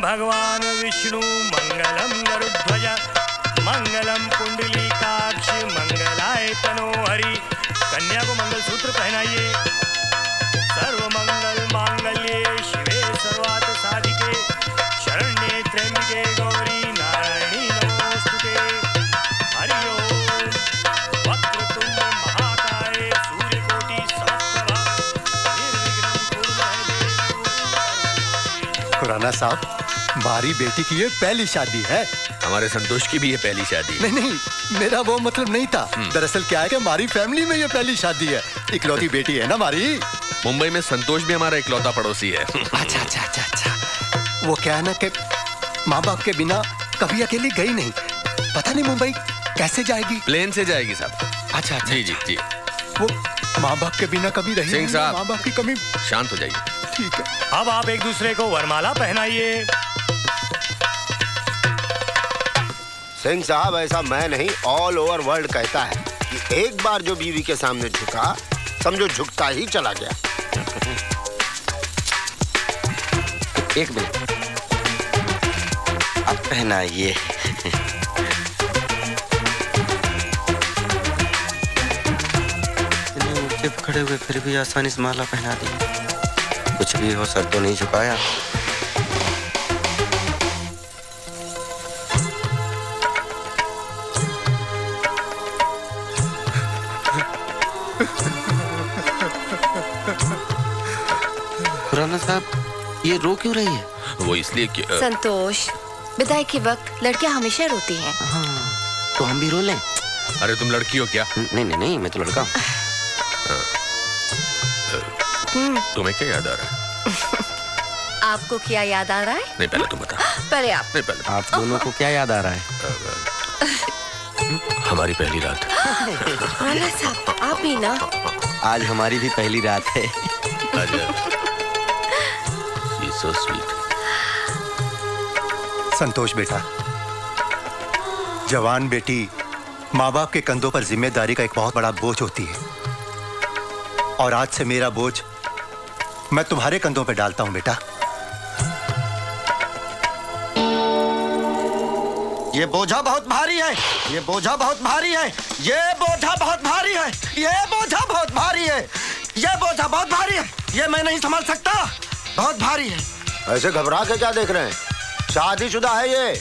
भगवान विष्णु मंगलम गरुध्वज मंगलम कुंडलीकाक्ष मंगलाय तनोहरि। कन्या को मंगलसूत्र पहनाइए। सर्व मंगल मांगल्ये शिवे सर्वार्थ साधिके शरण्ये त्र्यंबके गौरी नारायणी नमोस्तुते। हरि ओम। वक्रतुंड महाकाय सूर्यकोटि समप्रभा निर्विघ्नं कुरु मे देव। खुराना साहब, हमारी बेटी की ये पहली शादी है। हमारे संतोष की भी ये पहली शादी। नहीं, मेरा वो मतलब नहीं था। दरअसल क्या है कि हमारी फैमिली में ये पहली शादी है। इकलौती बेटी है ना हमारी। मुंबई में संतोष भी हमारा इकलौता पड़ोसी है। अच्छा। वो क्या है ना कि माँ बाप के बिना कभी अकेली गई नहीं। पता नहीं मुंबई कैसे जाएगी। प्लेन से जाएगी साहब। अच्छा। जी। वो माँ बाप के बिना कभी रही सिंह साहब, माँ बाप की कमी। शांत हो जाइए। ठीक है। अब आप एक दूसरे को वरमाला पहनाइए। सिंह साहब, ऐसा मैं नहीं, ऑल ओवर वर्ल्ड कहता है कि एक बार जो बीवी के सामने झुका, समझो झुकता ही चला गया। एक मिनट, अब पहनाइए। चुप खड़े हुए फिर भी आसानी से माला पहना दी। कुछ भी हो, सर तो नहीं झुकाया। खुराना साहब, ये रो क्यों रही है? वो इसलिए कि संतोष, विदाई के वक्त लड़कियां हमेशा रोती हैं। हाँ, तो हम भी रो लें? अरे तुम लड़की हो क्या? नहीं, मैं तो लड़का हूँ। तुम्हें क्या याद आ रहा है? आपको क्या याद आ रहा है? नहीं, पहले तुम बता। पहले आप। नहीं, पहले आप दोनों को क्या याद आ रहा है? हमारी पहली रात। खुराना साहब, आप भी ना। आज हमारी भी पहली रात है। So sweet. संतोष बेटा, जवान बेटी माँ बाप के कंधों पर जिम्मेदारी का एक बहुत बड़ा बोझ होती है। और आज से मेरा बोझ मैं तुम्हारे कंधों पर डालता हूं बेटा। ये बोझा बहुत भारी है, ये बोझा बहुत भारी है, ये बोझा बहुत भारी है, ये बोझा बहुत भारी है, ये बोझा बहुत भारी है, ये मैं नहीं संभाल सकता, बहुत भारी है। ऐसे घबरा के क्या देख रहे हैं? शादीशुदा है ये,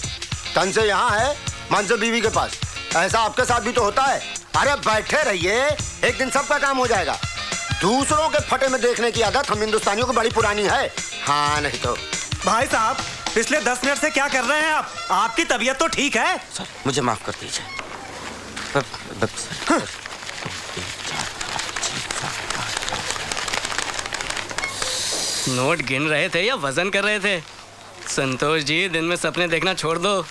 तन से यहाँ है, मन से बीवी के पास। ऐसा आपके साथ भी तो होता है। अरे बैठे रहिए, एक दिन सबका काम हो जाएगा। दूसरों के फटे में देखने की आदत हम हिंदुस्तानियों की बड़ी पुरानी है। हाँ, नहीं तो। भाई साहब, पिछले 10 मिनट से क्या कर रहे हैं आप? आपकी तबीयत तो ठीक है? सर, मुझे माफ कर दीजिए। नोट गिन रहे थे या वजन कर रहे थे? संतोष जी, दिन में सपने देखना छोड़ दो।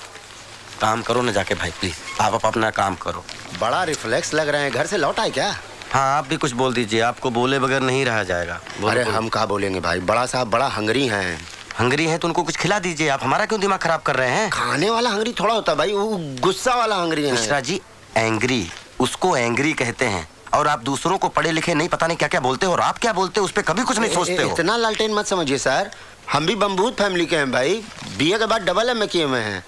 काम करो ना जाके भाई, प्लीज। आप अपना काम करो। बड़ा रिफ्लेक्स लग रहे हैं। घर से लौट आए क्या? हाँ, आप भी कुछ बोल दीजिए। आपको बोले बगैर नहीं रहा जाएगा। अरे हम क्या बोलेंगे भाई, बड़ा साहब बड़ा हंगरी हैं। हंगरी हैं तो उनको कुछ खिला दीजिए। आप हमारा क्यों दिमाग खराब कर रहे हैं? खाने वाला हंगरी थोड़ा होता है भाई, वो गुस्सा वाला हंगरी है। मिश्रा जी, एंग्री, उसको एंग्री कहते हैं। और आप दूसरों को पढ़े लिखे नहीं, पता नहीं क्या क्या बोलते हो। और आप क्या बोलते हो उस पर कभी कुछ नहीं सोचते हो। इतना लालटेन मत समझिए सर, हम भी बम्बूत फैमिली के हैं भाई। बीए के बाद डबल एमए किए हुए हैं।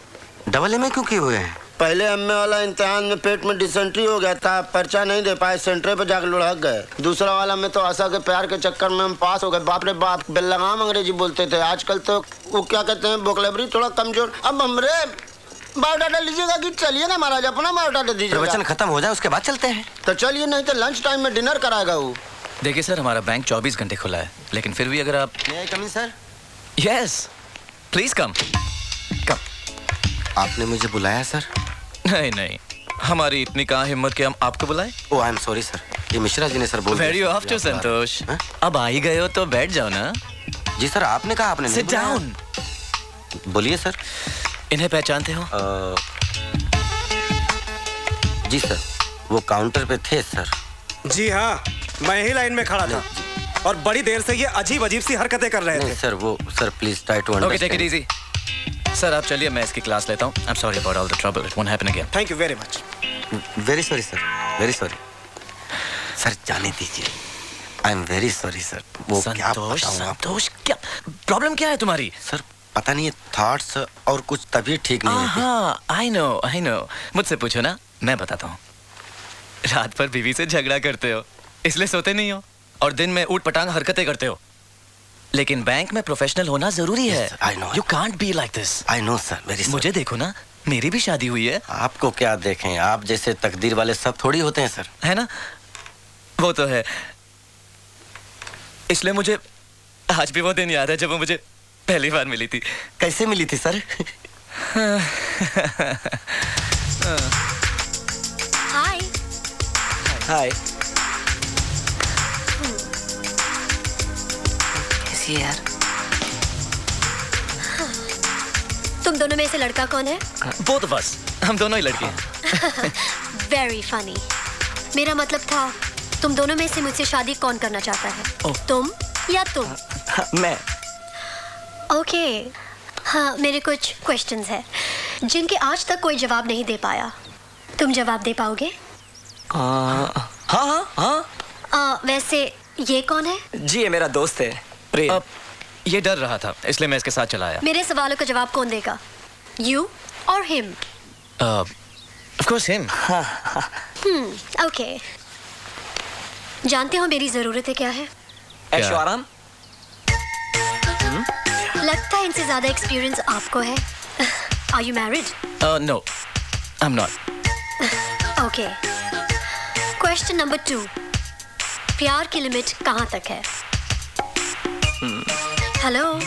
डबल एमए क्यों किए हुए हैं? पहले एमए वाला इम्तिहान में पेट में डिसेंट्री हो गया था, पर्चा नहीं दे पाए, सेंटर पे जाकर लुढ़क गए। दूसरा वाला में तो आशा के प्यार के चक्कर में हम पास हो गए। बाप रे बाप, बेलगाम अंग्रेजी बोलते थे। आजकल तो वो क्या कहते हैं, वोकैबुलरी थोड़ा कमजोर। अब हमरे बायोडाटा लीजिएगा कि चलिए महाराज, अपना बायोडाटा दीजिएगा। प्रवचन खत्म हो जाए उसके बाद चलते हैं। तो चलिए, नहीं तो लंच टाइम में डिनर कराएगा वो। देखिए सर, हमारा बैंक 24 घंटे खुला है, लेकिन फिर भी अगर आप... May I come in, sir? Yes, please come. आपने मुझे बुलाया सर? नहीं, हमारी इतनी कहाँ हिम्मत कि हम आपको बुलाएं। ओह, आई एम सॉरी सर, ये मिश्रा जी ने सर बोल दिया। वेरी ऑफ टू संतोष। अब आ ही गए हो तो बैठ जाओ ना। जी सर, आपने कहा आपने सिट डाउन। बोलिए सर। इन्हें पहचानते हो? जी सर, वो काउंटर पे थे सर। जी हाँ, मैं ही लाइन में खड़ा था और बड़ी देर से ये अजीब अजीब सी हरकतें कर रहे थे। नहीं सर, वो sir please try to understand. Okay, take it easy. Sir आप चलिए, मैं इसकी क्लास लेता हूँ। I am sorry about all the trouble, it won't happen again. Thank you very much. Very sorry sir, very sorry sir, जाने दीजिए। I am very sorry sir. वो क्या संतोष, क्या प्रॉब्लम क्या है तुम्हारी? सर पता नहीं थॉट्स और कुछ तबीयत ठीक नहीं है। हाँ, आई नो। मुझसे पूछो ना, मैं बताता हूँ। रात पर बीवी से झगड़ा करते हो, इसलिए सोते नहीं हो, और दिन में ऊट पटांग हरकतें करते हो। लेकिन बैंक में प्रोफेशनल होना जरूरी है। Yes, I know. You can't be like this. I know sir, very मुझे देखो ना, मेरी भी शादी हुई है। आपको क्या देखें, आप जैसे तकदीर वाले सब थोड़ी होते हैं सर। है ना? वो तो है। इसलिए मुझे आज भी वो दिन याद है जब वो मुझे पहली बार मिली थी। कैसे मिली थी सर? हाय। हाय। कैसी है यार? तुम दोनों में से लड़का कौन है? बोथ ऑफ अस, हम दोनों ही लड़के हैं। Very funny. मेरा मतलब था तुम दोनों में से मुझसे शादी कौन करना चाहता है? ओह। तुम या तुम? मैं। ओके। हाँ, मेरे कुछ क्वेश्चंस हैं जिनके आज तक कोई जवाब नहीं दे पाया। तुम जवाब दे पाओगे? हाँ। वैसे ये कौन है? जी, ये मेरा दोस्त है प्रेम। अब ये डर रहा था, इसलिए मैं इसके साथ चला आया। मेरे सवालों का जवाब कौन देगा? यू और him? Of course him. Okay. जानते हो मेरी जरूरतें क्या है? ऐशो आराम। लगता है इनसे ज्यादा एक्सपीरियंस आपको है। Are you married? No, I am not. Okay. Question number 2। प्यार की लिमिट कहाँ तक है? हेलो,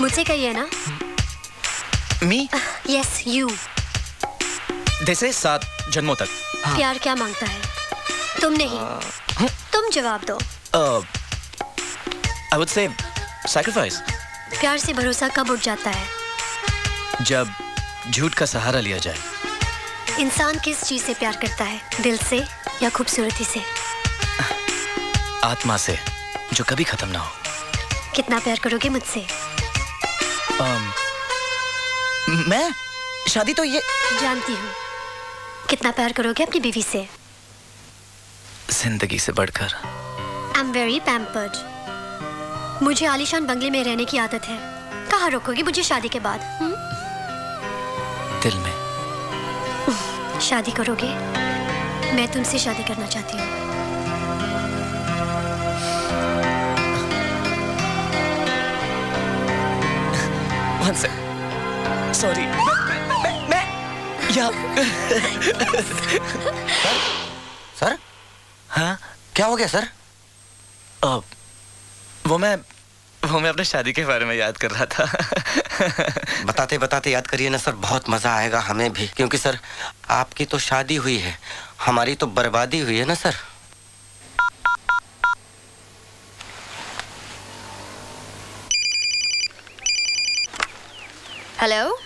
मुझसे कहिए ना। मी? Yes, you. जैसे 7 जन्मों तक। प्यार क्या मांगता है? तुम नहीं, तुम जवाब दो। I would say sacrifice. प्यार से भरोसा कब उठ जाता है? जब झूठ का सहारा लिया जाए। इंसान किस चीज से प्यार करता है? दिल से या खूबसूरती से? आत्मा से, जो कभी खत्म ना हो। कितना प्यार करोगे मुझसे? मैं? शादी तो ये। जानती हूँ। कितना प्यार करोगे अपनी बीवी से? जिंदगी से बढ़कर। आई एम वेरी पैम्पर्ड। मुझे आलीशान बंगले में रहने की आदत है। कहाँ रोकोगी मुझे शादी के बाद? दिल में। शादी करोगे? मैं तुमसे शादी करना चाहती हूँ। One sec. Sorry. मैं या सर? हाँ? क्या हो गया सर? वो मैं अपने शादी के बारे में याद कर रहा था। बताते बताते याद करिए ना सर, बहुत मजा आएगा हमें भी, क्योंकि सर आपकी तो शादी हुई है, हमारी तो बर्बादी हुई है ना सर। हेलो।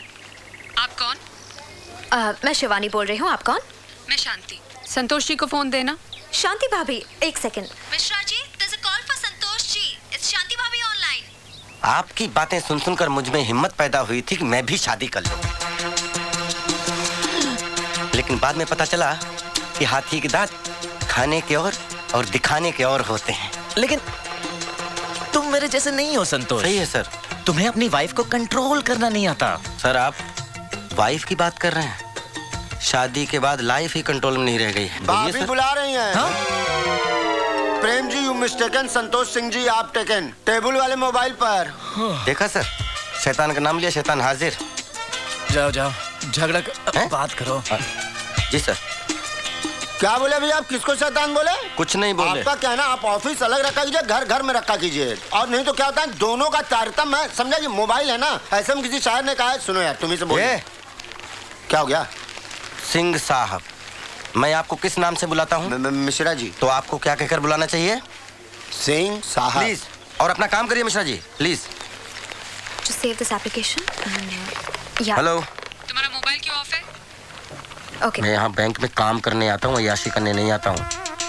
आप कौन? मैं शिवानी बोल रही हूँ। आप कौन? मैं शांति। संतोष जी को फोन देना। शांति भाभी, एक second. Mishra ji, there's a call for Santosh ji. It's Shanti भाभी ऑनलाइन। आपकी बातें सुन सुनकर मुझ में हिम्मत पैदा हुई थी कि मैं भी शादी कर लूं, लेकिन बाद में पता चला कि हाथी के दांत खाने के और दिखाने के और होते हैं। लेकिन तुम मेरे जैसे नहीं हो संतोष। सही है सर। तुम्हें अपनी वाइफ को कंट्रोल करना नहीं आता। सर आप वाइफ की बात कर रहे हैं? शादी के बाद लाइफ ही कंट्रोल में नहीं रह गई है। भाभी बुला रही हैं। हाँ? Prem ji, you mistaken. संतोष सिंह जी आप टेकन। टेबल वाले मोबाइल पर। देखा सर, शैतान का नाम लिया, शैतान हाजिर। जाओ झगड़ा बात करो। जी सर। क्या बोले भैया? आप किसको शैतान बोले? कुछ नहीं बोले। आपका क्या है ना, आप ऑफिस अलग रखा कीजिए, घर घर में रखा कीजिए, और नहीं तो क्या होता है दोनों का तारतम्य है। समझा जी? मोबाइल है ना, ऐसे में किसी शायर ने कहा है। सुनो यार, तुम्ही से बोलिए। क्या हो गया? सिंह साहब, मैं आपको किस नाम से बुलाता हूँ? मिश्रा जी। तो आपको क्या कहकर बुलाना चाहिए? सिंह साहब। प्लीज, और अपना काम करिए Mishra ji, please. Just save this application and yeah. Hello. तुम्हारा मोबाइल क्यों ऑफ है? Okay. मैं यहाँ बैंक में काम करने आता हूँ, अय्याशी करने नहीं आता हूँ,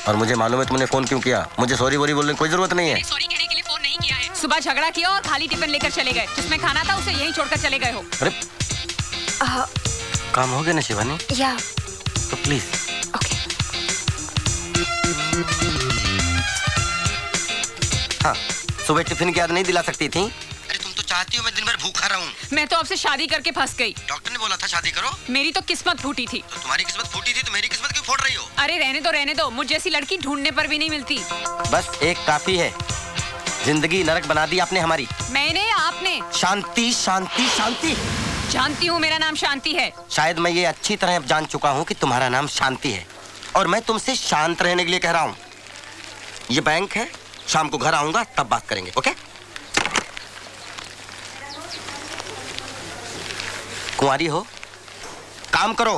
और मुझे मालूम है तुमने फोन क्यों किया। मुझे सॉरी वोरी बोलने की कोई जरूरत नहीं है। सॉरी कहने के लिए फोन नहीं किया है। सुबह झगड़ा किया और खाली टिफिन लेकर चले गए। जिसमें खाना था उसे यहीं छोड़कर चले गए हो। अरे काम हो गया ना शिवानी? Yeah. तो प्लीज। Okay. हाँ, सुबह टिफिन की याद नहीं दिला सकती थी? अरे तुम तो 4 चाहती हो मैं दिन भर भूखा रहूं? मैं तो आपसे शादी करके फंस गई। डॉक्टर ने बोला था शादी करो। मेरी तो किस्मत फूटी थी। तो तुम्हारी किस्मत फूटी थी तो मेरी किस्मत क्यों फोड़ रही हो? अरे रहने दो, मुझ जैसी लड़की ढूंढने पर भी नहीं मिलती। बस एक काफी है, जिंदगी नरक बना दी आपने हमारी। मैंने या आपने? शांति शांति शांति। जानती हूँ मेरा नाम शांति है। शायद मैं ये अच्छी तरह जान चुका हूँ कि तुम्हारा नाम शांति है और मैं तुमसे शांत रहने के लिए कह रहा हूँ। ये बैंक है, शाम को घर आऊंगा तब बात करेंगे, ओके? कुंवारी हो, काम करो,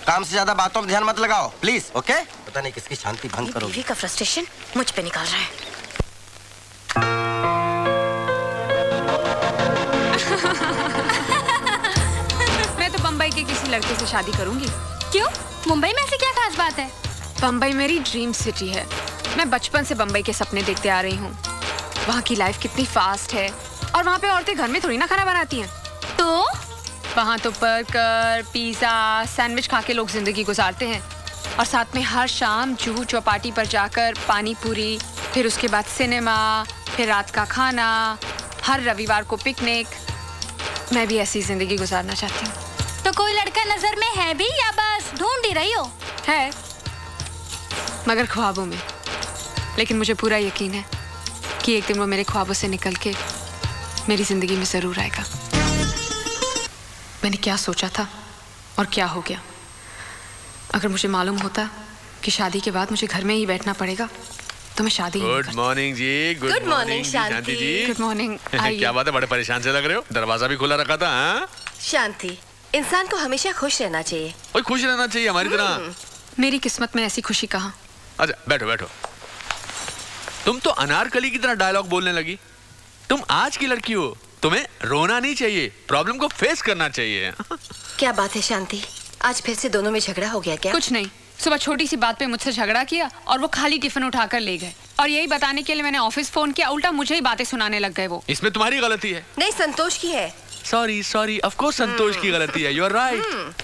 काम से ज्यादा बातों पर ध्यान मत लगाओ प्लीज, ओके? पता नहीं किसकी शांति भंग करो। बीवी का फ्रस्ट्रेशन मुझ पे निकाल रहा है। मैं तो बम्बई के किसी लड़के से शादी करूंगी। क्यों? मुंबई में ऐसी क्या खास बात है? बम्बई मेरी ड्रीम सिटी है। मैं बचपन से बम्बई के सपने देखते आ रही हूँ। वहाँ की लाइफ कितनी फास्ट है और वहाँ पे औरतें घर में थोड़ी ना खाना बनाती हैं। तो वहाँ तो बर्गर, पिज़्ज़ा, सैंडविच खा के लोग जिंदगी गुजारते हैं और साथ में हर शाम जुहू चौपाटी पर जाकर पानी पूरी, फिर उसके बाद सिनेमा, फिर रात का खाना, हर रविवार को पिकनिक। मैं भी ऐसी जिंदगी गुजारना चाहती हूँ। तो कोई लड़का नजर में है भी या बस ढूंढ ही रही हो? है, मगर ख्वाबों में। लेकिन मुझे पूरा यकीन है कि एक दिन वो मेरे ख्वाबों से निकल के मेरी जिंदगी में जरूर आएगा। मैंने क्या सोचा था और क्या हो गया। अगर मुझे मालूम होता कि शादी के बाद मुझे घर में ही बैठना पड़ेगा तो मैं शादी good morning ji. Good morning Shanti ji. Good morning. क्या बात है, बड़े परेशान से लग रहे हो? दरवाजा भी खुला रखा था। हाँ? शांति, इंसान को हमेशा खुश रहना चाहिए। ओए खुश रहना चाहिए हमारी तरह। मेरी किस्मत में ऐसी खुशी कहाँ। अच्छा बैठो बैठो। तुम तो अनारकली की तरह डायलॉग बोलने लगी। तुम आज की लड़की हो, तुम्हें रोना नहीं चाहिए, प्रॉब्लम को फेस करना चाहिए। क्या बात है शांति, आज फिर से दोनों में झगड़ा हो गया क्या? कुछ नहीं, सुबह छोटी सी बात पे मुझसे झगड़ा किया और वो खाली टिफिन उठाकर ले गए और यही बताने के लिए मैंने ऑफिस फोन किया, उल्टा मुझे ही बातें सुनाने लग गए वो। इसमें तुम्हारी गलती है। नहीं, संतोष की है। सॉरी ऑफ कोर्स संतोष की गलती है। You are right.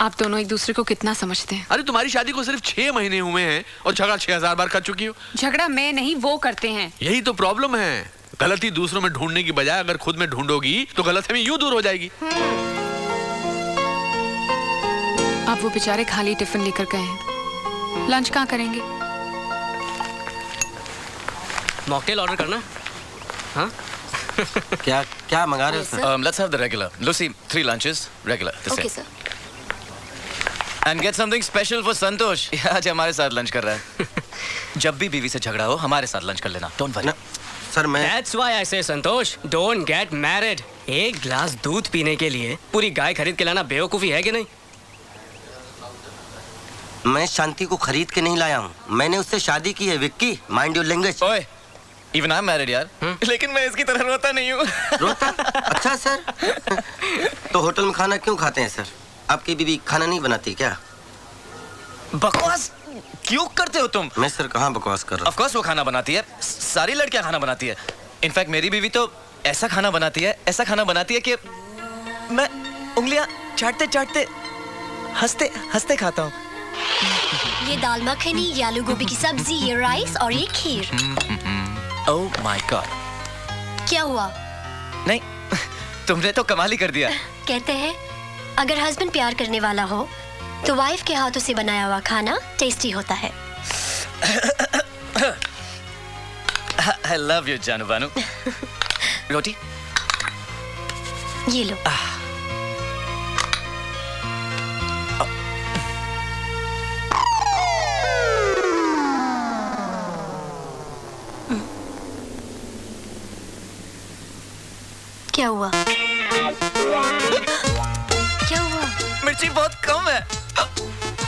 आप दोनों एक दूसरे को कितना समझते हैं। अरे तुम्हारी शादी को सिर्फ 6 महीने हुए हैं और झगड़ा 6000 बार कर चुकी हो। झगड़ा मैं नहीं वो करते हैं। यही तो प्रॉब्लम है। गलती दूसरों में ढूंढने की बजाय अगर खुद में ढूंढोगी तो गलतफहमी यूं दूर हो जाएगी। अब वो बेचारे खाली टिफिन लेकर गए हैं, लंच कहाँ करेंगे? मॉकटेल ऑर्डर करना। हाँ क्या क्या मंगा रहे हो? Let's have the regular. Lucy, 3 lunches, regular. Okay sir. And get something special for संतोष। आज हमारे साथ लंच कर रहा है। जब भी बीवी से झगड़ा हो हमारे साथ लंच कर लेना। Don't worry. सर मैं That's why I say Santosh, don't get married. एक ग्लास दूध पीने के लिए पूरी गाय खरीद के लाना बेवकूफी है कि नहीं? मैं शांति को खरीद के नहीं लाया हूँ, मैंने उससे शादी की है। Vicky, mind your language. ओए, even I'm married यार। लेकिन मैं इसकी तरह रोता नहीं हूँ। रोता? अच्छा सर। तो होटल में खाना क्यों खाते हैं सर? आपकी बीवी खाना नहीं बनाती क्या? बकवास क्यों करते हो तुम? मैं सर कहाँ बकवास कर रहा हूँ? Of course वो खाना बनाती है, सारी लड़कियां खाना बनाती है। इनफैक्ट मेरी बीवी तो ऐसा खाना बनाती है कि मैं उंगलियां चाटते चाटते हंसते हंसते खाता हूँ। ये दाल मखनी, ये आलू गोभी की सब्जी, ये राइस और ये खीर। Oh my God. क्या हुआ? नहीं, तुमने तो कमाल ही कर दिया। कहते हैं अगर हस्बैंड प्यार करने वाला हो तो वाइफ के हाथों से बनाया हुआ खाना टेस्टी होता है। I love you जानू बानू। रोटी? ये लो। क्या हुआ? क्या हुआ? मिर्ची बहुत कम है।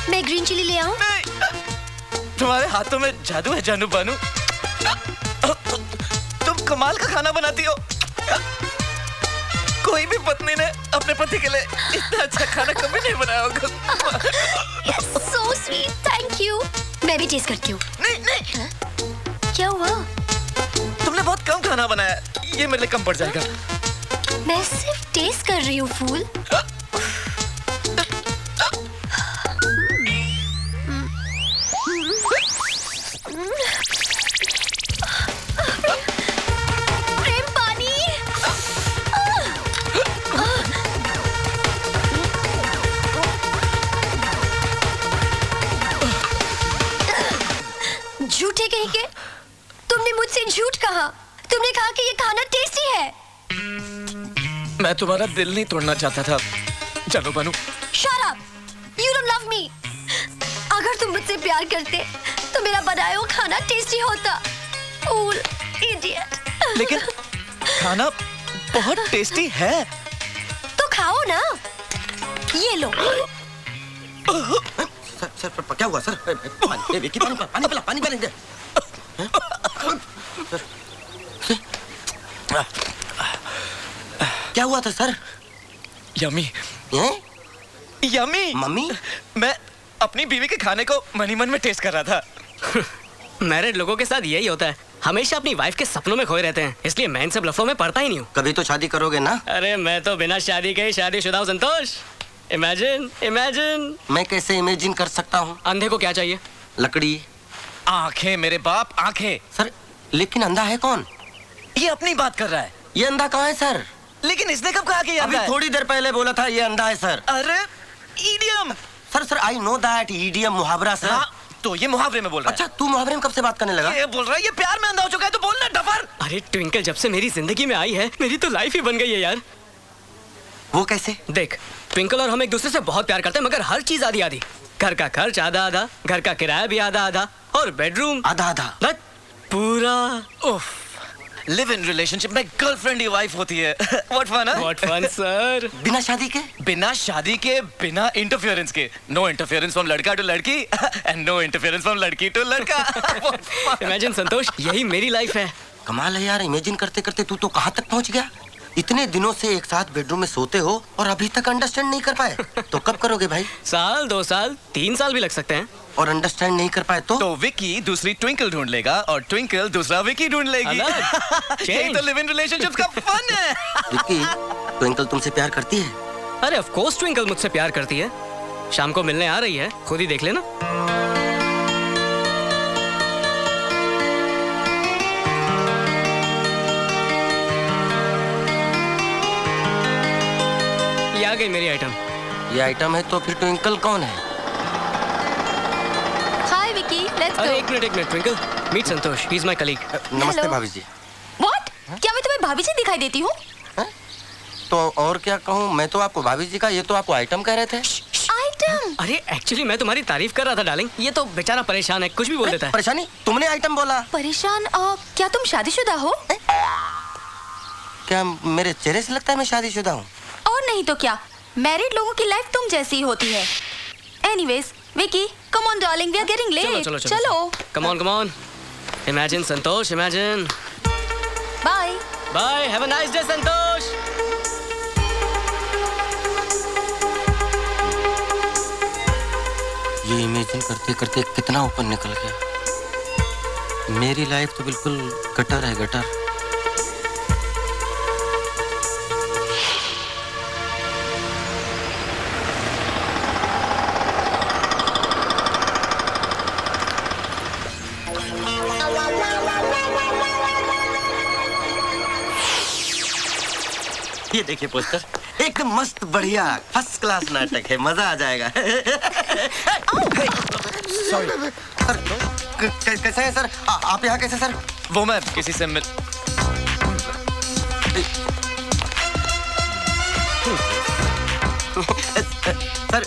मैं ग्रीन चिली ले आऊं? नहीं, तुम्हारे हाथों में जादू है जानू बानू। तुम कमाल का खाना बनाती हो। कोई भी पत्नी ने अपने पति के लिए इतना अच्छा खाना कभी नहीं बनाया होगा। So sweet, thank you. मैं भी टेस्ट करती हूँ। नहीं नहीं। हाँ? क्या हुआ? तुमने बहुत कम खाना बनाया, ये मेरे लिए कम पड़ जाएगा। मैं सिर्फ टेस्ट कर रही हूँ फूल। प्रेम पानी। वीके, तुमने मुझसे झूठ कहा। तुमने कहा कि ये खाना टेस्टी है। मैं तुम्हारा दिल नहीं तोड़ना चाहता था। चलो बनू। Shut up! You don't love me. अगर तुम मुझसे प्यार करते तो मेरा बनाया हुआ खाना टेस्टी होता। Fool, idiot. लेकिन खाना बहुत टेस्टी है। तो खाओ ना। ये लो। सर क्या हुआ सर? पानी विकी, पानी पिला, पानी दे। क्या हुआ था सर? यमी। यमी। मम्मी? मैं अपनी बीवी के खाने को मन ही मन में टेस्ट कर रहा था। मैरिड लोगों के साथ यही होता है, हमेशा अपनी वाइफ के सपनों में खोए रहते हैं, इसलिए मैं इन सब लफड़ों में पड़ता ही नहीं हूँ। कभी तो शादी करोगे ना? अरे मैं तो बिना शादी के ही शादीशुदा हूँ संतोष। इमेजिन। मैं कैसे इमेजिन कर सकता हूँ? अंधे को क्या चाहिए? लकड़ी। आंखें मेरे बाप, आंखें। सर लेकिन अंधा है कौन? ये अपनी बात कर रहा है। ये अंधा कहाँ है सर? लेकिन इसने कब कहा कि ये अभी अंधा है? थोड़ी देर पहले बोला था ये अंधा है सर। अरे idiom. Sir I know that idiom मुहावरा सर। हाँ, तो ये मुहावरे में बोल रहा है। अच्छा तू मुहावरे में कब से बात करने लगा? ये बोल रहा है ये प्यार में अंधा हो चुका है तो बोलना डफर। अरे ट्विंकल जब से मेरी जिंदगी में आई है, मेरी तो लाइफ ही बन गई है यार। वो कैसे? देख, ट्विंकल और हम एक दूसरे से बहुत प्यार करते हैं, मगर हर चीज आधी आधी। घर का खर्च आधा आधा, घर का किराया भी आधा आधा, और बेडरूम आधा आधा। पूरा। उफ, लिव इन रिलेशनशिप में गर्लफ्रेंड ही वाइफ होती है। व्हाट फन है? What fun sir. बिना शादी के? बिना शादी के, बिना इंटरफेरेंस के। नो इंटरफेरेंस फ्रॉम लड़का टू लड़की एंड नो इंटरफेरेंस फ्रॉम लड़की टू लड़का। इमेजिन संतोष, यही मेरी लाइफ है। कमाल है यार, इमेजिन करते करते तू तो कहाँ तक पहुँच गया। इतने दिनों से एक साथ बेडरूम में सोते हो और अभी तक अंडरस्टैंड नहीं कर पाए। तो कब करोगे भाई? साल, 2 साल, 3 साल भी लग सकते हैं। और अंडरस्टैंड नहीं कर पाए तो विकी दूसरी ट्विंकल ढूंढ लेगा और ट्विंकल दूसरा विकी ढूंढ लेगी। यही तो लिव इन रिलेशनशिप्स का फन है। विकी, ट्विंकल तुमसे प्यार करती है? अरे ऑफ कोर्स ट्विंकल मुझसे प्यार करती है। शाम को मिलने आ रही है, खुद ही देख लेना। ये आ गई मेरी आइटम। ये आइटम है तो फिर ट्विंकल कौन है? हाय विकी, लेट्स अरे गो। एक minute Twinkle, meet Santosh, he is my colleague. नमस्ते Hello. भाभी जी। व्हाट? क्या मैं तुम्हें भाभी जी दिखाई देती हूँ? तो और क्या कहूँ, मैं तो आपको भाभी जी का, ये तो आपको आइटम कह रहे थे। आइटम? अरे एक्चुअली मैं तुम्हारी तारीफ कर रहा था डार्लिंग, ये तो बेचारा परेशान है, कुछ भी बोल देता है। परेशानी? तुमने आइटम बोला। परेशान? क्या तुम शादीशुदा हो? क्या मेरे चेहरे से लगता है मैं शादीशुदा हूँ? और नहीं तो क्या, मैरिड लोगों की लाइफ तुम जैसी ही होती है। Anyways Vicky, come on darling, we are getting late. चलो। Come on. Imagine Santosh, imagine. Bye bye, have a nice day Santosh. ये इमेजिन करते करते कितना ऊपर निकल गया। मेरी लाइफ तो बिल्कुल गटर है, गटर। ये देखिए पोस्टर, एकदम मस्त बढ़िया फर्स्ट क्लास नाटक है, मजा आ जाएगा। सॉरी सर, कैसे हैं सर? आप यहाँ कैसे सर? वो मैं किसी से मिल। सर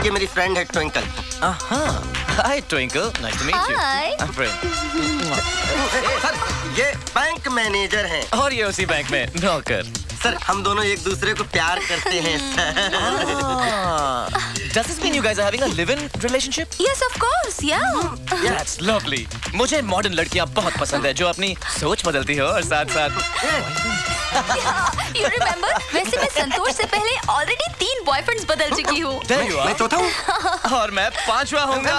ये मेरी फ्रेंड है Twinkle. Hi Twinkle, nice to meet you. Hi. I'm friend। Sir ये बैंक मैनेजर हैं। और ये उसी बैंक में नौकर। सर हम दोनों एक दूसरे को प्यार करते हैं sir. Does this mean you guys are having a live-in relationship? Yes, of course, yeah. That's lovely. मुझे मॉडर्न लड़कियां बहुत पसंद है जो अपनी सोच बदलती हो और साथ साथ। You remember? वैसे मैं संतोष से पहले ऑलरेडी 3 बॉयफ्रेंड्स बदल चुकी हूँ। मैं चौथा हूँ और मैं 5वां होऊंगा।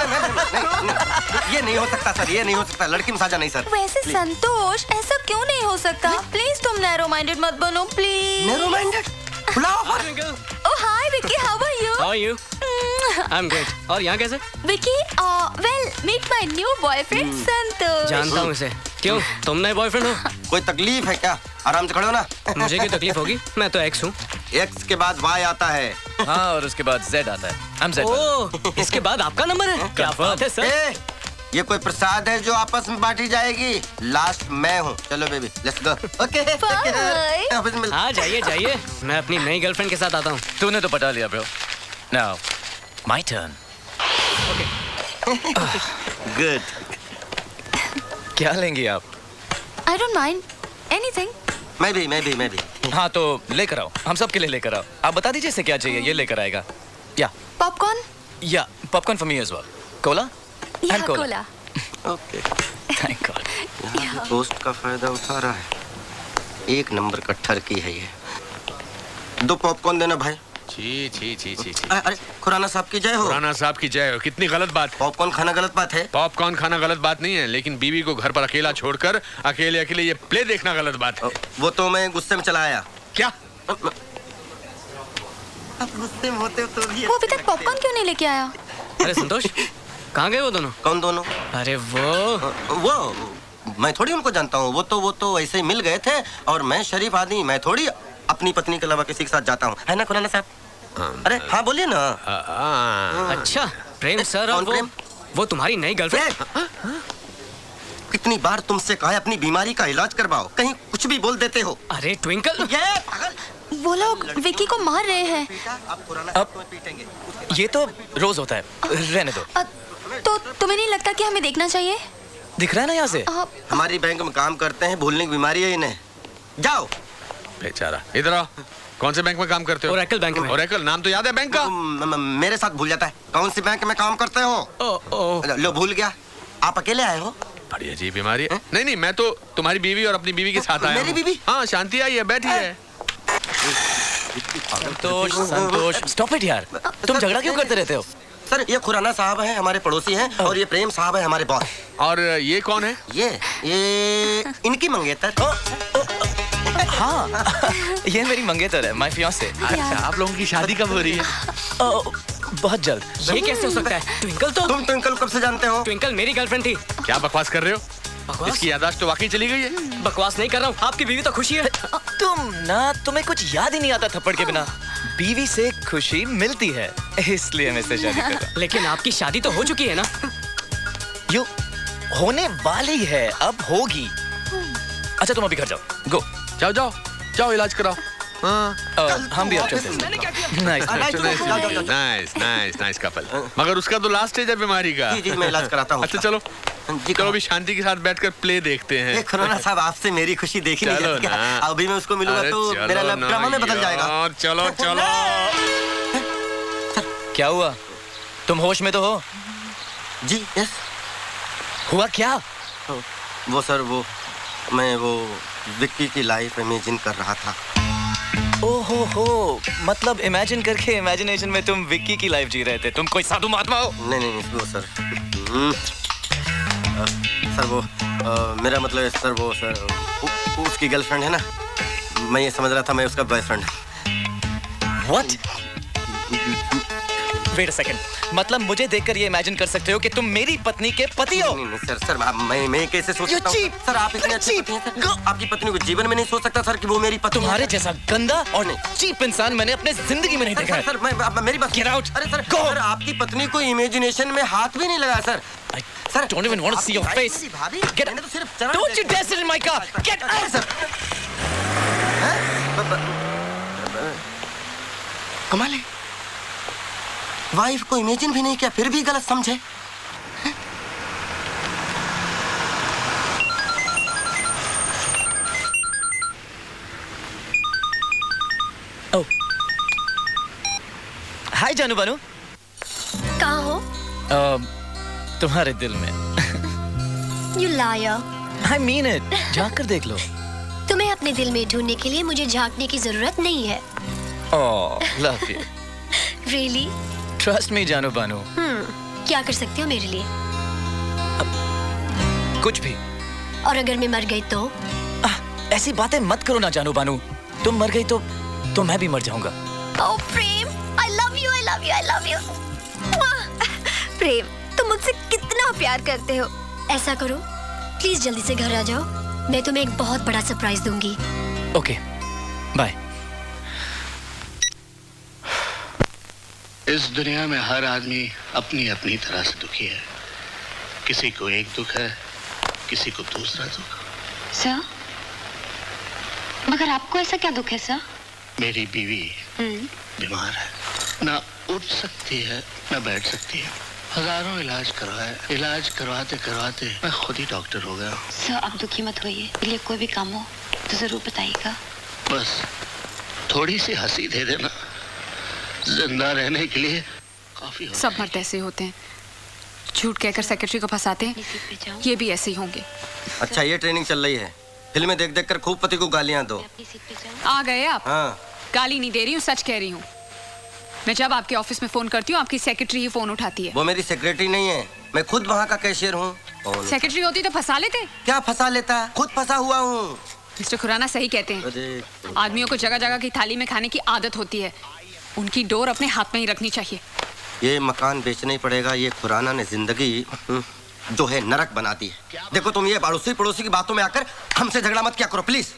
ये नहीं हो सकता सर, ये नहीं हो सकता, लड़की में साझा नहीं सर। वैसे संतोष, ऐसा क्यों नहीं हो सकता? प्लीज तुम नैरो माइंडेड मत बनो, प्लीज। Narrow minded? बुलाओ। Oh hi Vicky, how are you? How are you? I'm great. और यहाँ कैसे? Vicky, well, meet my new boyfriend संतोष। जानता हूँ इसे। क्यों? तुम नए बॉयफ्रेंड हो? कोई तकलीफ है क्या? आराम से खड़े हो ना। मुझे क्यों तकलीफ होगी? मैं तो एक्स हूँ। एक्स के बाद वाई आता है। हाँ और उसके बाद Z आता है। I'm Z। ओह, इसके बाद आपका नंबर है? क्या बात है सर? ये कोई प्रसाद है जो आपस में बांटी जाएगी? लास्ट मैं हूँ। चलो baby, let's go. Okay. Office में हाँ जाइए जाइए, मैं अपनी नई गर्लफ्रेंड के साथ आता हूँ। तूने तो पटा लिया bro. Now my turn. Good. क्या लेंगी आप? I don't mind anything. मैं भी। हाँ तो लेकर आओ, हम सबके लिए लेकर आओ। आप बता दीजिए इसे क्या चाहिए, ये लेकर आएगा। या पॉपकॉर्न या popcorn for me as well. Cola या and cola. Cola. Okay. Thank god. यहाँ पोस्ट का फायदा उठा रहा है। एक नंबर का ठरकी है ये। 2 पॉपकॉर्न देना भाई। छी। अरे खुराना साहब की जय हो। खुराना साहब की जय हो। कितनी गलत बात। पॉपकॉर्न खाना गलत बात है? पॉपकॉर्न खाना गलत बात नहीं है, लेकिन बीवी को घर पर अकेला छोड़कर अकेले ये प्ले देखना गलत बात है। वो तो मैं गुस्से में चला आया। क्या? अब गुस्से में होते हो तो भी। वो अभी तक पॉपकॉर्न क्यों नहीं लेके आया? अरे संतोष, कहाँ गए वो दोनों? कौन दोनों? अरे वो मैं थोड़ी उनको जानता हूँ। वो तो ऐसे ही मिल गए थे, और मैं शरीफ आदमी, मैं थोड़ी अपनी पत्नी के अलावा किसी के साथ जाता हूँ, है ना खुराना साहब? अरे हाँ बोलिए ना। अच्छा प्रेम सर, और वो तुम्हारी नई गर्लफ्रेंड? कितनी बार तुमसे कहा है अपनी बीमारी का इलाज करवाओ, कहीं कुछ भी बोल देते हो। अरे ट्विंकल, वो लोग विक्की को मार रहे हैं। ये तो रोज होता है, रहने दो। तो तुम्हें नहीं लगता कि हमें देखना चाहिए? दिख रहा है ना यहाँ से? हमारी बैंक में काम करते हैं, भूलने की बीमारी है इन्हें। जाओ। बेचारा। इधर आओ। कौन से बैंक में काम करते हो? ओरेकल बैंक में। ओरेकल नाम तो याद है बैंक का? मेरे साथ भूल जाता है। कौन सी बैंक में काम करते हो? लो भूल गया। आप अकेले आए हो? बड़ी अजीब बीमारी है। नहीं, मैं तो तुम्हारी बीवी और अपनी बीवी के साथ आया हूँ। मेरी बीवी? हाँ, शांति आई है, बैठी है। संतोष स्टॉप इट यार, तुम झगड़ा क्यों करते रहते हो? सर ये खुराना साहब हैं, हमारे पड़ोसी हैं, और ये प्रेम साहब है, हमारे बॉस। और ये कौन है? ये इनकी मंगेतर। हाँ ये मेरी मंगेतर है, माय फियांसे। अच्छा, आप लोगों की शादी कब हो रही है? बहुत जल्द। ये कैसे हो सकता है? ट्विंकल तो तुम ट्विंकल कब से जानते हो? ट्विंकल मेरी गर्लफ्रेंड थी। क्या बकवास कर रहे हो? बकवास? इसकी याददाश्त तो वाकई चली गई है। बकवास नहीं कर रहा हूँ, आपकी बीवी तो खुशी है। तुम्हें कुछ याद ही नहीं आता थप्पड़ के बिना। बीवी से खुशी मिलती है, इसलिए मैं इससे शादी कर रहा हूं। लेकिन आपकी शादी तो हो चुकी है ना? यू होने वाली है, अब होगी। अच्छा तुम अभी घर जाओ, गो। जाओ इलाज कराओ। हम भी अब चलते हैं। Nice couple. मगर उसका तो लास्ट स्टेज है बीमारी का। जी मैं इलाज कराता हूँ। अच्छा चलो अभी शांति के साथ बैठकर प्ले देखते हैं। खुराना साहब आपसे मेरी खुशी देखी नहीं जाती क्या? अभी मैं उसको मिलूंगा तो मेरा लब ड्रामा में बदल जाएगा। चलो क्या हुआ? तुम होश में तो हो? जी यस। हुआ क्या? वो सर मैं विक्की की लाइफ इमेजिन कर रहा था। ओहो, मतलब इमेजिन करके इमेजिनेशन में तुम विक्की की लाइफ जी रहे थे। तुम कोई साधु महात्मा हो? नहीं वो सर सर मेरा मतलब है सर सर उसकी गर्लफ्रेंड है ना, मैं ये समझ रहा था मैं उसका boyfriend. What? Wait a second, मतलब मुझे देखकर ये इमेजिन कर सकते हो कि तुम मेरी पत्नी के पति हो? नहीं सर मैं कैसे सोच सकता हूँ? सर आप इतने अच्छे पति हैं सर, आपकी पत्नी को जीवन में नहीं सोच सकता सर कि वो मेरी पत्नी। तुम्हारे जैसा गंदा और चीप इंसान मैंने अपने जिंदगी में नहीं देखा है। सर मेरी बात Get out! अरे सर आपकी पत्नी को इमेजिनेशन में हाथ भी नहीं लगा sir. I don't even want to see your face. Get out! Don't you dare sit in my car! Get out! Sir कमाल है, वाइफ को इमेजिन भी नहीं किया फिर भी गलत समझे। हाय जानू बानू। कहाँ हो? तुम्हारे दिल में। You liar. I mean it. झांक कर देख लो। तुम्हें अपने दिल में ढूंढने के लिए मुझे झांकने की जरूरत नहीं है। Oh, love you. Really? Trust me जानू बानू। क्या कर सकते हो मेरे लिए? कुछ भी। और अगर मैं मर गई तो? ऐसी बातें मत करो ना जानू बानू। तुम मर गई तो मैं भी मर जाऊंगा। Oh Prem, I love you, I love you, I love you. प्रेम, तुम मुझसे कितना प्यार करते हो। ऐसा करो, प्लीज जल्दी से घर आ जाओ, मैं तुम्हें एक बहुत बड़ा सरप्राइज दूंगी। Okay, bye. इस दुनिया में हर आदमी अपनी अपनी तरह से दुखी है। किसी को एक दुख है, किसी को दूसरा दुख। सर, मगर आपको ऐसा क्या दुख है सर? मेरी बीवी बीमार है, ना उठ सकती है ना बैठ सकती है। हजारों इलाज करवाए, इलाज करवाते करवाते मैं खुद ही डॉक्टर हो गया। सर, आप दुखी मत होइए, लिए कोई भी काम हो तो जरूर बताइएगा। बस थोड़ी सी हंसी दे देना, जिंदा रहने के लिए काफी हो। सब मर्द ऐसे होते हैं, झूठ कहकर सेक्रेटरी को फंसाते हैं, ये भी ऐसे ही होंगे। अच्छा, ये ट्रेनिंग चल रही है, फिल्में देख देख कर खूब पति को गालियां दो। आ गए आप? हाँ। गाली नहीं दे रही हूँ, सच कह रही हूँ। मैं जब आपके ऑफिस में फोन करती हूँ, आपकी सेक्रेटरी ही फोन उठाती है। वो मेरी सेक्रेटरी नहीं है, मैं खुद वहाँ का कैशियर हूँ। सेक्रेटरी होती तो फंसा लेते। क्या फंसा लेता, खुद फंसा हुआ हूँ। मिस्टर खुराना सही कहते हैं, आदमियों को जगह जगह की थाली में खाने की आदत होती है, उनकी डोर अपने हाथ में ही रखनी चाहिए। ये मकान बेचना ही पड़ेगा, ये खुराना ने जिंदगी जो है नरक बना दी है। देखो तुम ये पड़ोसी पड़ोसी की बातों में आकर हमसे झगड़ा मत क्या करो प्लीज।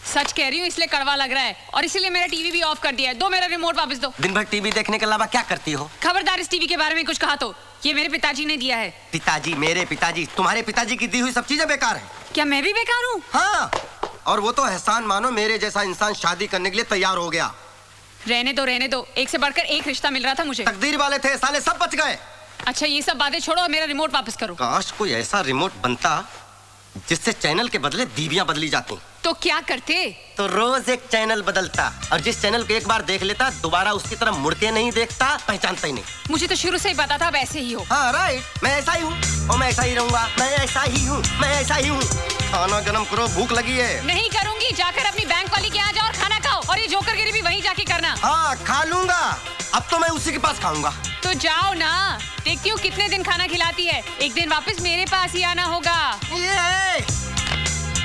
सच कह रही हूँ, इसलिए कड़वा लग रहा है और इसीलिए मेरा टीवी भी ऑफ कर दिया है। दो मेरा रिमोट वापस दो। दिन भर टीवी देखने के अलावा क्या करती हो? खबरदार इस टीवी के बारे में कुछ कहा तो ये मेरे पिताजी ने दिया है। पिताजी? मेरे पिताजी? तुम्हारे पिताजी की दी हुई सब चीजें बेकार है। क्या मैं भी बेकार हूँ? हाँ, और वो तो एहसान मानो, मेरे जैसा इंसान शादी करने के लिए तैयार हो गया। रहने दो, एक से बढ़कर एक रिश्ता मिल रहा था मुझे। तकदीर वाले थे, साले सब बच गए। अच्छा, ये सब बातें छोड़ो और मेरा रिमोट वापस करो। काश कोई ऐसा रिमोट बनता जिससे चैनल के बदले दीवियां बदली जाती। तो क्या करते? तो रोज एक चैनल बदलता, और जिस चैनल को एक बार देख लेता दोबारा उसकी तरफ मुड़ के नहीं देखता, पहचानता ही नहीं। मुझे तो शुरू से ही पता था वैसे ही हो। हाँ राइट, मैं ऐसा ही हूँ और मैं ऐसा ही रहूंगा। मैं ऐसा ही हूँ, मैं ऐसा ही हूँ। खाना गरम करो, भूख लगी है। नहीं करूंगी, जाकर अपनी बैंक वाली के यहाँ जाओ और खाना खाओ, और ये जोकरगिरी भी वहीं जाके करना। हाँ खा लूंगा, अब तो मैं उसी के पास खाऊंगा। तो जाओ ना, देखती हूँ कितने दिन खाना खिलाती है। एक दिन वापस मेरे पास ही आना होगा।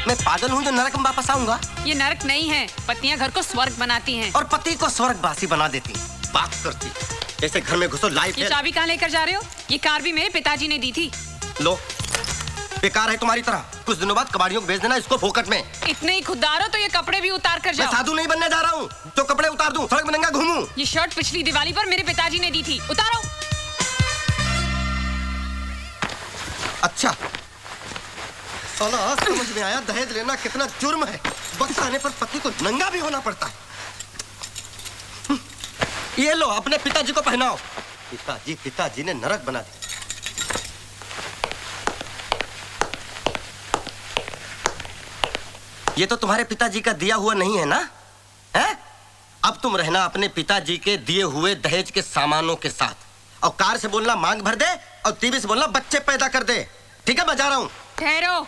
मैं पागल हूँ जो नरक में वापस आऊंगा? ये नरक नहीं है, पत्नियां घर को स्वर्ग बनाती हैं। और पति को स्वर्गवासी बना देती। बात करती जैसे घर में घुसो लाइफ। ये चाबी कहाँ लेकर जा रहे हो? ये कार भी मेरे पिताजी ने दी थी। लो, बेकार है तुम्हारी तरह। कुछ दिनों बाद कबाड़ियों को भेज देना इसको फोकट में। इतने ही खुददार हो तो ये कपड़े भी उतार कर जाओ। मैं साधु नहीं बनने जा रहा हूँ जो कपड़े उतार दूं, सड़क में नंगा घूमूं। ये शर्ट पिछली दिवाली पर मेरे पिताजी ने दी थी, उतारो। अच्छा, साला आज समझ में आया दहेज लेना कितना जुर्म है। वक्त आने पर पति को नंगा भी होना पड़ता है। ये लो, अपने पिताजी को पहनाओ। पिताजी ने नरक बना दिया। ये तो तुम्हारे पिताजी का दिया हुआ नहीं है ना? हैं? अब तुम रहना अपने पिताजी के दिए हुए दहेज के सामानों के साथ, और कार से बोलना मांग भर दे, और टीवी से बोलना बच्चे पैदा कर दे। ठीक है, मैं जा रहा हूँ। ठहरो।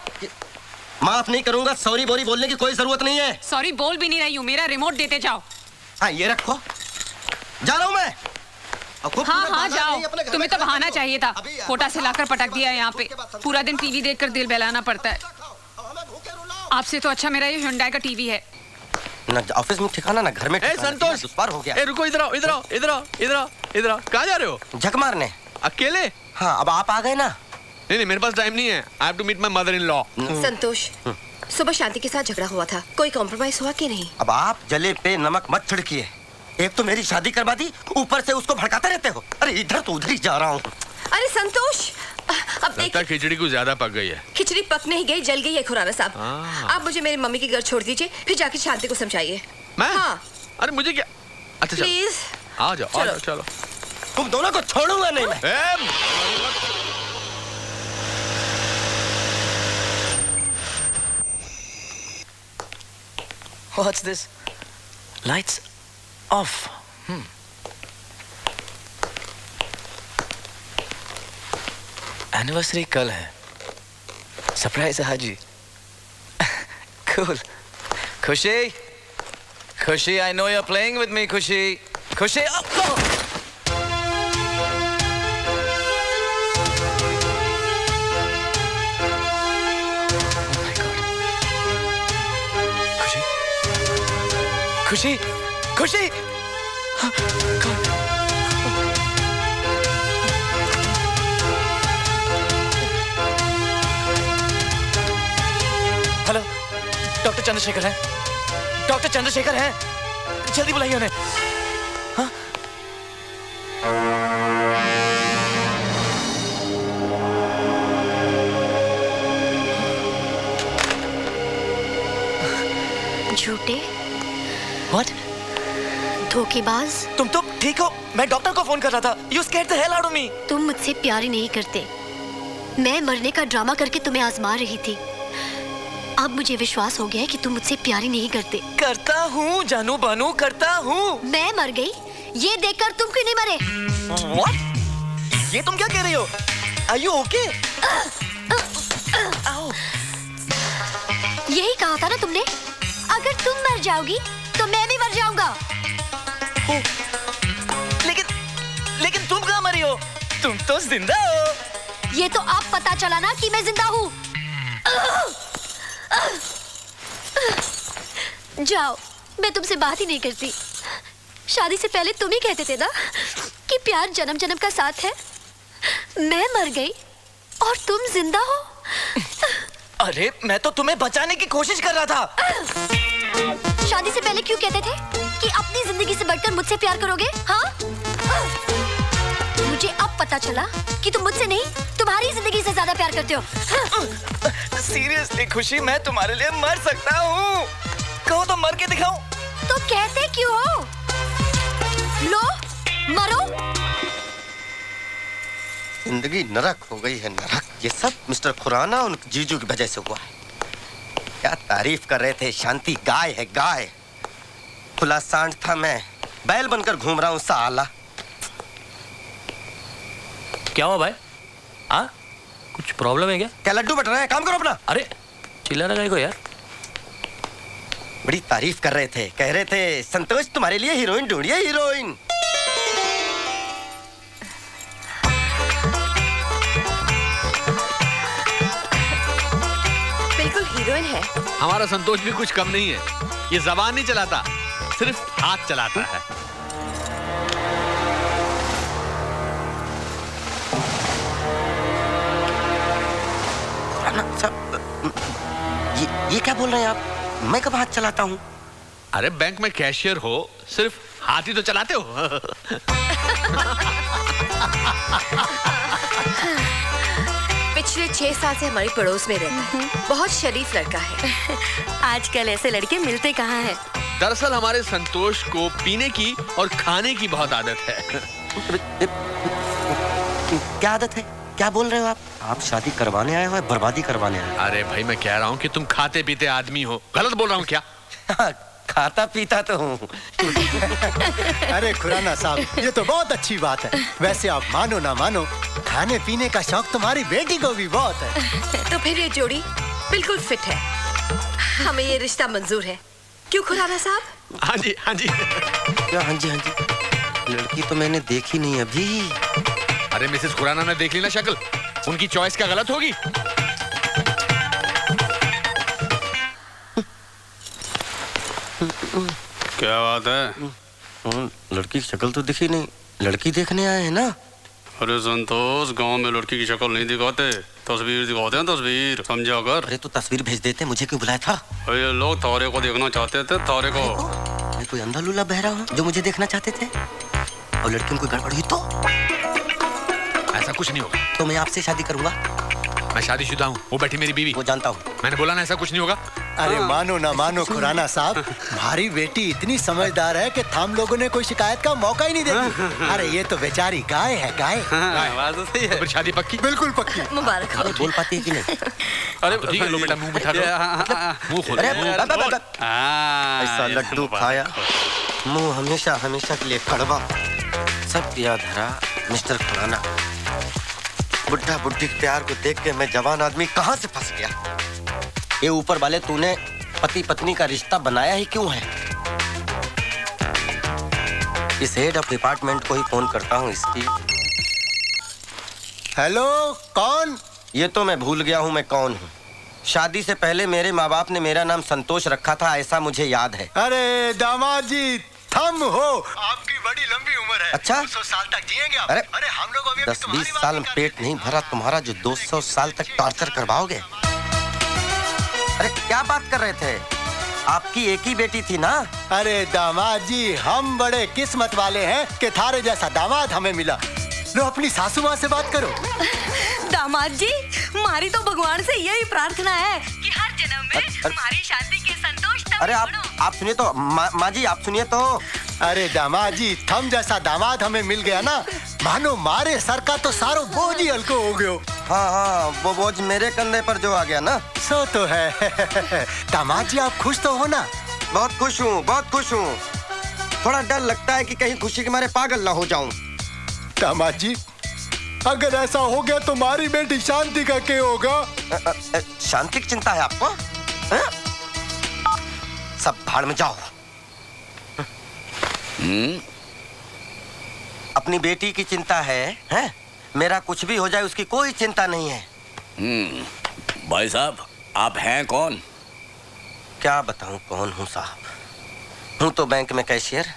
माफ नहीं करूंगा, सॉरी बोरी बोलने की कोई जरूरत नहीं है। सॉरी बोल भी नहीं रही हूँ, मेरा रिमोट देते जाओ। हाँ ये रखो, जा रहा हूँ मैं। हाँ जाओ, तुम्हें तो बहाना चाहिए था। कोटा से लाकर पटक दिया है यहाँ पे। पूरा दिन टीवी देखकर दिल बहलाना पड़ता है। आपसे तो अच्छा मेरा ये हुंडई का टीवी है। ना ऑफिस में ठिकाना ना घर में ठिकाना। संतोष, दुश्वार हो गया। रुको, इधर आओ। कहाँ जा रहे हो? झक मारने। अकेले? हाँ, अब आप आ गए ना। नहीं, मेरे पास टाइम नहीं है। I have to meet my mother-in-law. संतोष, सुबह शांति के साथ झगड़ा हुआ था, कोई कॉम्प्रोमाइज हुआ कि नहीं? अब आप जले पे नमक मत छिड़किए। एक तो मेरी शादी करवा दी, ऊपर से उसको भड़काते रहते हो। अरे इधर तो उधर ही जा रहा हूँ। अरे संतोष, अब लगता है खिचड़ी कुछ ज्यादा पक गई है। खिचड़ी पक नहीं गई, जल गई है खुराना साहब। आप मुझे मेरी मम्मी के घर छोड़ दीजिए, फिर जाके शांति को समझाइए। मैं? हाँ। अरे मुझे क्या? अच्छा प्लीज आ जाओ, चलो। तुम दोनों को छोड़ूंगा नहीं मैं। What's this? Lights off. Anniversary कल है। सरप्राइज है हाजी। Cool. खुशी, I know you're playing with me, खुशी। Oh! खुशी। हेलो, डॉक्टर चंद्रशेखर हैं। जल्दी बुलाइए उन्हें। हाँ? What? धोखेबाज। तुम तो ठीक हो? मैं डॉक्टर को फोन कर रहा था। You scared the hell out of me. तुम मुझसे प्यार ही नहीं करते। मैं मरने का ड्रामा करके तुम्हें आजमा रही थी। अब मुझे विश्वास हो गया है कि तुम मुझसे प्यार ही नहीं करते। करता हूँ जानू बानू, करता हूँ। मैं मर गई ये देखकर तुम क्यों नहीं मरे? What? ये तुम क्या कह रही हो? Are you okay? यही कहा था ना तुमने, अगर तुम मर जाओगी तो मैं भी मर जाऊंगा। लेकिन तुम कहाँ मरी हो? तुम तो जिंदा हो। ये तो अब पता चला ना कि मैं जिंदा हूँ। जाओ, मैं तुमसे बात ही नहीं करती। शादी से पहले तुम ही कहते थे ना कि प्यार जन्म जन्म का साथ है। मैं मर गई और तुम जिंदा हो। अरे मैं तो तुम्हें बचाने की कोशिश कर रहा था। शादी से पहले क्यों कहते थे कि अपनी जिंदगी से बढ़कर मुझसे प्यार करोगे? हाँ? मुझे अब पता चला कि तुम मुझसे नहीं, तुम्हारी जिंदगी से ज्यादा प्यार करते हो। सीरियसली खुशी, मैं तुम्हारे लिए मर सकता हूँ। कहो तो मर के दिखाऊं। तो कहते क्यों हो? लो, मरो। जिंदगी नरक हो गई है, नरक। ये सब मिस्टर खुराना उन जीजू की वजह से हुआ है। क्या तारीफ कर रहे थे, शांति गाय है गाय। खुला सांड था, मैं बैल बनकर घूम रहा हूँ साला। क्या हुआ भाई? हाँ, कुछ प्रॉब्लम है क्या? क्या लड्डू बट रहे हैं? काम करो अपना। अरे चिल्ला रहा है को यार। बड़ी तारीफ कर रहे थे, कह रहे थे संतोष तुम्हारे लिए हीरोइन ढूंढिए, हीरोइन। बिल्कुल हीरोइन है। हमारा संतोष भी कुछ कम नहीं है। ये जबान नहीं चलाता, सिर्फ हाथ चलाता है। ये क्या बोल रहे हैं आप? मैं कब हाथ चलाता हूँ? अरे बैंक में कैशियर हो, सिर्फ हाथ ही तो चलाते हो। पिछले 6 साल से हमारी पड़ोस में रहता है। बहुत शरीफ लड़का है। आजकल ऐसे लड़के मिलते कहाँ हैं? दरअसल हमारे संतोष को पीने की और खाने की बहुत आदत है। क्या आदत है? क्या बोल रहे हो आप? आप शादी करवाने आए हो या बर्बादी करवाने आए हो? अरे भाई मैं कह रहा हूँ कि तुम खाते पीते आदमी हो। गलत बोल रहा हूँ क्या? खाता पीता तो हूँ। अरे खुराना साहब, ये तो बहुत अच्छी बात है। वैसे आप मानो ना मानो, खाने पीने का शौक तुम्हारी बेटी को भी बहुत है। तो फिर ये जोड़ी बिल्कुल फिट है। हमें ये रिश्ता मंजूर है। क्यों खुराना साहब? हाँ जी, हाँ जी। क्या हाँ जी, हाँ जी? लड़की तो मैंने देखी नहीं अभी। अरे मिसेस खुराना ने देख ली ना शक्ल, उनकी चॉइस क्या गलत होगी? क्या बात है? लड़की की शक्ल तो दिखी नहीं। लड़की देखने आए हैं ना? अरे संतोष, गांव में लड़की की शक्ल नहीं दिखाते, तस्वीर दिखाते हैं, तस्वीर समझा कर। अरे तो तस्वीर भेज देते, मुझे क्यों बुलाया था? ये लोग तारे को देखना चाहते थे, तारे को। मैं कोई अंधा लूला बहरा हूँ जो मुझे देखना चाहते थे? और लड़की में कोई गड़बड़ हुई तो? ऐसा कुछ नहीं होगा। तो मैं आपसे शादी करूंगा। मैं शादीशुदा हूँ, वो बैठी मेरी बीवी। वो जानता हूँ। मैंने बोला ना ऐसा कुछ नहीं होगा। अरे मानो ना मानो खुराना साहब, हमारी बेटी इतनी समझदार है कि हम लोगों ने कोई शिकायत का मौका ही नहीं देती। अरे ये तो बेचारी गाय है, गाय। बात तो सही है। फिर शादी पक्की? बिल्कुल पक्की। मुबारक हो। बोल पाती है कि नहीं? अरे ठीक है, लो बेटा मुंह बिठा लो। मुंह खोलो। ऐसा लड्डू खाया, मुंह हमेशा हमेशा के लिए कड़वा। सब याद धरा मिस्टर खुराना। बुढ़ा बुढ़ी के प्यार को देख के मैं जवान आदमी कहाँ से फंस गया। ये ऊपर वाले तूने पति पत्नी का रिश्ता बनाया ही क्यों है? इस हेड ऑफ डिपार्टमेंट को ही फोन करता हूँ इसकी। हेलो, कौन? ये तो मैं भूल गया हूँ मैं कौन हूँ। शादी से पहले मेरे माँ बाप ने मेरा नाम संतोष रखा था, ऐसा मुझे याद है। अरे दामाद जी, थम हो, आपकी बड़ी लंबी उम्र है। अच्छा? 200 साल तक जिएंगे आप। अरे हम लोग अभी 10-20 साल में पेट नहीं भरा तुम्हारा जो 200 साल तक टॉर्चर करवाओगे। अरे क्या बात कर रहे थे? आपकी एक ही बेटी थी ना? अरे दामाद जी, हम बड़े किस्मत वाले हैं कि थारे जैसा दामाद हमें मिला। लो अपनी सासू माँ से बात करो। दामाद जी, हमारी तो भगवान से यही प्रार्थना है कि हर जन्म में हमारी शादी के संतोष अरे आप सुनिए तो माँ जी आप सुनिए तो। अरे दामाद जी, थम जैसा दामाद हमें मिल गया ना, मानो मारे सर का तो सारो बोझ ही हल्को हो गयो। हाँ हाँ, वो बोझ मेरे कंधे पर जो आ गया ना। सो तो है। दामाद जी आप खुश तो हो ना? बहुत खुश हूँ, बहुत खुश हूँ। थोड़ा डर लगता है कि कहीं खुशी के मारे पागल ना हो जाऊं। दामाद जी, अगर ऐसा हो गया तो हमारी बेटी शांति का क्या होगा? शांति की चिंता है आपको? सब भाड़ में जाओ। अपनी बेटी की चिंता है? मेरा कुछ भी हो जाए उसकी कोई चिंता नहीं है। भाई साहब, आप हैं कौन? क्या बताऊं कौन हूं साहब? हूं तो बैंक में कैशियर,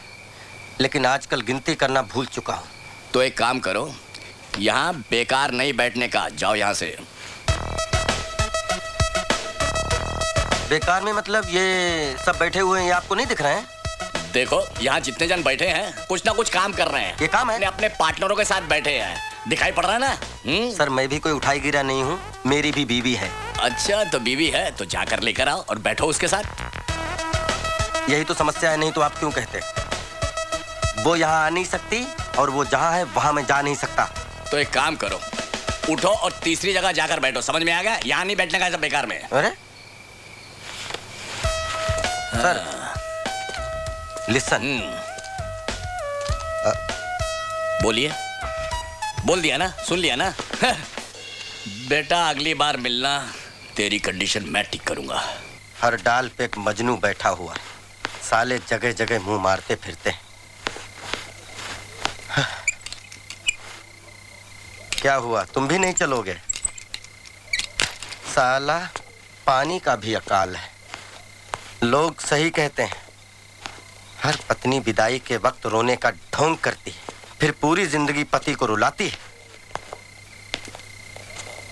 लेकिन आजकल गिनती करना भूल चुका हूं। तो एक काम करो, यहाँ बेकार नहीं बैठने का, जाओ यहाँ से। बेकार में मतलब ये सब बैठे हुए हैं, ये आपको नहीं दिख रहे हैं? देखो, यहाँ जितने जन बैठे हैं कुछ ना कुछ काम कर रहे हैं। ये काम है? अपने पार्टनरों के साथ बैठे हैं, दिखाई पड़ रहा है ना? सर मैं भी कोई उठाई गिरा नहीं हूँ, मेरी भी बीवी है। अच्छा, तो बीवी है तो जाकर लेकर आओ और बैठो उसके साथ। यही तो समस्या है, नहीं तो आप क्यों कहते? वो यहाँ आ नहीं सकती और वो जहाँ है वहाँ मैं जा नहीं सकता। तो एक काम करो, उठो और तीसरी जगह जाकर बैठो। समझ में आ गया? यहाँ नहीं बैठने का, सब बेकार में। अरे सर लिसन। बोलिए। बोल दिया ना, सुन लिया ना? बेटा अगली बार मिलना, तेरी कंडीशन मैं ठीक करूंगा। हर डाल पे एक मजनू बैठा हुआ, साले जगह जगह मुंह मारते फिरते। क्या हुआ, तुम भी नहीं चलोगे? साला पानी का भी अकाल है। लोग सही कहते हैं, हर पत्नी विदाई के वक्त रोने का ढोंग करती है, फिर पूरी जिंदगी पति को रुलाती है।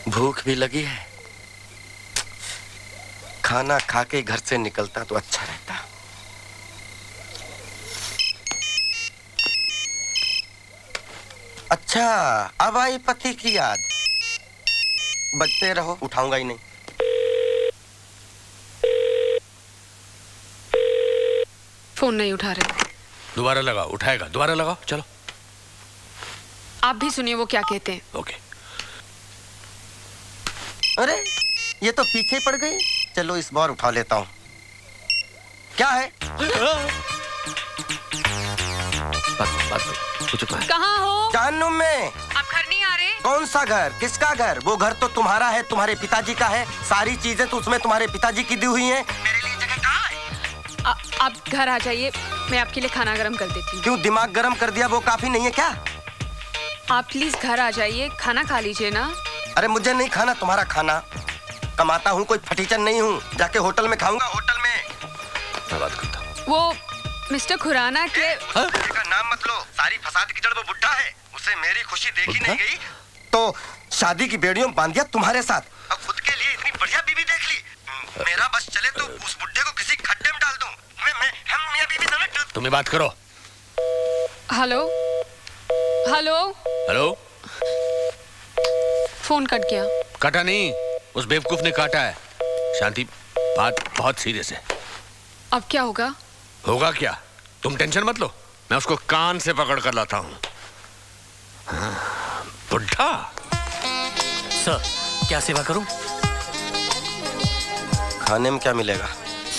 भूख भी लगी है, खाना खा के घर से निकलता तो अच्छा रहता। अच्छा, अब आई पति की याद। बजते रहो, उठाऊंगा ही नहीं। फोन नहीं उठा रहे। दोबारा लगाओ, उठाएगा। दोबारा लगाओ, चलो। आप भी सुनिए वो क्या कहते हैं। ओके। अरे ये तो पीछे पड़ गई। चलो इस बार उठा लेता हूँ। क्या है? कहाँ हो? जानू में। आप घर नहीं आ रहे? कौन सा घर? किसका घर? वो घर तो तुम्हारा है, तुम्हारे पिताजी का है। सारी चीजें तो उसमें तुम्हारे पिताजी की दी हुई हैं। मेरे लिए जगह कहाँ है? आप घर आ जाइए, मैं आपके लिए खाना गर्म कर देती हूँ। क्यों दिमाग गर्म कर दिया, वो काफी नहीं है क्या? आप प्लीज घर आ जाइए, खाना खा लीजिए ना। अरे मुझे नहीं खाना तुम्हारा खाना। कमाता हूँ, कोई फटीचर नहीं हूँ। जाके होटल में खाऊंगा, होटल में। मैं बात करता हूँ। वो मिस्टर खुराना के का नाम मत लो। सारी फसाद की जड़ वो बुड्ढा है। उसे मेरी खुशी देखी नहीं गई तो शादी की बेड़ियों बांध दिया तुम्हारे साथ। अब खुद के लिए इतनी बढ़िया बीवी देख ली। मेरा बस चले तो उस बुड्ढे को किसी खड्डे में डाल दूं। हम मियां बीवी दोनों डूब। तुम्हें बात करो। Hello hello hello. Phone cut गया। काटा नहीं, उस बेवकूफ ने काटा है। शांति, बात बहुत सीरियस है। अब क्या होगा? होगा क्या, तुम टेंशन मत लो, मैं उसको कान से पकड़ कर लाता हूँ। बुड्ढा। सर, क्या सेवा करूं? खाने में क्या मिलेगा?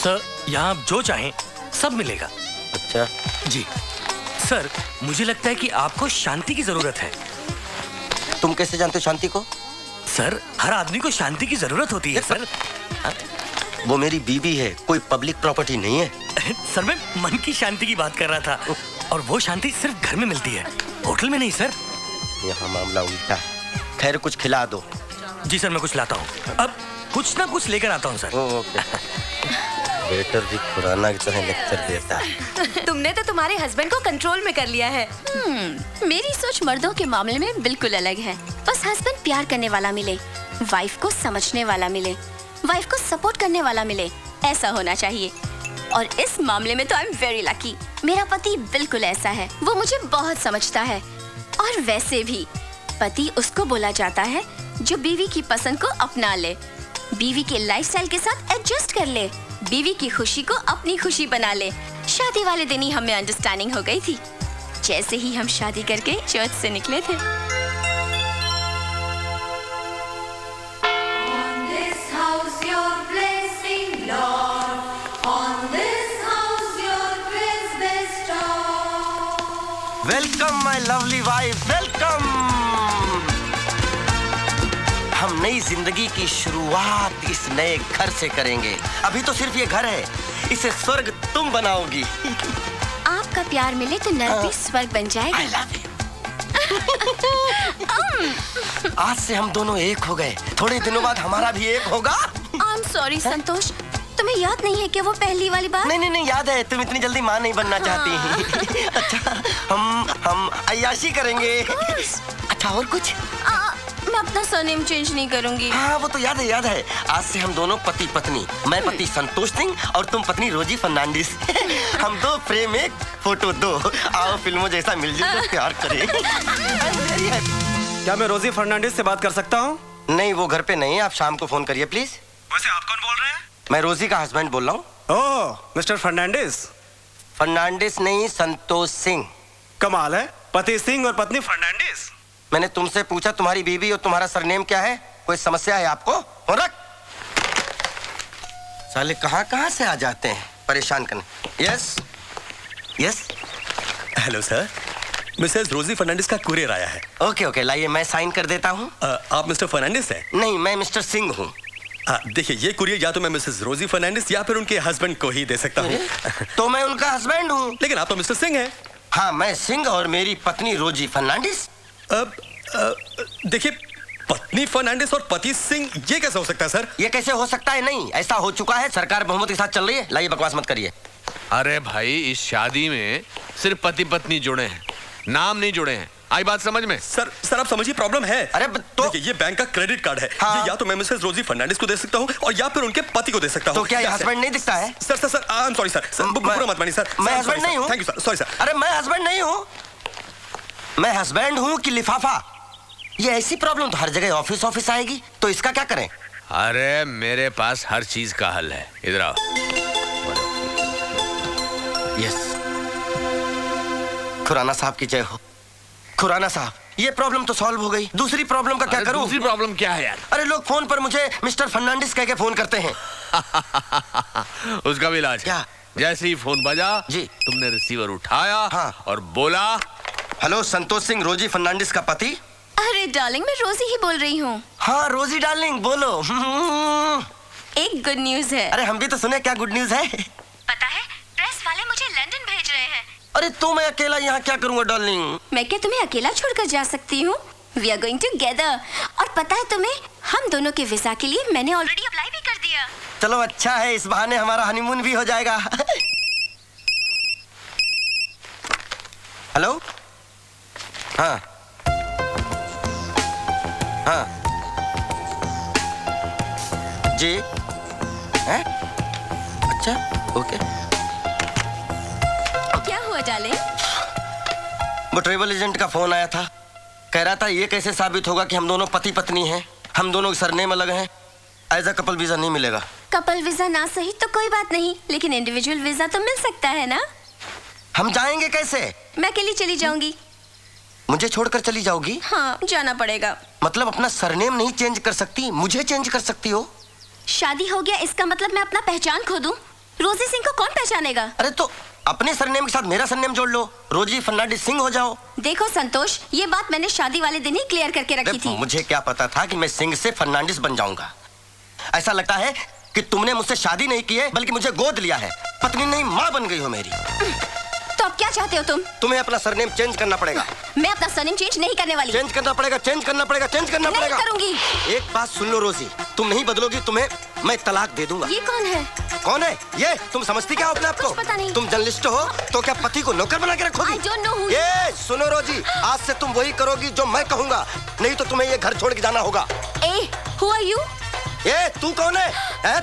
सर, यहाँ आप जो चाहें सब मिलेगा। अच्छा जी सर, मुझे लगता है कि आपको शांति की जरूरत है। तुम कैसे जानते हो शांति को? सर, हर आदमी को शांति की जरूरत होती है सर। वो मेरी बीवी है, कोई पब्लिक प्रॉपर्टी नहीं है। सर, मैं मन की शांति की बात कर रहा था, और वो शांति सिर्फ घर में मिलती है, होटल में नहीं सर। यहाँ मामला उल्टा है। खैर कुछ खिला दो। जी सर, मैं कुछ लाता हूँ। अब कुछ ना कुछ लेकर आता हूँ सर। ओके। वेटर भी खुराना की तरह लेक्चर देता है। तुमने तो तुम्हारे हस्बैंड को कंट्रोल में कर लिया है। मेरी सोच मर्दों के मामले में बिल्कुल अलग है। बस हस्बैंड प्यार करने वाला मिले, वाइफ को समझने वाला मिले, वाइफ को सपोर्ट करने वाला मिले, ऐसा होना चाहिए। और इस मामले में तो आई एम वेरी लकी। मेरा पति बिल्कुल ऐसा है, वो मुझे बहुत समझता है। और वैसे भी पति उसको बोला जाता है जो बीवी की पसंद को अपना ले, बीवी के लाइफस्टाइल के साथ एडजस्ट कर ले, बीवी की खुशी को अपनी खुशी बना ले। शादी वाले दिन ही हमें अंडरस्टैंडिंग हो गई थी, जैसे ही हम शादी करके चर्च से निकले थे। Welcome my lovely wife, welcome. हम नई जिंदगी की शुरुआत इस नए घर से करेंगे। अभी तो सिर्फ ये घर है, इसे स्वर्ग तुम बनाओगी। आपका प्यार मिले तो नर्क भी स्वर्ग बन जाएगा। I love you। आज से हम दोनों एक हो गए, थोड़े दिनों बाद हमारा भी एक होगा। I'm sorry संतोष, तुम्हें याद नहीं है कि वो पहली वाली बात? नहीं याद है, तुम इतनी जल्दी माँ नहीं बनना चाहती। अच्छा, हम अय्याशी करेंगे। अच्छा, और कुछ? मैं अपना सरनेम चेंज नहीं करूंगी। हाँ, वो तो याद है। आज से हम दोनों पति पत्नी, मैं पति संतोष सिंह और तुम पत्नी रोजी फर्नांडिस। हम दो फ्रेम एक फोटो दो, आओ फिल्मों जैसा मिलजुल कर प्यार करें। क्या मैं रोजी फर्नांडिस से बात कर सकता हूँ? नहीं, वो घर पे नहीं है, आप शाम को फोन करिए प्लीज। वैसे आप कौन बोल रहे हैं? मैं रोजी का हस्बैंड बोल रहा हूँ। ओह, मिस्टर फर्नांडिस। फर्नांडिस नहीं, संतोष सिंह। कमाल है, पति सिंह और पत्नी फर्नांडिस। मैंने तुमसे पूछा तुम्हारी बीवी और तुम्हारा सरनेम क्या है? कोई समस्या है आपको? फोन रख। साले कहाँ से आ जाते हैं परेशान करने। यस। हेलो सर, मिसेस रोजी फर्नांडिस का कुरियर आया है। ओके, लाइए मैं साइन कर देता हूँ। आप मिस्टर फर्नांडिस हैं? नहीं, मैं मिस्टर सिंह हूँ। देखिए, ये कुरियर या तो मैं मिसेस रोजी फर्नांडिस या फिर उनके हस्बैंड को ही दे सकता हूँ। तो मैं उनका हस्बैंड हूँ। लेकिन आप तो मिस्टर सिंह हैं। हाँ, मैं सिंह और मेरी पत्नी रोजी फर्नांडिस। देखिए, पत्नी फर्नांडिस और पति सिंह, ये कैसे हो सकता है सर? ये कैसे हो सकता है? नहीं, ऐसा हो चुका है, सरकार बहुमत के साथ चल रही है। लाइए, बकवास मत करिए। अरे भाई, इस शादी में सिर्फ पति पत्नी जुड़े हैं, नाम नहीं जुड़े हैं। आई बात समझ में? सर आप समझिए, प्रॉब्लम है। अरे तो देखिए, ये बैंक का क्रेडिट कार्ड है। हाँ। ये या तो मैं मिसेस रोजी फर्नांडिस को दे सकता हूँ और या फिर उनके पति को दे सकता हूँ। तो क्या ये हस्बैंड नहीं दिखता है? Sir I am sorry sir, बुरा मत मानिए सर। मैं हस्बैंड नहीं हूँ। Thank you sir, sorry sir. अरे मैं हस्बैंड नहीं हूँ। मैं हस्बैंड हूँ कि लिफाफा? ये ऐसी प्रॉब्लम तो हर जगह ऑफिस आएगी, तो इसका क्या करें? अरे मेरे पास हर चीज का हल है, इधर आओ। यस, खुराना साहब की जय हो। खुराना साहब, ये प्रॉब्लम तो सॉल्व हो गई। दूसरी प्रॉब्लम का क्या करूं? दूसरी प्रॉब्लम क्या है यार? अरे लोग फोन पर मुझे मिस्टर फर्नांडिस कह के फोन करते हैं। उसका भी इलाज क्या? जैसे ही फोन बजा जी, तुमने रिसीवर उठाया। हाँ। और बोला, हेलो, संतोष सिंह रोजी फर्नांडिस का पति। अरे डार्लिंग, मैं रोजी ही बोल रही हूँ। हाँ रोजी डार्लिंग, बोलो। एक गुड न्यूज है। अरे हम भी तो सुने, क्या गुड न्यूज है? पता है, प्रेस वाले मुझे लंदन भेज रहे हैं। अरे तो मैं अकेला यहाँ क्या करूँगा डार्लिंग? मैं क्या तुम्हें अकेला छोड़कर जा सकती हूँ? We are going together। और पता है तुम्हें, हम दोनों के वीजा के लिए मैंने ऑलरेडी अप्लाई भी कर दिया। चलो अच्छा है, इस बहाने हमारा हनीमून भी हो जाएगा। हेलो, हाँ जी, हैं? अच्छा, ओके। क्या हुआ डार्लिंग? वो ट्रेवल एजेंट का फोन आया था, कह रहा था ये कैसे साबित होगा कि हम दोनों पति पत्नी हैं, हम दोनों के सरनेम अलग हैं, एज अ कपल वीजा नहीं मिलेगा। कपल वीजा ना सही तो कोई बात नहीं, लेकिन इंडिविजुअल वीजा तो मिल सकता है ना? हम जाएंगे कैसे? मैं अकेली चली जाऊंगी। मुझे छोड़कर चली जाओगी? हाँ, जाना पड़ेगा। मतलब अपना सरनेम नहीं चेंज कर सकती, मुझे चेंज कर सकती हो? शादी हो गया, इसका मतलब मैं अपना पहचान खो दूं? रोजी सिंह को कौन पहचानेगा? अरे तो अपने सरनेम के साथ मेरा सरनेम जोड़ लो, रोजी फर्नांडिस सिंह हो जाओ। देखो संतोष, ये बात मैंने शादी वाले दिन ही क्लियर करके रखी थी। मुझे क्या पता था कि मैं सिंह से फर्नांडिस बन जाऊंगा। ऐसा लगता है कि तुमने मुझसे शादी नहीं की है, बल्कि मुझे गोद लिया है। पत्नी नहीं, माँ बन गई हो मेरी। तो अब क्या चाहते हो तुम? तुम्हें अपना सरनेम चेंज करना पड़ेगा। मैं अपना सरनेम चेंज नहीं करने वाली। चेंज करना पड़ेगा, चेंज करना पड़ेगा, चेंज करना नहीं पड़ेगा। करूंगी। एक बात सुन लो रोजी, तुम नहीं बदलोगी, तुम्हें मैं तलाक दे दूंगा। ये कौन है? कौन है ये? तुम समझती क्या हो अपने आप को? पता नहीं। तुम जर्नलिस्ट हो तो क्या पति को नौकर बना के रखोगी? I don't know who ये सुनो रोजी, आज से तुम वही करोगी जो मैं कहूंगा, नहीं तो तुम्हें ये घर छोड़ के जाना होगा। ए, who are you? ये तू कौन है?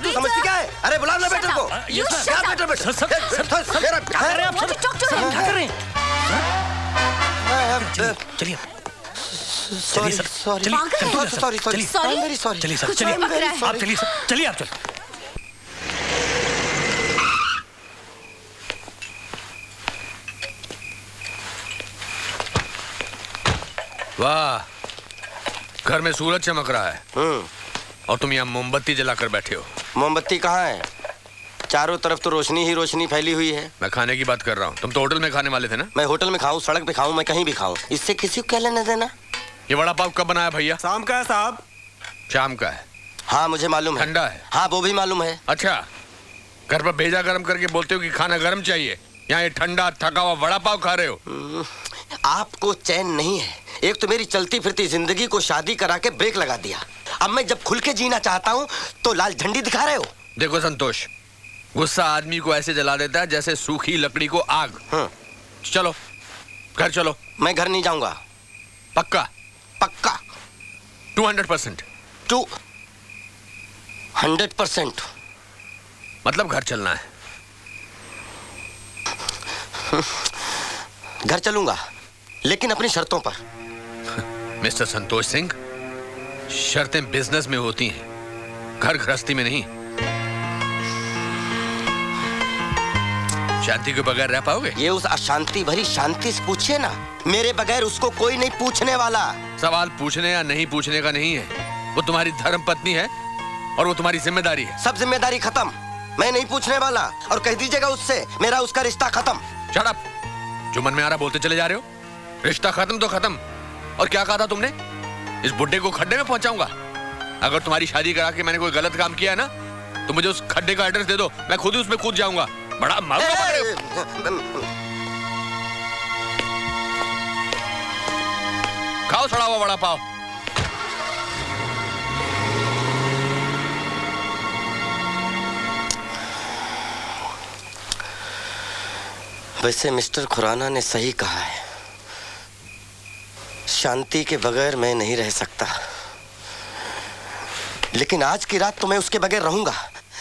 तू समझती क्या है? अरे बुला ना बेटे को। You shut up. बेटे बेटे। चलिए sorry sorry sorry sorry sorry चलिए सर, कुछ चलिए और पकड़ा है। आप चलिए सर, चलिए आप चलिए। वाह, घर में सूरज चमक रहा है और तुम यहाँ मोमबत्ती जलाकर बैठे हो। मोमबत्ती कहाँ है? चारों तरफ तो रोशनी ही रोशनी फैली हुई है। मैं खाने की बात कर रहा हूँ। तुम तो होटल में खाने वाले थे ना? मैं होटल में खाऊं, सड़क पे खाऊं, मैं कहीं भी खाऊं, इससे किसी को क्या लेना देना? ये वड़ा पाव कब बनाया भैया? शाम का है साहब। शाम का है? हाँ मुझे मालूम है। ठंडा है? हाँ वो भी मालूम है। अच्छा, घर पर भेजा गर्म करके बोलते हो कि खाना गर्म चाहिए, यहाँ ये ठंडा थका हुआ वड़ा पाव खा रहे हो। आपको चैन नहीं है। एक तो मेरी चलती फिरती जिंदगी को शादी करा के ब्रेक लगा दिया। अब मैं जब खुल के जीना चाहता हूँ तो लाल झंडी दिखा रहे हो। देखो संतोष, गुस्सा आदमी को ऐसे जला देता है जैसे सूखी लकड़ी को आग। चलो घर चलो। मैं घर नहीं जाऊंगा। पक्का? पक्का 200%। 200%। मतलब घर चलना है? घर चलूंगा लेकिन अपनी शर्तों पर। मिस्टर संतोष सिंह, शर्तें बिजनेस में होती हैं, घर गृहस्थी में नहीं। शांति के बगैर रह पाओगे? ये उस अशांति भरी शांति से पूछिए ना। मेरे बगैर उसको कोई नहीं पूछने वाला। सवाल पूछने या नहीं पूछने का नहीं है, वो तुम्हारी धर्म पत्नी है और वो तुम्हारी जिम्मेदारी है। सब जिम्मेदारी खत्म। मैं नहीं पूछने वाला और कह दीजिएगा उससे मेरा उसका रिश्ता खत्म। Shut up! जो मन में आ रहा बोलते चले जा रहे हो। रिश्ता खत्म तो खत्म। और क्या कहा था तुमने? इस बुड्ढे को खड्डे में पहुंचाऊंगा। अगर तुम्हारी शादी करा के मैंने कोई गलत काम किया है ना, तो मुझे उस खड्डे का एड्रेस दे दो, मैं खुद ही उसमें कूद जाऊंगा। बड़ा मालूम पड़ रहे हो। खाओ सड़ा हुआ वड़ा पाव। वैसे मिस्टर खुराना ने सही कहा है, शांति के बगैर मैं नहीं रह सकता। लेकिन आज की रात तो मैं उसके बगैर रहूंगा।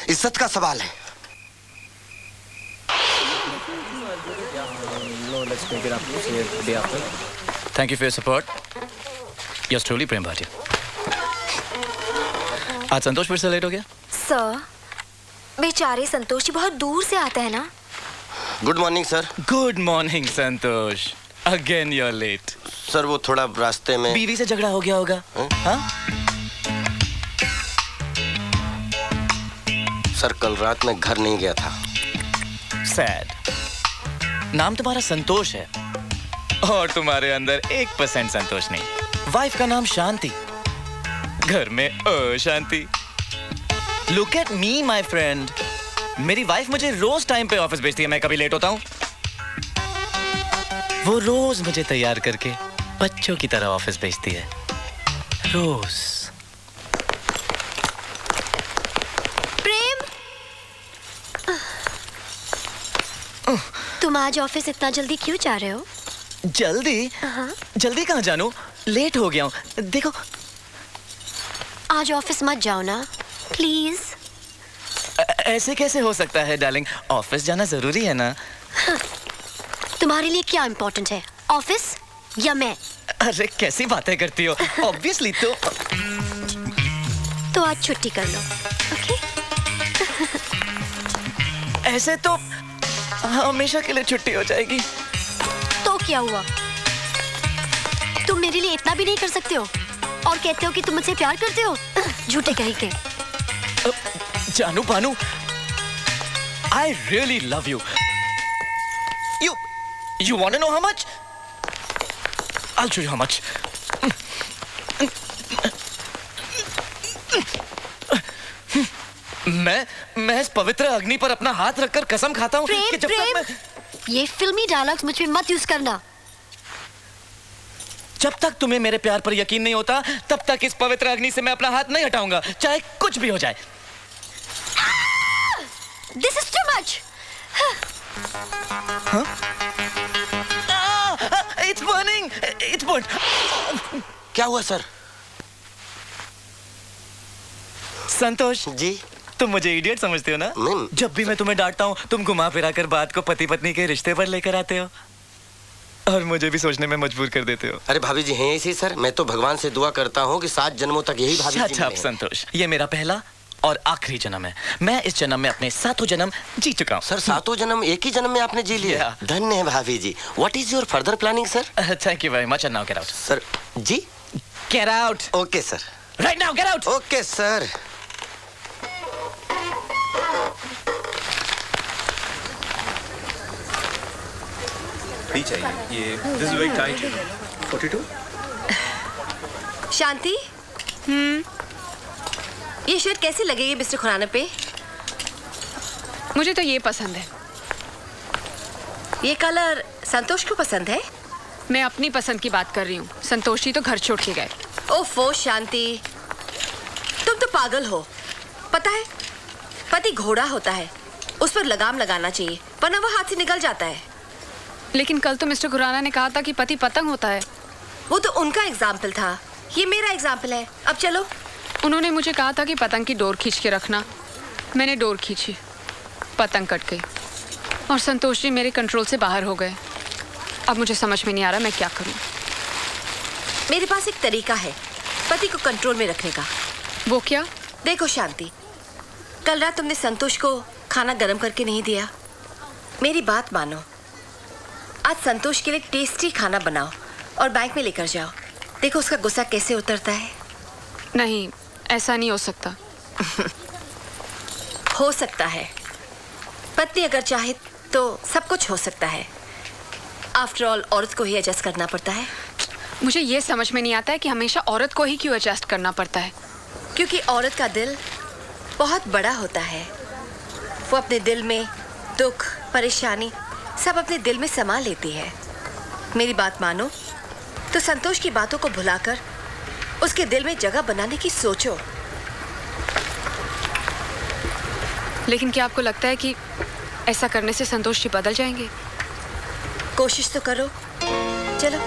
इज्जत का सवाल है। Thank you for your support. Yours truly Prem Bhatia. आज संतोष फिर से लेट हो गया? सर, बेचारे संतोष जी बहुत दूर से आते हैं ना। Good morning sir. Good morning Santosh. Again you are late. Sir वो थोड़ा रास्ते में बीवी से झगड़ा हो गया होगा। हाँ? सर कल रात में घर नहीं गया था। सैड। नाम तुम्हारा संतोष है और तुम्हारे अंदर 1% संतोष नहीं। वाइफ का नाम शांति, घर में अशांति। Look at me my friend. मेरी वाइफ मुझे रोज टाइम पे ऑफिस भेजती है, मैं कभी लेट होता हूं? वो रोज मुझे तैयार करके बच्चों की तरह ऑफिस भेजती है, रोज। प्रेम, तुम आज ऑफिस इतना जल्दी क्यों जा रहे हो? जल्दी? जल्दी कहाँ जानू, लेट हो गया हूँ। देखो आज ऑफिस मत जाओ ना प्लीज। ऐसे कैसे हो सकता है डार्लिंग, ऑफिस जाना जरूरी है ना। तुम्हारे लिए क्या इम्पोर्टेंट है, ऑफिस या मैं? अरे कैसी बातें करती हो। ऑब्वियसली तो आज छुट्टी कर लो, ओके? ऐसे तो हमेशा के लिए छुट्टी हो जाएगी। तो क्या हुआ, तुम मेरे लिए इतना भी नहीं कर सकते हो और कहते हो कि तुम मुझसे प्यार करते हो? झूठे कहीं के। जानू Panu, I really love you. You want to know how much? I'll show you how much. मैं इस पवित्र अग्नि पर अपना हाथ रखकर कसम खाता हूँ कि जब तक मैं... ये फिल्मी डायलॉग्स मुझ पे मत यूज करना। जब तक तुम्हें मेरे प्यार पर यकीन नहीं होता, तब तक इस पवित्र अग्नि से मैं अपना हाथ नहीं हटाऊंगा, चाहे कुछ भी हो जाए। This is too much. Huh? It's burning. It's burnt. क्या हुआ सर? संतोष जी, तुम मुझे इडियट समझते हो ना? जब भी मैं तुम्हें डांटता हूँ, तुम घुमा फिरा कर बात को पति पत्नी के रिश्ते पर लेकर आते हो और मुझे भी सोचने में मजबूर कर देते हो। अरे भाभी जी हैं इसी सर। मैं तो भगवान से दुआ करता हूँ कि 7 जन्मों तक यही भाभी जी अच्छा संतोष, ये मेरा पहला और आखिरी जन्म है। मैं इस जन्म में अपने 7 जन्म जी चुका हूँ। सर 7 जन्म एक ही जन्म में आपने जी लिया। धन्य है भाभी जी। What is your further planning sir? Thank you very much and now get out. Sir जी get out. Okay sir. Right now get out. Okay sir. चाहिए ये this is very tight 42 Shanti ये शर्ट कैसी लगेगी मिस्टर खुराना पे? मुझे तो ये पसंद है। ये कलर संतोष को पसंद है? मैं अपनी पसंद की बात कर रही हूँ। संतोष जी तो घर छोड़ के गए। ओफो शांति, तुम तो पागल हो। पता है पति घोड़ा होता है, उस पर लगाम लगाना चाहिए वरना वो हाथ से निकल जाता है। लेकिन कल तो मिस्टर खुराना ने कहा था कि पति पतंग होता है। वो तो उनका एग्जाम्पल था, ये मेरा एग्जाम्पल है। अब चलो। उन्होंने मुझे कहा था कि पतंग की डोर खींच के रखना। मैंने डोर खींची, पतंग कट गई और संतोष जी मेरे कंट्रोल से बाहर हो गए। अब मुझे समझ में नहीं आ रहा मैं क्या करूं। मेरे पास एक तरीका है पति को कंट्रोल में रखने का। वो क्या? देखो शांति, कल रात तुमने संतोष को खाना गर्म करके नहीं दिया। मेरी बात मानो, आज संतोष के लिए टेस्टी खाना बनाओ और बैंक में लेकर जाओ। देखो उसका गुस्सा कैसे उतरता है। नहीं, ऐसा नहीं हो सकता। हो सकता है। पत्नी अगर चाहे तो सब कुछ हो सकता है। आफ्टर ऑल औरत को ही एडजस्ट करना पड़ता है। मुझे ये समझ में नहीं आता है कि हमेशा औरत को ही क्यों एडजस्ट करना पड़ता है। क्योंकि औरत का दिल बहुत बड़ा होता है। वो अपने दिल में दुख, परेशानी सब अपने दिल में समा लेती है। मेरी बात मानो तो संतोष की बातों को भुलाकर उसके दिल में जगह बनाने की सोचो। लेकिन क्या आपको लगता है कि ऐसा करने से संतोष जी बदल जाएंगे? कोशिश तो करो। चलो।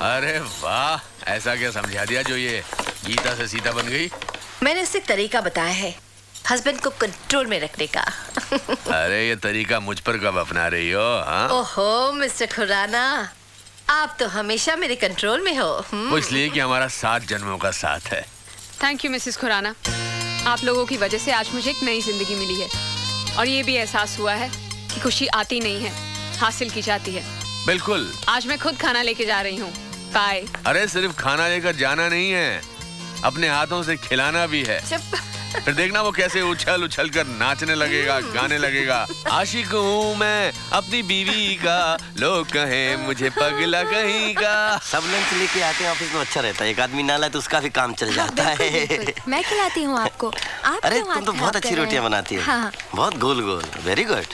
अरे वाह, ऐसा क्या समझा दिया जो ये गीता से सीता बन गई? मैंने उसे तरीका बताया है हस्बैंड को कंट्रोल में रखने का। अरे ये तरीका मुझ पर कब अपना रही हो? हाँ? ओहो मिस्टर खुराना, आप तो हमेशा मेरे कंट्रोल में हो। वो इसलिए कि हमारा 7 जन्मों का साथ है। Thank you Mrs Khurana. आप लोगों की वजह से आज मुझे एक नई जिंदगी मिली है और ये भी एहसास हुआ है कि खुशी आती नहीं है, हासिल की जाती है। बिल्कुल। आज मैं खुद खाना लेके जा रही हूँ। बाय। अरे सिर्फ खाना लेकर जाना नहीं है, अपने हाथों से खिलाना भी है। फिर देखना वो कैसे उछल उछल कर नाचने लगेगा, गाने लगेगा। आशिक हूँ मैं अपनी बीवी का, लोग कहें मुझे पगला कहीं का। सब लंच लेके आते हैं ऑफिस में, अच्छा रहता है। एक आदमी ना लाए तो उसका भी काम चल जाता है। मैं खिलाती हूँ आपको। आप अरे तुम तो बहुत अच्छी रोटियां बनाती हो। हाँ। बहुत गोल गोल। Very good.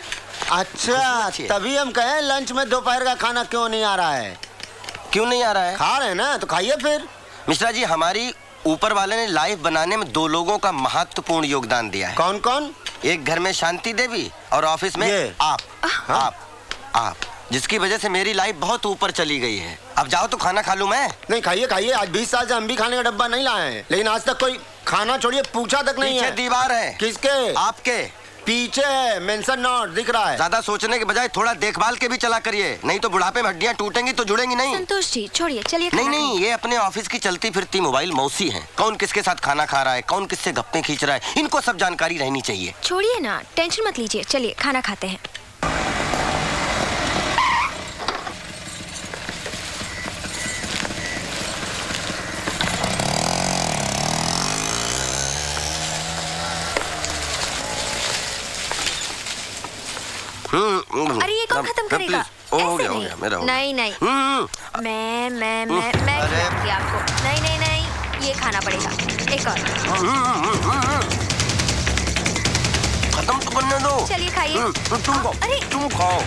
अच्छा, तभी हम कहें लंच में दोपहर का खाना क्यों नहीं आ रहा है। क्यों नहीं आ रहा है? खा रहे हैं ना, तो खाइए फिर। मिश्रा जी, हमारी ऊपर वाले ने लाइफ बनाने में 2 लोगों का महत्वपूर्ण योगदान दिया है। कौन कौन? एक घर में शांति देवी और ऑफिस में आप। आप जिसकी वजह से मेरी लाइफ बहुत ऊपर चली गई है। अब जाओ तो खाना खा लूं मैं। नहीं, खाइए खाइए। आज 20 साल से हम भी खाने का डब्बा नहीं लाए हैं, लेकिन आज तक कोई खाना छोड़िए पूछा तक नहीं है। पीछे दीवार है। किसके? आपके पीछे है, मेंशन नोट दिख रहा है। ज्यादा सोचने के बजाय थोड़ा देखभाल के भी चला करिए, नहीं तो बुढ़ापे में हड्डियां टूटेंगी तो जुड़ेंगी नहीं। संतोष जी छोड़िए, चलिए। नहीं, ये अपने ऑफिस की चलती फिरती मोबाइल मौसी हैं। कौन किसके साथ खाना खा रहा है, कौन किससे गप्पे खींच रहा है, इनको सब जानकारी रहनी चाहिए। छोड़िए ना, टेंशन मत लीजिए, चलिए खाना खाते हैं। अरे ये कौन खत्म करेगा? हो गया मेरा। नहीं मैं खिलाऊंगी आपको। नहीं, ये खाना पड़ेगा। एक और। खत्म तो करने दो। चलिए खाइए। तुम खाओ।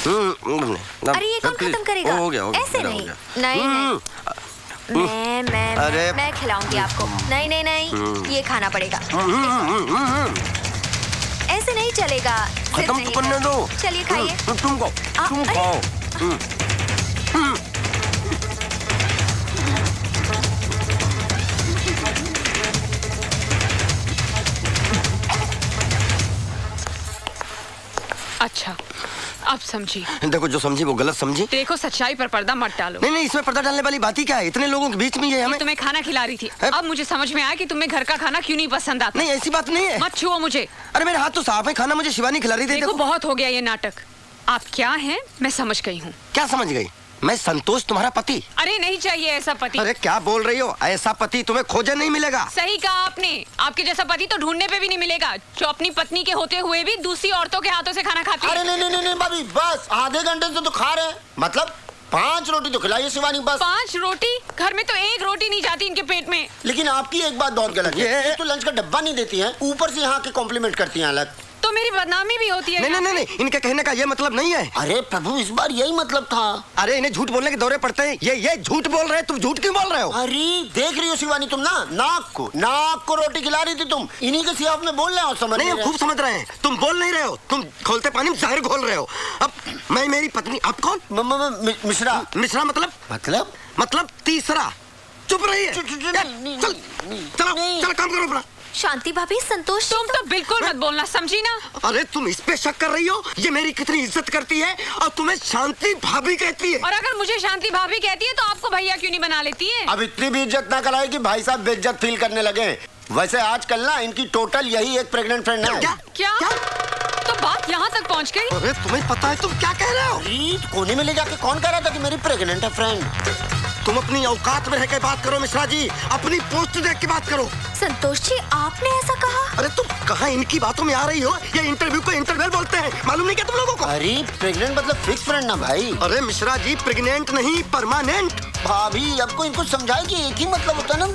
अरे ये कौन खत्म करेगा? हो गया, ऐसे मेरा हो नहीं। गया। नहीं मैं खिलाऊंगी आपको। नहीं ये खाना पड़ेगा। ऐसे नहीं चलेगा। खत्म तो करने दो। चलिए खाइए। तुम खाओ। अच्छा अब समझी। देखो जो समझी वो गलत समझी। देखो सच्चाई पर पर्दा मत डालो। नहीं इसमें पर्दा डालने वाली बात ही क्या है? इतने लोगों के बीच में ये हमें तुम्हें खाना खिला रही थी। अब मुझे समझ में आया कि तुम्हें घर का खाना क्यों नहीं पसंद आता। नहीं ऐसी बात नहीं है। मत छुओ मुझे। अरे मेरे हाथ तो साफ है। खाना मुझे शिवानी खिला रही थी। देखो बहुत हो गया ये नाटक। आप क्या हैं मैं समझ गई हूँ। क्या समझ गई? मैं संतोष तुम्हारा पति। अरे नहीं चाहिए ऐसा पति। अरे क्या बोल रही हो? ऐसा पति तुम्हें खोजे नहीं मिलेगा। सही कहा आपने। आपके जैसा पति तो ढूंढने पे भी नहीं मिलेगा जो अपनी पत्नी के होते हुए भी दूसरी औरतों के हाथों से खाना खाती है। अरे नहीं भाभी बस आधे घंटे से तो खा रहे हैं। मतलब 5 रोटी तो खिलाइए शिवानी बस। 5 रोटी? घर में तो 1 रोटी नहीं जाती इनके पेट में। लेकिन आपकी एक बात बहुत गलत है। ये तो लंच का डब्बा नहीं देती हैं, ऊपर से यहाँ के कॉम्प्लीमेंट करती हैं अलग। तो मेरी बदनामी भी होती है। नहीं इनके कहने का ये मतलब नहीं है। अरे प्रभु इस बार यही मतलब था। अरे इन्हें झूठ बोलने के दौरे पड़ते हैं। ये झूठ बोल रहे हैं। तुम झूठ क्यों बोल रहे हो? अरे देख रही हो शिवानी तुम ना नाक को रोटी खिला रही थी तुम। इन्हीं के सियाफ में बोल रहे हो। समझ नहीं खूब समझ रहे हैं। तुम बोल नहीं रहे हो। तुम खोलते पानी में जहर घोल रहे हो। अब मैं मेरी पत्नी। आप कौन? मिश्रा मतलब तीसरा। चुप रही है। चलो काम करो अपना। शांति भाभी संतोष तुम तो बिल्कुल मत बोलना समझी ना। अरे तुम इस पे शक कर रही हो? ये मेरी कितनी इज्जत करती है और तुम्हें शांति भाभी कहती है। और अगर मुझे शांति भाभी कहती है तो आपको भैया क्यों नहीं बना लेती है? अब इतनी भी इज्जत ना कराए कि भाई साहब बेइज्जत फील करने लगे। वैसे आजकल ना इनकी टोटल यही एक प्रेग्नेंट फ्रेंड है। क्या? तो बात यहाँ तक पहुँच गई। अरे तुम्हें पता है तुम क्या कह रहे हो? कोने में ले जाके कौन कह रहा था कि मेरी प्रेग्नेंट है फ्रेंड? तुम अपनी औकात में रह के बात करो मिश्रा जी। अपनी पोस्ट देख के बात करो। संतोष जी आपने ऐसा कहा? अरे तुम कहाँ इनकी बातों में आ रही हो? ये इंटरव्यू को इंटरवल बोलते हैं। मालूम नहीं क्या तुम लोगों को? अरे प्रेग्नेंट मतलब फिक्स फ्रेंड ना भाई। अरे मिश्रा जी प्रेग्नेंट नहीं परमानेंट। भाभी अब को इनको समझाए कि एक ही मतलब होता है ना।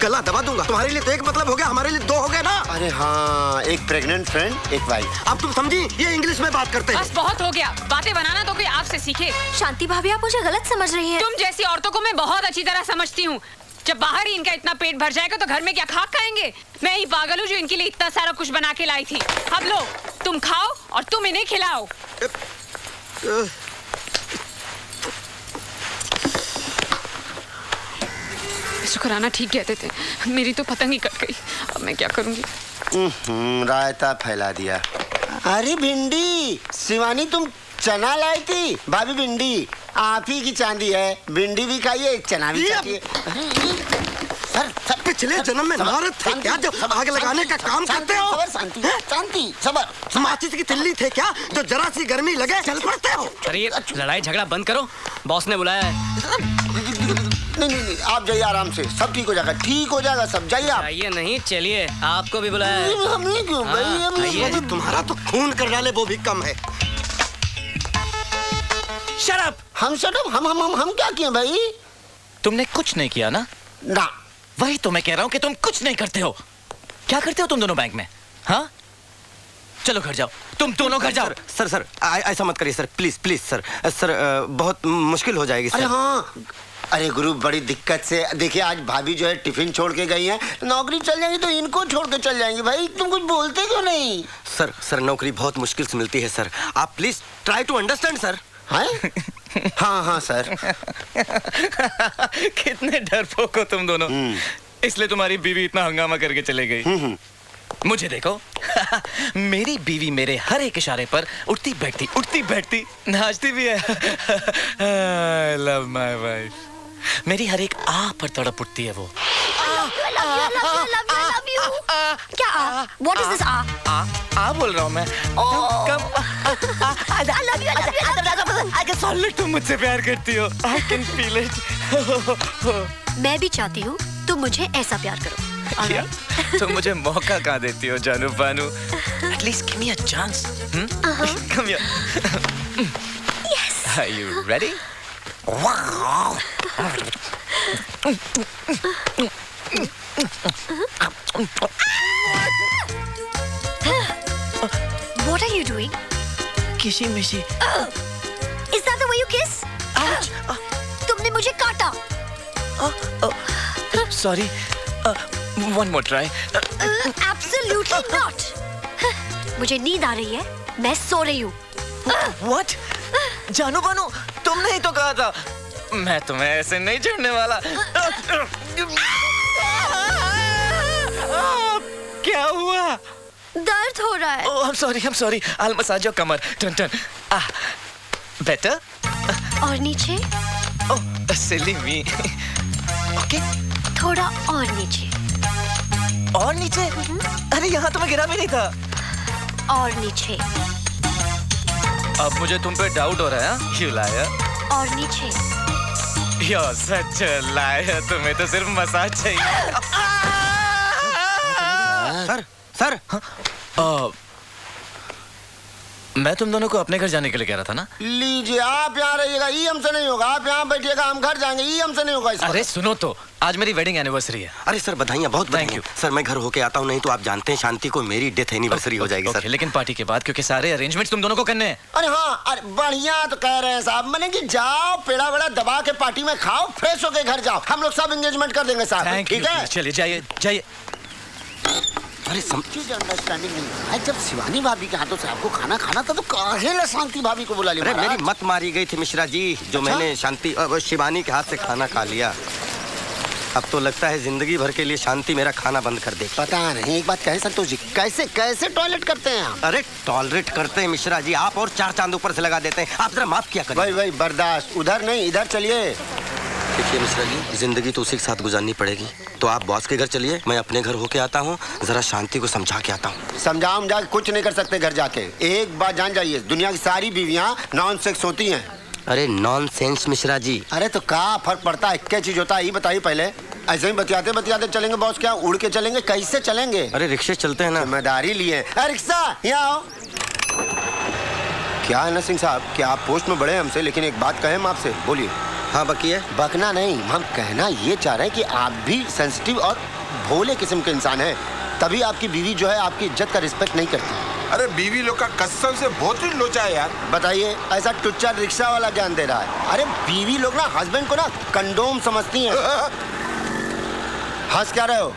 गला दबा दूंगा। तुम्हारे लिए तो एक मतलब हो गया, हमारे लिए 2 हो गए ना। अरे हाँ एक प्रेग्नेंट फ्रेंड एक वाइफ। अब तुम समझी? ये इंग्लिश में बात करते हैं। बस बहुत हो गया। बातें बनाना तो कोई आपसे सीखे। शांति भाभी आप मुझे गलत समझ रही हैं। तुम जैसी औरतों को मैं बहुत अच्छी तरह समझती हूँ। जब बाहर ही इनका इतना पेट भर जाएगा तो घर में क्या खाक खाएंगे? मैं ही पागल हूँ जो इनके लिए इतना सारा कुछ बना के लाई थी। अब लो तुम खाओ और तुम इन्हें खिलाओ। शुक्राना ठीक कहते थे। मेरी तो पतंग ही कट गई। अब मैं क्या करूंगी? रायता फैला दिया। अरे भिंडी शिवानी तुम चना लाई थी। भाभी भिंडी आप ही की चांदी है। भिंडी भी खाइए एक चना भी खाइए। सर पिछले जन्म में नारद थे क्या जो आग लगाने का काम करते हो? शांति सबर। माचिस की तिल्ली थे क्या जो जरा सी गर्मी लगे चल पड़ते हो? अरे ये लड़ाई झगड़ा बंद करो। बॉस ने बुलाया है। नहीं आप जाइए आराम से। सब ठीक हो जाएगा। ठीक हो जाएगा सब। जाइए आप। जाइए नहीं चलिए। आपको भी बुलाया है। हमें क्यों भाई? तुम्हारा तो खून कर डाले वो भी कम है। शराब। हम क्या किए भाई? तुमने कुछ नहीं किया ना? ना वही तो मैं कह रहा हूँ कि तुम कुछ नहीं करते हो। क्या करते हो तुम दोनों बैंक में? हाँ चलो घर जाओ। तुम दोनों घर जाओ। सर ऐसा मत करिए सर। प्लीज सर बहुत मुश्किल हो जाएगी सर। अरे हाँ अरे गुरु बड़ी दिक्कत से देखिए आज भाभी जो है टिफिन छोड़ के गई हैं। नौकरी चल जाएगी तो इनको छोड़ के चल जाएंगी। भाई तुम कुछ बोलते क्यों नहीं? सर नौकरी बहुत मुश्किल से मिलती है सर। आप please try to understand sir. हाँ सर। कितने डरपोक हो तुम दोनों। इसलिए तुम्हारी बीवी इतना हंगामा करके चले गई। मुझे देखो मेरी बीवी मेरे हर एक इशारे पर उठती बैठती नाचती भी है। I love my wife। मेरी हर एक आ पर तड़प उठती है वो। क्या What is this आ बोल रहा हूँ मैं। तुम मुझसे प्यार करती हो। I can feel it। मैं भी चाहती हूँ तुम मुझे ऐसा प्यार करो। तुम मुझे मौका कहाँ देती हो जानू बानू? At least give me a chance। Come here। Yes। Are you ready? What are you doing? किशी मिशी। Is that the way you kiss? तुमने मुझे काटा। Sorry, one more try. Absolutely not. मुझे नींद आ रही है, मैं सो रही हूँ। What? जानू बानू, तुमने ही तो कहा था मैं तुम्हें ऐसे नहीं छोड़ने वाला। क्या हुआ? दर्द हो रहा है। Oh, I'm sorry. I'll massage your Qamar. Turn. Better? और नीचे? Oh, silly me. Okay. थोड़ा और नीचे। और नीचे? अरे यहाँ तो मैं गिरा भी नहीं था। और नीचे। अब मुझे तुम पे डाउट हो रहा है, you liar. और नीचे। You're such a liar. तुम्हें तो सिर्फ मसाज चाहिए। सर। मैं तुम दोनों को अपने घर जाने के लिए कह रहा था ना। लीजिए, आप यहाँ रहिएगा, ई हमसे नहीं होगा। आप यहाँ बैठिएगा, हम घर जाएंगे, ई हमसे नहीं होगा। अरे सुनो तो, आज मेरी वेडिंग एनिवर्सरी है। अरे सर, बधाइयाँ, बहुत बधाइयाँ। सर मैं घर होके आता हूँ, नहीं तो आप जानते हैं शांति को मेरी डेथ एनिवर्सरी हो जाएगी सर। लेकिन पार्टी के बाद, क्योंकि सारे अरेंजमेंट्स तुम दोनों को करने हैं। अरे हाँ, अरे बढ़िया तो कह रहे हैं साहब, मैंने कि जाओ पेड़ा वेड़ा दबा के पार्टी में खाओ, फ्रेश होके घर जाओ, हम लोग सब एंगेजमेंट कर देंगे साहब, ठीक है? चलिए जाइए। अरे समझिए, अंडरस्टैंडिंग नहीं है। जब शिवानी भाभी के हाथों से आपको खाना खाना था तो काहे ला शांति भाभी को बुला लिया? अरे मेरी मत मारी गई थी मिश्रा जी, जो मैंने शांति शिवानी के हाथ से खाना खा लिया। अब तो लगता है जिंदगी भर के लिए शांति मेरा खाना बंद कर दे। पता नहीं, एक बात कहे संतोष जी, कैसे टॉयलेट करते हैं आप? अरे टॉयलेट करते हैं मिश्रा जी, आप और 4 चांद ऊपर से लगा देते हैं। आप जरा माफ किया करिए। भाई बर्दाश्त, उधर नहीं इधर चलिए। देखिए मिश्रा जी, जिंदगी तो उसी के साथ गुजारनी पड़ेगी, तो आप बॉस के घर चलिए, मैं अपने घर होके आता हूँ, जरा शांति को समझा के आता हूँ। समझाऊं जाके कुछ नहीं कर सकते घर जाके। एक बात जान जाइए, दुनिया की सारी बीवियां नॉन सेक्स होती हैं। अरे नॉन सेंस मिश्रा जी। अरे तो क्या फर्क पड़ता है, क्या चीज होता है ये बताइए पहले। ऐसे ही बतियाते चलेंगे बॉस? क्या उड़ के चलेंगे, कैसे चलेंगे? अरे रिक्शे चलते हैं ना। जिम्मेदारी लिए। रिक्शा यहाँ आओ। क्या है ना सिंह साहब, क्या आप पोस्ट में बड़े हैं हमसे, लेकिन एक बात कहें हम आपसे, बोलिए। हाँ बकिए। बकना नहीं, हम कहना ये चाह रहे हैं कि आप भी सेंसिटिव और भोले किस्म के इंसान हैं, तभी आपकी बीवी जो है आपकी इज्जत का रिस्पेक्ट नहीं करती। अरे बीवी लोग का कसम से बहुत ही लोचा है यार। बताइए, ऐसा टुच्चा रिक्शा वाला ज्ञान दे रहा है। अरे बीवी लोग ना हस्बैंड को ना कंडोम समझती हैं। हंस क्या रहे हो?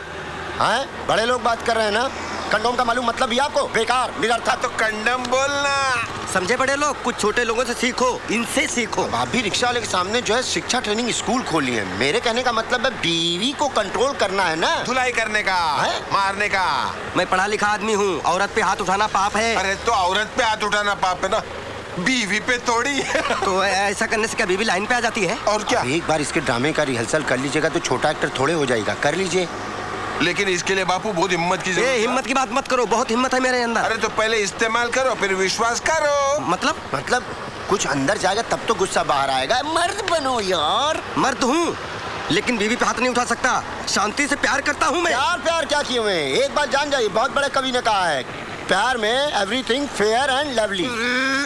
हैं? बड़े लोग बात कर रहे हैं ना। कंडोम का मालूम मतलब ही आपको? बेकार, निरर्थक। तो कंडम बोलना। समझे बड़े लोग, कुछ छोटे लोगों से सीखो, इनसे सीखो। आप भी रिक्शा वाले के सामने जो है शिक्षा ट्रेनिंग स्कूल खोली है। मेरे कहने का मतलब है बीवी को कंट्रोल करना है ना, धुलाई करने का, मारने का। मैं पढ़ा लिखा आदमी हूँ, औरत पे हाथ उठाना पाप है। अरे तो औरत पे हाथ उठाना पाप है ना, बीवी पे थोड़ी। तो ऐसा करने से क्या बीवी लाइन पे आ जाती है? और क्या? एक बार इसके ड्रामे का रिहर्सल कर लीजिएगा तो छोटा एक्टर थोड़े हो जाएगा, कर लीजिए। लेकिन इसके लिए बापू बहुत हिम्मत की जरूरत है। हिम्मत की बात मत करो, बहुत हिम्मत है मेरे अंदर। अरे तो पहले इस्तेमाल करो, फिर विश्वास करो। मतलब कुछ अंदर जाएगा तब तो गुस्सा बाहर आएगा। मर्द बनो यार। मर्द हूँ, लेकिन बीवी पे हाथ नहीं उठा सकता। शांति से प्यार करता हूँ मैं। प्यार क्या किए हुए? एक बात जान जाइए, बहुत बड़े कवि ने कहा है, प्यार में एवरीथिंग फेयर एंड लवली।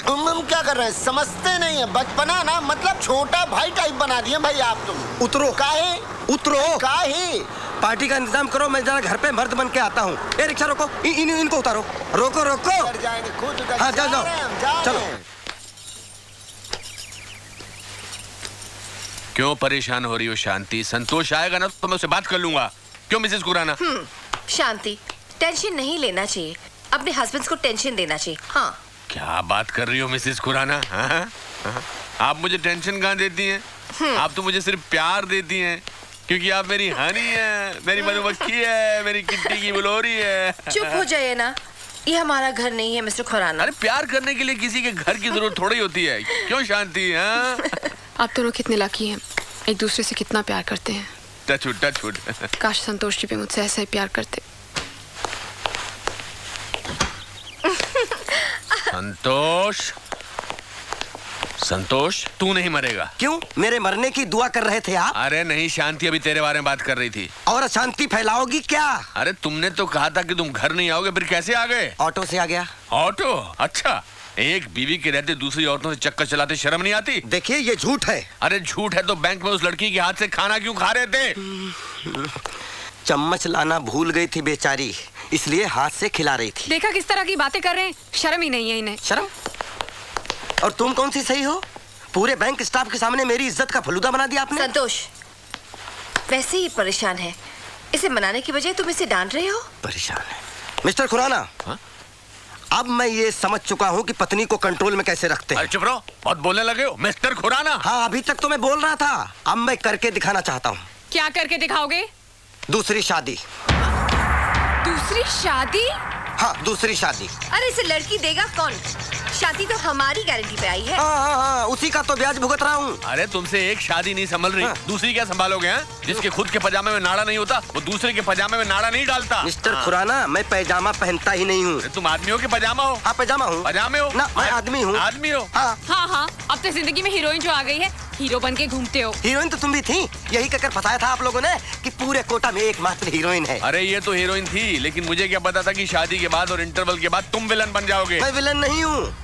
तुम क्या कर रहे हैं, समझते नहीं है। बचपना ना मतलब छोटा भाई टाइप बना दिए भाई आप। तुम उतरो। काहे? उतरो। काहे? पार्टी का इंतजाम करो, मैं जरा घर पे मर्द बन के आता हूँ। ए रिक्शा रोको, इनको उतारो। रोको। जाएंगे खुद। हाँ जाओ। चलो। क्यों परेशान हो रही हो शांति? संतोष आएगा ना तो मैं उससे बात कर लूंगा। क्यों मिसेस खुराना? शांति, टेंशन नहीं लेना चाहिए, अपने हस्बैंड को टेंशन देना चाहिए। हाँ। क्या बात कर रही हो मिसेस खुराना? आप मुझे टेंशन कहाँ देती हैं? आप तो मुझे सिर्फ प्यार देती हैं, क्योंकि आप मेरी हनी है, मेरी मधुमक्खी है, मेरी किट्टी की बुलोरी है। चुप हो जाइए ना, ये हमारा घर नहीं है मिस्टर खुराना। अरे प्यार करने के लिए किसी के घर की जरूरत थोड़ी होती है। क्यों शांति? आप दोनों कितने लकी हैं, एक दूसरे से कितना प्यार करते हैं। Touch wood. काश संतोष जी भी मुझसे ऐसा ही प्यार करते। संतोष, तू नहीं मरेगा। क्यों? मेरे मरने की दुआ कर रहे थे आप? अरे नहीं, शांति अभी तेरे बारे में बात कर रही थी। और अशांति फैलाओगी क्या? अरे तुमने तो कहा था कि तुम घर नहीं आओगे, फिर कैसे आ गए? ऑटो से आ गया। ऑटो? अच्छा, एक बीवी के रहते दूसरी औरतों से चक्कर चलाते शर्म नहीं आती? देखिए ये झूठ है। अरे झूठ है तो बैंक में उस लड़की के हाथ से खाना क्यों खा रहे थे? चम्मच लाना भूल गई थी बेचारी, इसलिए हाथ से खिला रही थी। देखा किस तरह की बातें कर रहे हैं, शर्म ही नहीं है इन्हें। शर्म? और तुम कौन सी सही हो? पूरे बैंक स्टाफ के सामने मेरी इज्जत का फलूदा बना दिया आपने। संतोष वैसे ही परेशान है, इसे मनाने की बजाय तुम इसे डांट रहे हो। परेशान है मिस्टर खुराना। अब मैं ये समझ चुका हूँ कि पत्नी को कंट्रोल में कैसे रखते हैं। चुप रहो, बहुत बोलने लगे हो मिस्टर खुराना। हाँ, अभी तक तो मैं बोल रहा था, अब मैं करके दिखाना चाहता हूँ। क्या करके दिखाओगे? दूसरी शादी। दूसरी शादी? हाँ, दूसरी शादी। अरे इसे लड़की देगा कौन? शादी तो हमारी गारंटी पे आई है। हाँ, उसी का तो ब्याज भुगत रहा हूँ। अरे तुमसे एक शादी नहीं संभल रही, दूसरी क्या संभालोगे? हैं? जिसके खुद के पजामे में नाड़ा नहीं होता वो दूसरे के पजामे में नाड़ा नहीं डालता। मिस्टर खुराना, मैं पैजामा पहनता ही नहीं हूँ। तुम आदमी हो कि पजामा हो? हाँ, पैजामा हूँ। पजामे हो ना, मैं आदमी हूँ। आदमी हो? हाँ हाँ, अब तो जिंदगी में हीरोइन जो आ गई है, हीरो बन के घूमते हो। हीरोइन तो तुम भी थी, यही कहकर फंसाया था आप लोगों ने कि पूरे कोटा में एकमात्र हीरोइन है। अरे ये तो हीरोइन थी, लेकिन मुझे क्या पता था कि शादी के बाद और इंटरवल के बाद तुम विलन बन जाओगे। मैं विलन नहीं हूँ,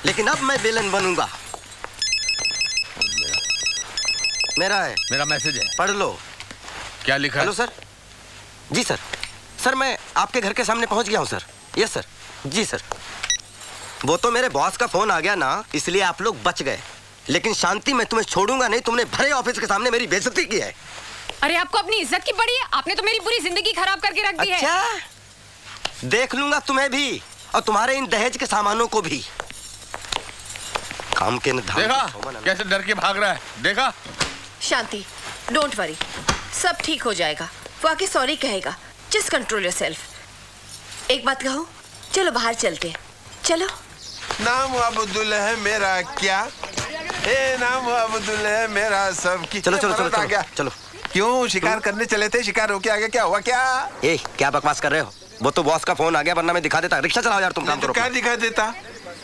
लेकिन अब मैं विलन बनूंगा। मेरा है, मेरा मैसेज है, पढ़ लो। क्या लिखा है? Hello sir. जी सर। सर मैं आपके घर के सामने पहुंच गया हूं सर। Yes sir. जी सर। वो तो मेरे बॉस का फोन आ गया ना, इसलिए आप लोग बच गए, लेकिन शांति मैं तुम्हें छोड़ूंगा नहीं। तुमने भरे ऑफिस के सामने मेरी बेइज्जती की है। अरे आपको अपनी इज्जत की पड़ी है, आपने तो मेरी पूरी जिंदगी खराब करके रख दी है। अच्छा, देख लूंगा तुम्हें भी और तुम्हारे इन दहेज के सामानों को भी। काम के देखा कैसे डर के भाग रहा है, देखा? शांति, डोंट वरी, सब ठीक हो जाएगा। वो आके सॉरी कहेगा। Just control yourself. एक बात कहूँ, चलो बाहर चलते हैं। चलो। नाम अब्दुल है मेरा, क्या नाम अब्दुल है मेरा सब की। चलो चलो चलो आ गया। चलो। क्यों शिकार करने चले थे? शिकार होके आगे क्या हुआ? क्या क्या बकवास कर रहे हो? वो तो बॉस का फोन आ गया, वरना मैं दिखा देता। रिक्शा चलाओ यार, तुम काम करो। क्या दिखा देता?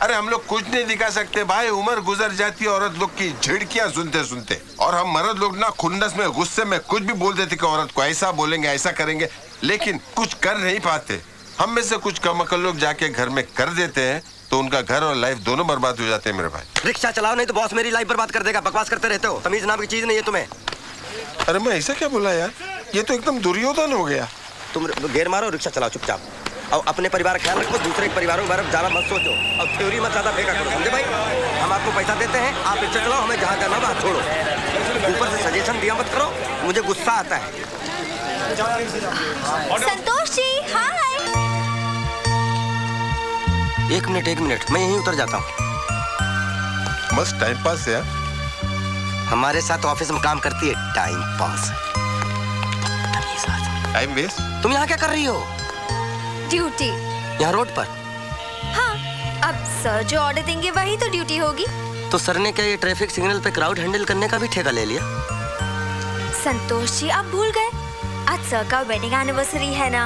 अरे हम लोग कुछ नहीं दिखा सकते भाई, उम्र गुजर जाती है औरत लोग की झिड़कियां सुनते सुनते, और हम मर्द लोग ना खुन्नस में गुस्से में कुछ भी बोल देते कि औरत को ऐसा बोलेंगे ऐसा करेंगे, लेकिन कुछ कर नहीं पाते। हम में से कुछ कमअक्ल लोग जाके घर में कर देते हैं तो उनका घर और लाइफ दोनों बर्बाद हो जाते हैं मेरे भाई। रिक्शा चलाओ, नहीं तो बॉस मेरी लाइफ बर्बाद कर देगा। बकवास करते रहते हो, तमीज नाम की चीज नहीं है तुम्हें। अरे मैं ऐसा क्या बोला यार, ये तो एकदम दुर्योधन हो गया। तुम गेर मारो, रिक्शा चलाओ चुपचाप, और अपने परिवार का ख्याल रखो। दूसरे परिवारों के बारे में ज्यादा मत सोचो, और थ्योरी मत ज्यादा फेंका करो, समझे भाई? हम आपको पैसा देते हैं, आप रिक्शा चलाओ, हमें जहाँ जाना वहाँ छोड़ो। ऊपर से सजेशन दिया मत करो, मुझे गुस्सा आता है। संतोष जी, हाय। एक मिनट, मैं यहीं उतर जाता हूँ। बस टाइम पास यार। हमारे साथ ऑफिस में काम करती है, टाइम पास। Time waste. तुम यहाँ क्या कर रही हो? ड्यूटी। यहाँ रोड पर? हाँ, अब सर जो ऑर्डर देंगे वही तो ड्यूटी होगी। तो सर ने क्या ये ट्रैफिक सिग्नल पे क्राउड हैंडल करने का भी ठेका ले लिया? संतोष जी, आप भूल गए, आज सर का वेडिंग एनिवर्सरी है ना,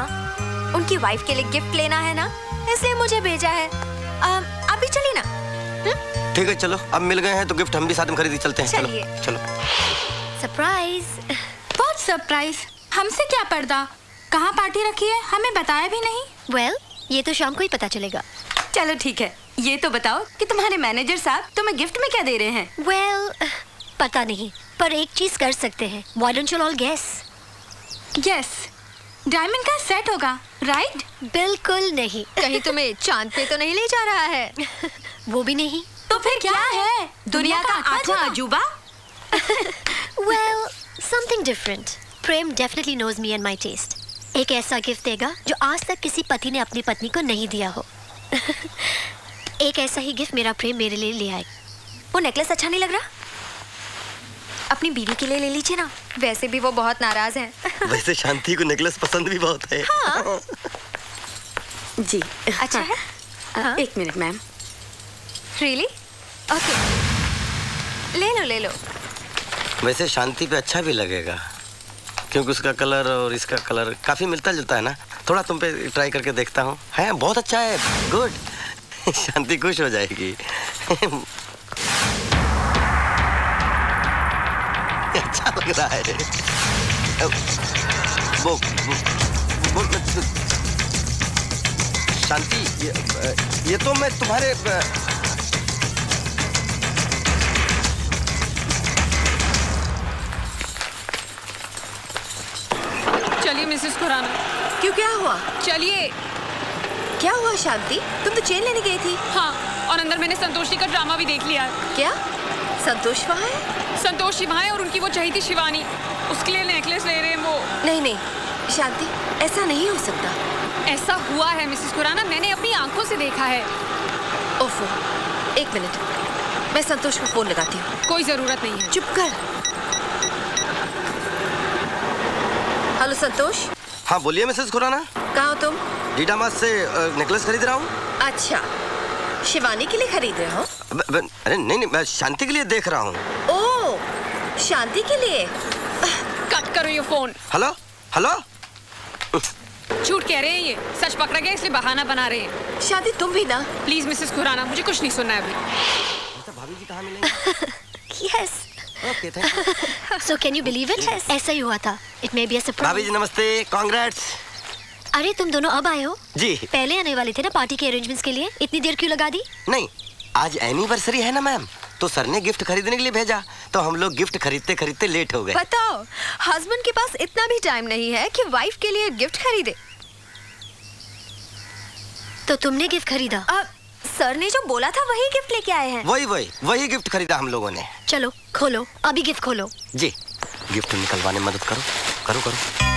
उनकी वाइफ के लिए गिफ्ट लेना है ना, इसलिए मुझे भेजा है। अभी चलिए ना। ठीक है चलो, अब मिल गए हैं तो गिफ्ट हम भी साथ में खरीद चलते हैं। चलिए। चलो। सरप्राइज। बहुत सरप्राइज। हमसे क्या पर्दा? कहाँ पार्टी रखी है, हमें बताया भी नहीं। वेल, ये तो शाम को ही पता चलेगा। चलो ठीक है, ये तो बताओ कि तुम्हारे मैनेजर साहब तुम्हें गिफ्ट में क्या दे रहे हैं? वेल, पता नहीं, पर एक चीज कर सकते हैं। Why don't you all guess? Yes, diamond का सेट होगा, राइट? बिल्कुल नहीं। कहीं तुम्हें चांद पे तो नहीं ले जा रहा है? वो भी नहीं। तो फिर क्या है? दुनिया का 8वां अजूबा? Well, something different. Prem definitely knows me and my taste. एक ऐसा गिफ्ट देगा जो आज तक किसी पति ने अपनी पत्नी को नहीं दिया हो। एक ऐसा ही गिफ्ट मेरा प्रेम मेरे लिए ले आए। वो नेकलेस अच्छा नहीं लग रहा? अपनी बीवी के लिए ले लीजिए ना, वैसे भी वो बहुत नाराज हैं। वैसे शांति को नेकलेस पसंद भी बहुत है। हाँ। जी अच्छा है। हाँ? एक मिनट मैम। रियली? ओके, ले लो। वैसे शांति पे अच्छा भी लगेगा, क्योंकि उसका कलर और इसका कलर काफी मिलता जुलता है ना। थोड़ा तुम पे ट्राई करके देखता हूँ। है बहुत अच्छा है, गुड। शांति खुश हो जाएगी। अच्छा लग रहा है। वो शांति, ये तो मैं तुम्हारे चलिए मिसेस खुराना। क्यों, क्या हुआ? चलिए। क्या हुआ शांति? तुम तो चेन लेने गई थी। हाँ, और अंदर मैंने संतोषी का ड्रामा भी देख लिया है। क्या संतोष वहाँ है? संतोष वहाँ है और उनकी वो चहेती शिवानी, उसके लिए नेकलेस ले रहे हैं वो। नहीं नहीं शांति, ऐसा नहीं हो सकता। ऐसा हुआ है मिसेस खुराना, मैंने अपनी आंखों से देखा है। ओफो, एक मिनट, मैं संतोष को फोन लगाती हूँ। कोई जरूरत नहीं है। चुप कर। हेलो संतोष। हाँ बोलिए मिसेस खुराना। कहाँ हो तुम? डीडामास से नेकलेस खरीद रहा हूँ। अच्छा, शिवानी के लिए खरीद रहे हो? अरे नहीं, मैं शांति के लिए देख रहा हूँ। ओह, शांति के लिए। कट करो ये फोन। Hello hello. झूठ कह रहे हैं ये, सच पकड़ा गया इसलिए बहाना बना रहे हैं। शादी तुम भी ना। प्लीज मिसेस खुराना, मुझे कुछ नहीं सुनना है अभी। भाभी जी कहाँ मिलेंगे? Yes. Okay, thank you. So can you believe it? ऐसा ही हुआ था। It may be a surprise. भाभी जी नमस्ते, कांग्रेट्स। अरे तुम दोनों अब आए हो? जी। पहले आने वाले थे ना पार्टी के अरेंजमेंट्स के लिए, इतनी देर क्यों लगा दी? नहीं, आज एनिवर्सरी है ना मैम, तो सर ने गिफ्ट खरीदने के लिए भेजा, तो हम लोग गिफ्ट खरीदते खरीदते लेट हो गए। बताओ, हस्बैंड के पास इतना भी टाइम नहीं है कि वाइफ के लिए गिफ्ट खरीदे। तो तुमने गिफ्ट खरीदा? सर ने जो बोला था वही गिफ्ट लेके आए हैं। वही गिफ्ट खरीदा हम लोगों ने। चलो खोलो, अभी गिफ्ट खोलो। जी, गिफ्ट निकलवाने में मदद करो, करो करो।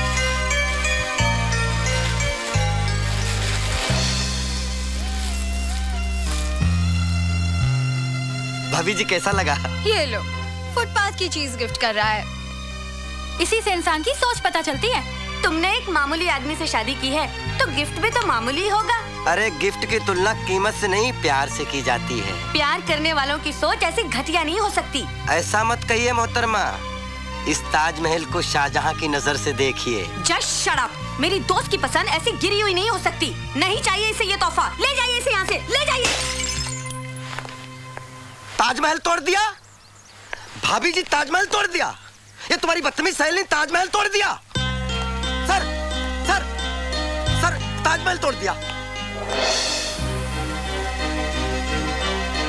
भाभी जी कैसा लगा? ये लो, फुटपाथ की चीज गिफ्ट कर रहा है। इसी से इंसान की सोच पता चलती है। तुमने एक मामूली आदमी से शादी की है, तो गिफ्ट भी तो मामूली होगा। अरे गिफ्ट की तुलना कीमत से नहीं, प्यार से की जाती है। प्यार करने वालों की सोच ऐसी घटिया नहीं हो सकती। ऐसा मत कहिए मोहतरमा, इस ताजमहल को शाहजहां की नजर से देखिए। Just shut up. मेरी दोस्त की पसंद ऐसी गिरी हुई नहीं हो सकती। नहीं चाहिए इसे ये तोहफा। ले जाइए इसे यहाँ से, ले जाइए। ताजमहल तोड़ दिया? भाभी जी ताजमहल तोड़ दिया? ये तुम्हारी बदतमीज सहेली ने ताजमहल तोड़ दिया। सर सर सर, ताजमहल तोड़ दिया।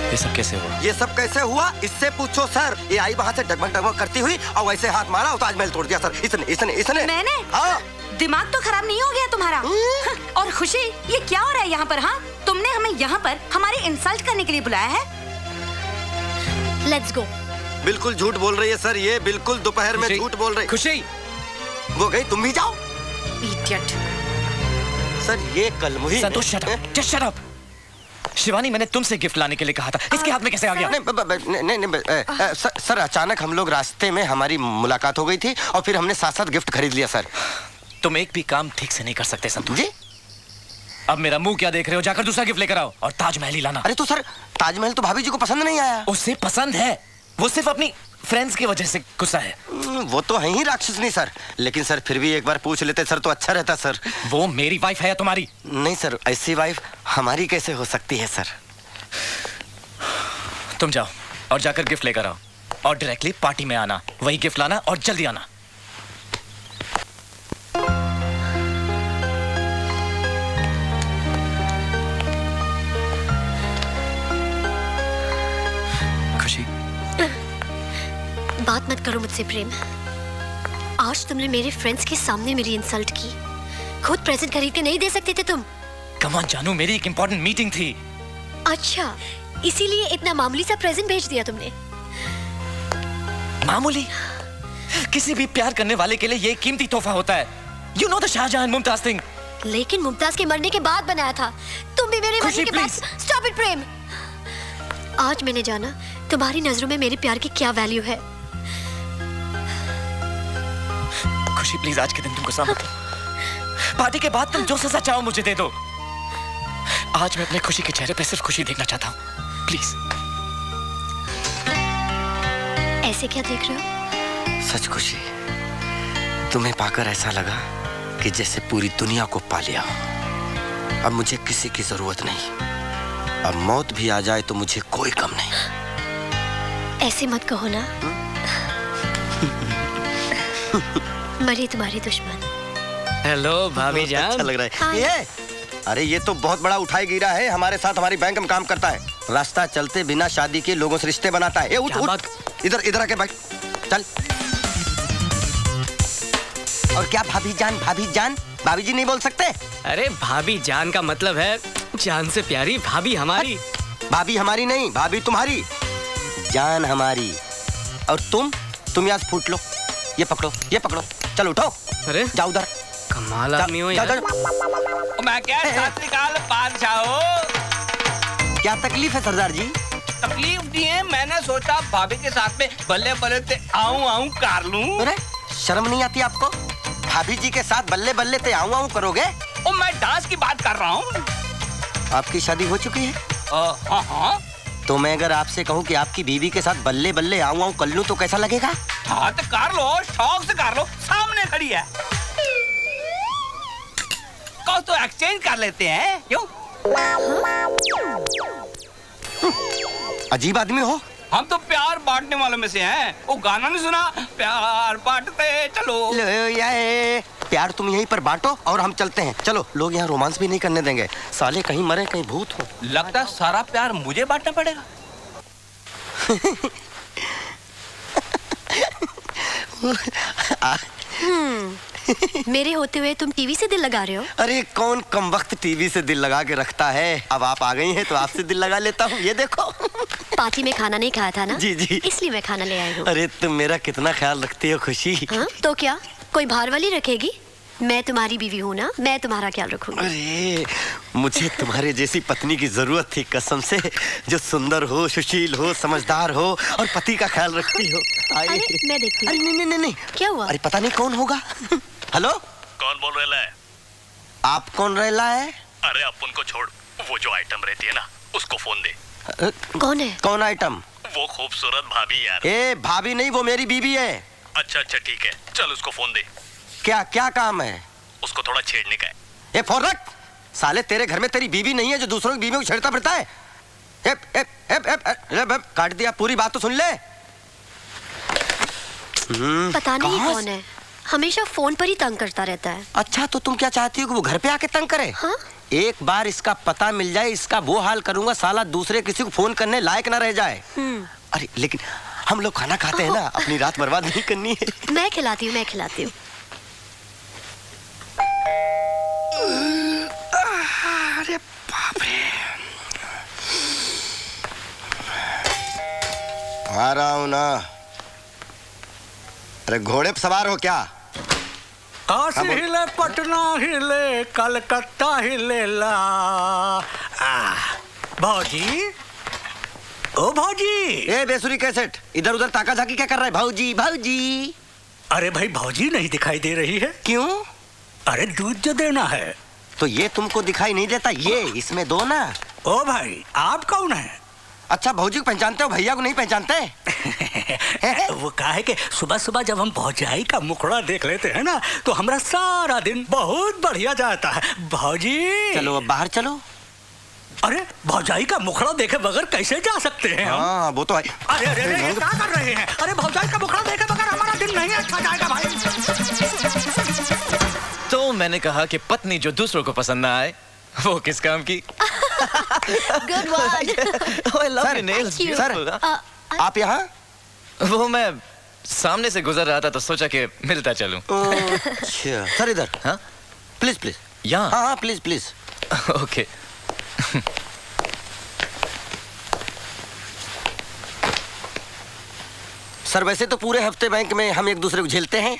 ये सब कैसे हुआ? ये सब कैसे हुआ इससे पूछो सर। ये आई वहां से डगमग डगमग करती हुई और वैसे हाथ मारा और ताजमहल तोड़ दिया सर। इसने मैंने? हाँ। दिमाग तो खराब नहीं हो गया तुम्हारा? और खुशी, ये क्या हो रहा है यहाँ पर? हाँ, तुमने हमें यहाँ पर हमारी इंसल्ट करने के लिए बुलाया है? Let's go. बिल्कुल झूठ बोल रही है सर, ये बिल्कुल दोपहर में झूठ बोल रही। खुशी, वो गई, तुम भी जाओ। इडियट। सर ये कल मुझे। Santosh shut up, just shut up. Shivani, मैंने तुमसे गिफ्ट लाने के लिए कहा था, इसके हाथ में कैसे आ गया? नहीं, सर अचानक हम लोग रास्ते में हमारी मुलाकात हो गई थी और फिर हमने साथ साथ गिफ्ट खरीद लिया सर। तुम एक भी काम ठीक से नहीं कर सकते संतोष जी। अब मेरा मुंह क्या देख रहे हो? जाकर दूसरा गिफ्ट लेकर आओ और ताजमहल ही लाना। अरे तो सर, ताजमहल तो भाभी जी को पसंद नहीं आया। उसे पसंद है, वो सिर्फ अपनी फ्रेंड्स की वजह से गुस्सा है। वो तो है ही राक्षसनी सर, लेकिन सर फिर भी एक बार पूछ लेते सर तो अच्छा रहता सर। वो मेरी वाइफ है या तुम्हारी? नहीं सर, ऐसी वाइफ हमारी कैसे हो सकती है सर? तुम जाओ और जाकर गिफ्ट लेकर आओ और डायरेक्टली पार्टी में आना, वही गिफ्ट लाना और जल्दी आना। बात मत करो मुझसे प्रेम। आज तुमने मेरे फ्रेंड्स के सामने मेरी इंसल्ट की। खुद प्रेजेंट खरीद के नहीं दे सकते थे तुम? कम ऑन जानू, मेरी एक इंपॉर्टेंट मीटिंग थी। अच्छा, इसीलिए इतना मामूली सा प्रेजेंट भेज दिया तुमने? मामूली? किसी भी प्यार करने वाले के लिए ये कीमती तोहफा होता है। You know the Shahjahan Mumtaz thing. लेकिन मुमताज के मरने के बाद बनाया था, तुम भी मेरे मरने के बाद। स्टॉप इट प्रेम। आज मैंने जाना तुम्हारी नजरों में मेरे प्यार की क्या वैल्यू है। खुशी प्लीज, आज के दिन तुम गुस्सा मत हो। पार्टी के बाद तुम जो सजा चाहो मुझे दे दो। आज मैं अपने खुशी के चेहरे पे सिर्फ खुशी देखना चाहता हूँ, प्लीज। ऐसे क्या देख रहे हो? सच खुशी, तुम्हें पाकर ऐसा लगा कि जैसे पूरी दुनिया को पा लिया हो। अब मुझे किसी की जरूरत नहीं। अब मौत भी आ जाए तो मुझे कोई गम नहीं। ऐसे मत कहो ना। मरे तुम्हारे दुश्मन। हेलो भाभी जान। अच्छा लग रहा है ये। अरे ये तो बहुत बड़ा उठाई गिरा है, हमारे साथ हमारी बैंक में काम करता है। रास्ता चलते बिना शादी के लोगों से रिश्ते बनाता है। उठ इधर आके बैठ, चल। और क्या भाभी जान भाभी जी नहीं बोल सकते? अरे भाभी जान का मतलब है जान से प्यारी भाभी हमारी। भाभी हमारी नहीं, भाभी तुम्हारी, जान हमारी। और तुम यहाँ से फूट लो। ये पकड़ो, चलो उठो। अरे जाओ उधर। कमाल आदमी हो यार। मैं क्या साथ निकाल बादशाह। क्या तकलीफ है सरदार जी? तकलीफ नहीं है, मैंने सोचा भाभी के साथ में बल्ले बल्ले ते आऊं कर लूं। अरे शर्म नहीं आती आपको? भाभी जी के साथ बल्ले बल्ले ते आऊं करोगे? ओ मैं डांस की बात कर रहा हूँ। आपकी शादी हो चुकी है? हाँ। तो मैं अगर आपसे कहूँ कि आपकी बीवी के साथ बल्ले बल्ले आऊं कर लूं तो कैसा लगेगा? हाँ तो कर लो, शौक से कर लो, सामने खड़ी है। कहो तो एक्सचेंज कर लेते हैं, क्यों? अजीब आदमी हो। हम तो प्यार बांटने वालों में से हैं। वो गाना नहीं सुना, प्यार बांटते चलो। प्यार तुम यहीं पर बांटो और हम चलते हैं। चलो, लोग यहाँ रोमांस भी नहीं करने देंगे। साले कहीं मरे कहीं भूत हो। लगता है सारा प्यार मुझे बांटना पड़ेगा। मेरे होते हुए तुम टीवी से दिल लगा रहे हो? अरे कौन कम वक्त टीवी से दिल लगा के रखता है। अब आप आ गई हैं तो आपसे दिल लगा लेता हूँ। ये देखो। पार्टी में खाना नहीं खाया था ना? जी जी, इसलिए मैं खाना ले आई हूँ। अरे तुम मेरा कितना ख्याल रखती हो खुशी। हाँ? तो क्या कोई बाहर वाली रखेगी? मैं तुम्हारी बीवी हूँ ना, मैं तुम्हारा ख्याल रखूंगी। अरे मुझे तुम्हारे जैसी पत्नी की जरूरत थी कसम से, जो सुंदर हो, सुशील हो, समझदार हो और पति का ख्याल रखती हो। अरे मैं देखती हूँ। अरे नहीं, क्या हुआ? अरे पता नहीं कौन होगा। हेलो, कौन बोल रहा है? आप कौन रहला है? अरे अपन को छोड़, वो जो आइटम रहती है ना, उसको फोन दे। कौन है? कौन आइटम? वो खूबसूरत भाभी यार। ए भाभी नहीं, वो मेरी बीवी है। अच्छा ठीक है, चल उसको फोन दे। क्या काम है? उसको थोड़ा छेड़ने का है। ए फोन रख। साले तेरे घर में तेरी बीवी नहीं है जो दूसरों की बीवियों को छेड़ता फिरता है? काट दिया, पूरी बात तो सुन ले। पता नहीं कौन है, हमेशा फोन पर ही तंग करता रहता है। अच्छा तो तुम क्या चाहती हो कि वो घर पे आके तंग करे? हाँ? एक बार इसका पता मिल जाए, इसका वो हाल करूंगा साला दूसरे किसी को फोन करने लायक ना रह जाए। अरे लेकिन हम लोग खाना खाते हैं ना, अपनी रात बर्बाद नहीं करनी है। मैं खिलाती हूँ। अरे बाप रे। आ रहा हूं ना। अरे घोड़े पे सवार हो क्या? काशी हिले, पटना हिले, कलकत्ता हिले ला। भौजी, ओ भौजी। ए बेसुरी कैसेट, इधर उधर ताका झाकी क्या कर रहा है? भौजी। अरे भाई भौजी नहीं दिखाई दे रही है। क्यों? अरे दूध जो देना है। तो ये तुमको दिखाई नहीं देता, ये इसमें दो ना। ओ भाई, आप कौन है? अच्छा भौजी को पहचानते हो, भैया को नहीं पहचानते? वो कहा है कि सुबह सुबह जब हम भौजाई का मुखड़ा देख लेते हैं ना, तो हमारा सारा दिन बहुत बढ़िया जाता है। भौजी चलो अब बाहर चलो। अरे भौजाई का मुखड़ा देखे बगैर कैसे जा सकते हैं हम? हाँ वो तो है। अरे ये क्या कर रहे हैं? अरे भौजाई का मुखड़ा देखे बगैर हमारा दिन नहीं अच्छा जाएगा भाई। तो मैंने कहा कि पत्नी जो दूसरों को पसंद ना आए वो किस काम की। Good one. Oh, I love your nails. Sir, आप यहाँ? वो मैं सामने से गुजर रहा था तो सोचा कि मिलता चलूं। अच्छा सर इधर। हाँ प्लीज। यहाँ? हाँ प्लीज। ओके। सर वैसे तो पूरे हफ्ते बैंक में हम एक दूसरे को झेलते हैं।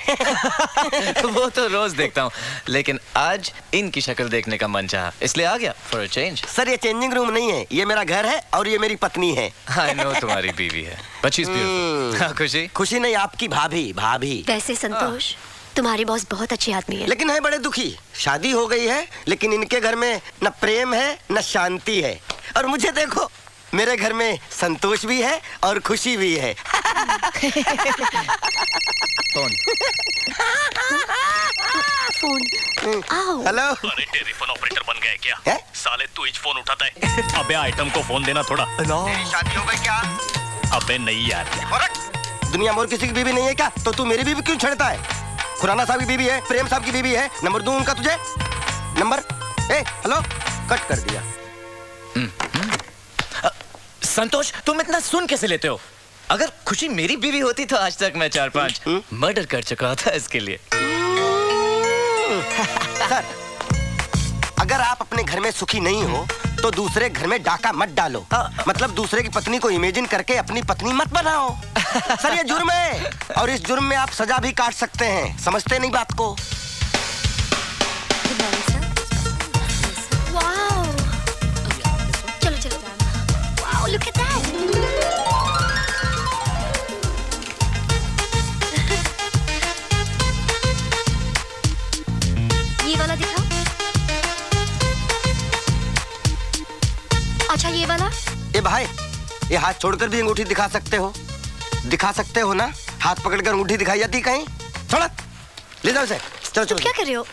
वो तो रोज देखता हूँ, लेकिन आज इनकी शक्ल देखने का मन चाहा, इसलिए आ गया फॉर अ चेंज। सर ये चेंजिंग रूम नहीं है, ये मेरा घर है और ये मेरी पत्नी है। I know तुम्हारी बीवी है, but she's beautiful। हाँ, खुशी नहीं, आपकी भाभी। वैसे संतोष, तुम्हारी बॉस बहुत अच्छी आदमी है, लेकिन है बड़े दुखी। शादी हो गई है लेकिन इनके घर में न प्रेम है न शांति है। और मुझे देखो, मेरे घर में संतोष भी है और खुशी भी है। फोन। हेलो। अरे टेलीफोन ऑपरेटर बन गए क्या? साले तू इज फोन उठाता है। अबे आइटम को फोन देना थोड़ा। शादी हो गई क्या? अबे नहीं यार। दुनिया में और किसी की बीवी नहीं है क्या? तो तू मेरी बीवी क्यों छेड़ता है? खुराना साहब की बीवी है, प्रेम साहब की बीवी है। नंबर दूं उनका तुझे? नंबर? हेलो, कट कर दिया। संतोष, तुम इतना सुन कैसे लेते हो? अगर खुशी मेरी बीवी होती तो आज तक मैं 4-5 मर्डर कर चुका था इसके लिए। सर, अगर आप अपने घर में सुखी नहीं हो तो दूसरे घर में डाका मत डालो। मतलब दूसरे की पत्नी को इमेजिन करके अपनी पत्नी मत बनाओ। सर ये जुर्म है और इस जुर्म में आप सजा भी काट सकते हैं। समझते नहीं बात को? वाओ, चलो चलो। Wow, look at that. ये वाला दिखाओ। अच्छा ये वाला। ए भाई, ये हाथ छोड़कर भी अंगूठी दिखा सकते हो? दिखा सकते हो ना? हाथ पकड़कर अंगूठी दिखाई जाती कहीं? छोड़ो, ले जाओ इसे। चलो चलो। क्या कर रहे हो?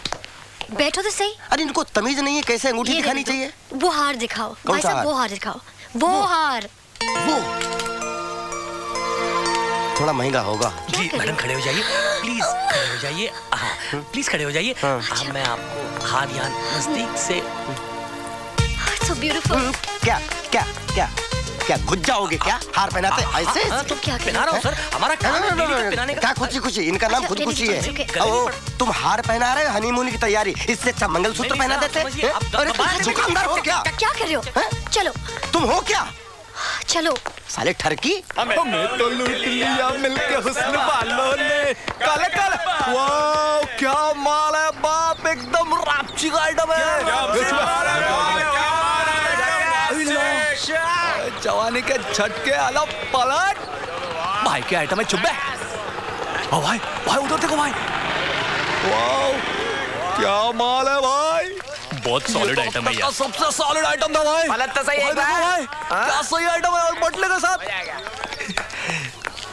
बैठो तो सही। अरे इनको तमीज नहीं है कैसे अंगूठी दिखानी चाहिए। वो हार दिखाओ। कौन सा हार? वो हार दिखाओ। वो हार। वो थोड़ा महंगा होगा। जी मैडम खड़े हो जाइए प्लीज, खड़े हो जाइए। प्लीज खड़े हो जाइए। मैं आपको हार यहाँ नजदीक से। So beautiful. क्या क्या क्या क्या घुस जाओगे क्या हार पहनाते ऐसे? तो क्या पहना रहा हूँ सर, हमारा काम है बीवी को पहनाने का। क्या खुशी खुशी? इनका नाम खुद खुशी है। ओ, तुम हार पहना रहे हो हनीमून की तैयारी, इससे अच्छा मंगलसूत्र पहना देते। अरे तुम दुकानदार हो क्या? क्या कर रहे हो? चलो। तुम हो क्या? चलो। साले ठरकी। हमें तो लूट लिया मिलके हुस्न वालों ने। काले काले, वाह क्या माल है बाप, एकदम रापची का आइटम है। जवानी के झटके अलग पलट। भाई क्या आइटम है, चुप बे। ओ भाई, भाई उधर देखो भाई। वाह क्या माल है भाई, बहुत सॉलिड आइटम है यार। सबसे सॉलिड आइटम था भाई। पलट तो सही है भाई, क्या सही आइटम है और बटले के साथ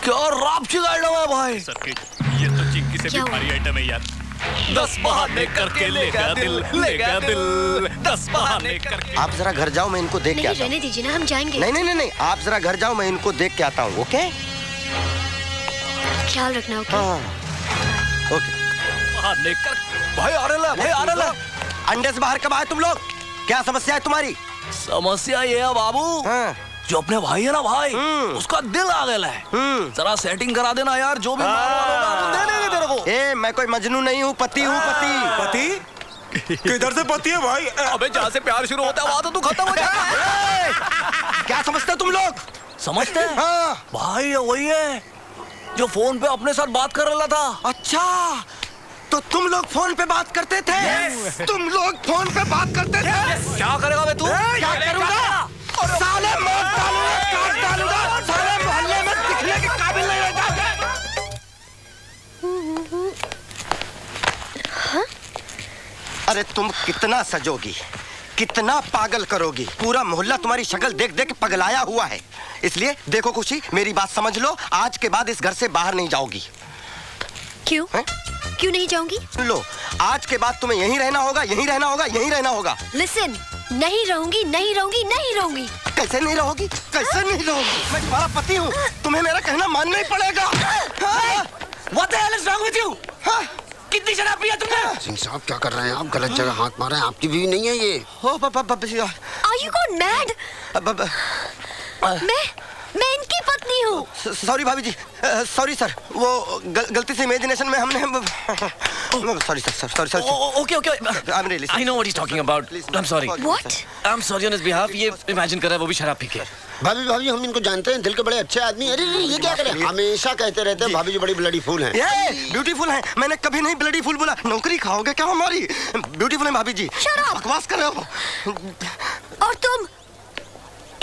क्या रापची का आइटम है भाई। सर्किट, ये तो चिंकी से भी भारी आइटम है यार। 10 बहाने करके ले गया दिल, ले गया दिल, 10 बहाने करके। आप जरा घर जाओ, मैं इनको देख के नहीं आता हूँ। रहने दीजिए ना, हम जाएंगे। नहीं नहीं नहीं नहीं, आप जरा घर जाओ, मैं इनको देख के आता हूँ। ओके? ख्याल रखना। ओके? ओके। बहाने कर। भाई आ रहा है, भाई आ रहा है। अंडे से बाहर कब आए तुम लोग? क्या समस्या है तुम्हारी? समस्या ये है बाबू, जो अपने भाई है ना भाई, उसका दिल आ गया है। जरा सेटिंग करा देना यार, जो भी दे देंगे तेरे को। ए, मैं कोई मजनू नहीं हूँ, पति हूँ। पति? किधर से पति है भाई? अबे जहाँ से प्यार शुरू होता है वहाँ तो तू खत्म हो जाएगा। क्या समझते हो तुम लोग? समझते हैं? हाँ। भाई ये वही है जो फोन पे अपने साथ बात कर रहा था। अच्छा, तो तुम लोग फोन पे बात करते थे? तुम लोग फोन पे बात करते थे? क्या करेगा बे तू? क्या करूँगा? साले मौत डालूंगा, काट डालूंगा, साले मोहल्ले में दिखने के काबिल नहीं रहता। अरे तुम कितना सजोगी, कितना पागल करोगी? पूरा मोहल्ला तुम्हारी शक्ल देख देख के पगलाया हुआ है। इसलिए देखो खुशी, मेरी बात समझ लो, आज के बाद इस घर से बाहर नहीं जाओगी। क्यों? क्यों नहीं जाऊंगी? लो, आज के बाद तुम्हें यहीं रहना होगा, यहीं रहना होगा, यहीं रहना होगा। लिसन, नहीं रहूंगी, नहीं रहूंगी, नहीं रहूंगी। कैसे नहीं रहोगी? कैसे नहीं रहोगी? मैं तुम्हारा पति हूँ, तुम्हें मेरा कहना मानना ही पड़ेगा। What the hell is wrong with you? कितनी शराब पिया तुमने? सिंह साहब क्या कर रहे हैं आप? गलत जगह हाथ मार रहे हैं, आपकी बीवी नहीं है ये। Are you gone mad? मैं इनकी पत्नी हूँ। सॉरी भाभी जी, सॉरी सर, वो गलती से इमेजिनेशन में हमने sorry sir, sorry sir. Okay. I know what he's talking about. I'm sorry. What? I'm sorry on his behalf. ये इमेजिन कर रहा है वो भी शराब पी के। भाभी हम इनको जानते हैं, दिल के बड़े अच्छे आदमी। अरे ये क्या करें? हमेशा कहते रहते हैं भाभी जी बड़ी ब्लडी फूल हैं। ब्यूटीफुल है, मैंने कभी नहीं ब्लडी फूल बोला। नौकरी खाओगे क्या हमारी? ब्यूटीफुल है भाभी जी। बकवास कर रहे हो। और तुम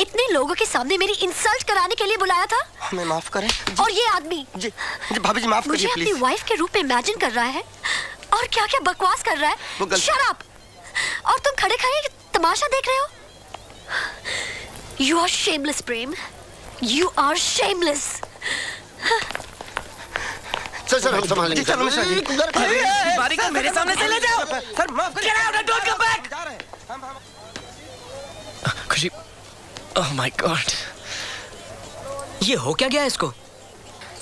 इतने लोगों के सामने मेरी इंसल्ट कराने के लिए बुलाया था? हमें माफ करें। और ये आदमी जी भाभी जी माफ करिए प्लीज। मुझे अपनी वाइफ के रूप में इमेजिन कर रहा है और क्या क्या बकवास कर रहा है। Shut up! और तुम खड़े खड़े तमाशा देख रहे हो। You are shameless, Prem. You are shameless. Sir हम संभाल लेंगे। चलो बारी को मेरे सामने से ले जाओ। सर माफ करिए। Get out and don't come back. खुशी, oh my God. ये हो क्या गया इसको?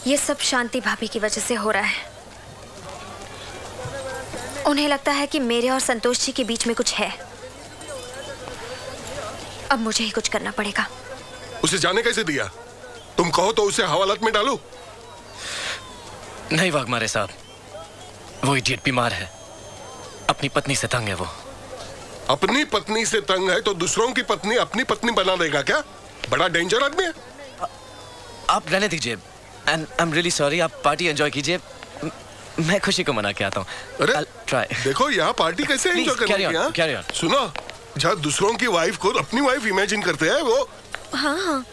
ये सब शांति भाभी की वजह से हो रहा है। उन्हें लगता है कि मेरे और संतोष जी के बीच में कुछ है। अब मुझे ही कुछ करना पड़ेगा। उसे जाने कैसे दिया? तुम कहो तो उसे हवालात में डालो। नहीं वाघमारे साहब, वो इडियट बीमार है, अपनी पत्नी से तंग है वो। अपनी पत्नी से तंग है तो दूसरों की पत्नी अपनी पत्नी बना देगा क्या? बड़ा डेंजर आदमी है। आप रहने दीजिए। And I am really sorry, आप पार्टी एंजॉय कीजिए, मैं खुशी को मना के आता हूँ। अरे ट्राई। देखो यहाँ पार्टी कैसे एंजॉय करनी है। सुनो, जहाँ दूसरों की वाइफ को अपनी वाइफ इमेजिन करते हैं वो। हाँ हाँ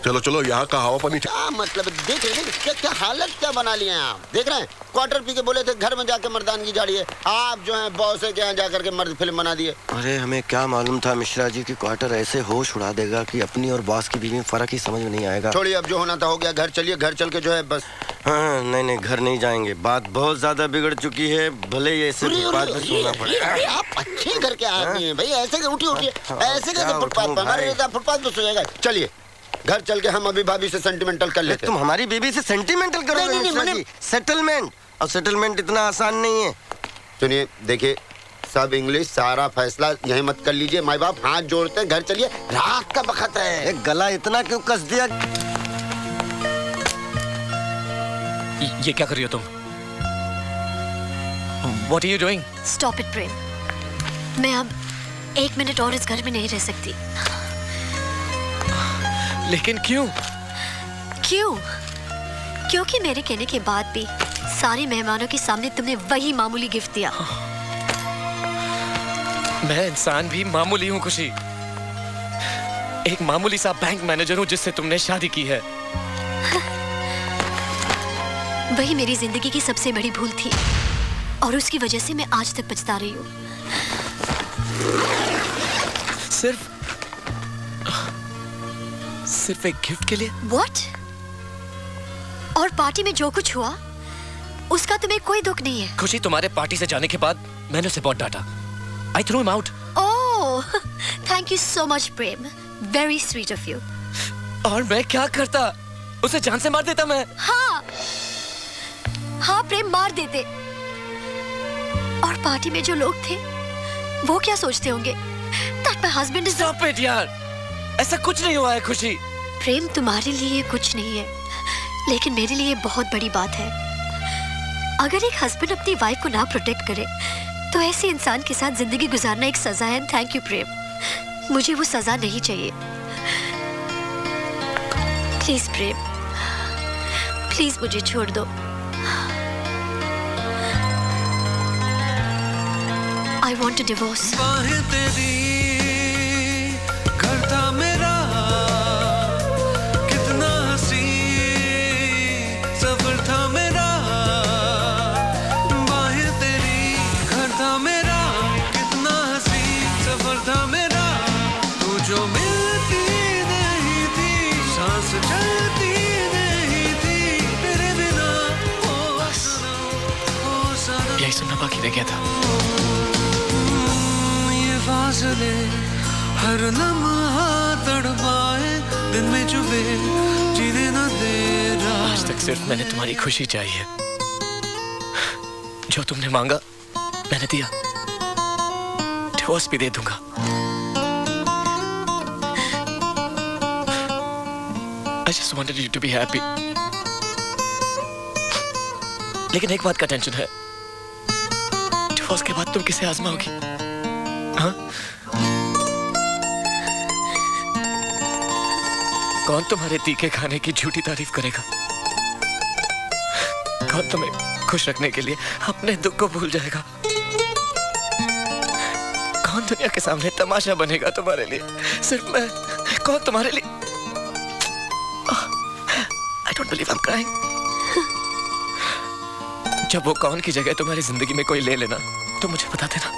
चलो चलो, यहाँ का हवा पानी। क्या मतलब, देख रहे हैं क्या क्या हालत क्या बना लिए हैं आप? देख रहे हैं, क्वार्टर पी के बोले थे घर में जाके मर्दानगी झाड़ी है, आप जो है बॉस के यहाँ जाकर के मर्द फिल्म बना दिए। अरे हमें क्या मालूम था मिश्रा जी की क्वार्टर ऐसे होश उड़ा देगा कि अपनी और बॉस की बीवी में फर्क ही समझ में नहीं आएगा। छोड़िए, अब जो होना था हो गया, घर चलिए, घर चल के जो है बस। हाँ नहीं नहीं, घर नहीं जाएंगे, बात बहुत ज्यादा बिगड़ चुकी है, भले ये ऐसे फुटपाथ पे सोना पड़े। आप अच्छे घर के आदमी हैं भाई, ऐसे उठिए ऐसे कैसे फुटपाथ पर? हमारे फुटपाथ पे सो जाएगा। चलिए घर चल के हम अभी भाभी से सेंटिमेंटल कर लेते। तुम हमारी बीवी से सेंटिमेंटल करोगे? नहीं, सेटलमेंट, और सेटलमेंट इतना आसान नहीं है। सुनिए, देखिए सब इंग्लिश, सारा फैसला यहीं मत कर लीजिए, माँ बाप हाथ जोड़ते हैं, घर चलिए, रात का वक्त है। एक गला इतना क्यों कस दिया? ये क्या कर रही हो तुम? What are you doing? Stop it, प्रेम। मैं अब 1 मिनट और इस घर में नहीं रह सकती। लेकिन क्यों? क्यों? क्योंकि मेरे कहने के बाद भी सारे मेहमानों के सामने तुमने वही मामूली गिफ्ट दिया। मैं इंसान भी मामूली हूँ खुशी, एक मामूली सा बैंक मैनेजर हूँ जिससे तुमने शादी की है। वही मेरी जिंदगी की सबसे बड़ी भूल थी और उसकी वजह से मैं आज तक पछता रही हूँ। सिर्फ एक गिफ्ट के लिए? What? और पार्टी में जो कुछ हुआ उसका तुम्हें कोई दुख नहीं है? खुशी, तुम्हारे पार्टी से जाने के बाद मैंने उसे बहुत डांटा। I threw him out. Oh, thank you so much, Prem. Very sweet of you. और मैं क्या करता? उसे जान से मार देता मैं। हाँ प्रेम, मार देते। और पार्टी में जो लोग थे वो क्या सोचते होंगे? That my husband is... Stop it यार, ऐसा कुछ नहीं हुआ है खुशी। प्रेम, तुम्हारे लिए ये कुछ नहीं है, लेकिन मेरे लिए बहुत बड़ी बात है। अगर एक हस्बैंड अपनी वाइफ को ना प्रोटेक्ट करे तो ऐसे इंसान के साथ जिंदगी गुजारना एक सजा है। थैंक यू प्रेम, मुझे वो सजा नहीं चाहिए। प्लीज प्रेम, प्लीज मुझे छोड़ दो। I want a divorce. घर था मेरा, कितना हंसी सफर था मेरा, बाहें तेरी। घर था मेरा, कितना हंसी सफर था मेरा, तू जो मिलती नहीं थी, सांस चलती नहीं थी, तेरे बिना ओ सनम। यही सुनना बाकी रह गया था। ये फासले हर लम्हा तड़पाए, दिन में चुभे जीने न दे रहा। आज तक सिर्फ मैंने तुम्हारी खुशी चाहिए, जो तुमने मांगा मैंने दिया, डिवोर्स भी दे दूंगा। I just wanted you to be happy. लेकिन एक बात का टेंशन है, डिवोर्स के बाद तुम किसे आजमाओगी? हाँ? कौन तुम्हारे तीखे खाने की झूठी तारीफ करेगा? कौन तुम्हें खुश रखने के लिए अपने दुख को भूल जाएगा? कौन दुनिया के सामने तमाशा बनेगा तुम्हारे लिए? सिर्फ मैं। कौन तुम्हारे लिए? I don't believe I'm crying. जब वो कौन की जगह तुम्हारी जिंदगी में कोई ले लेना तो मुझे बता देना,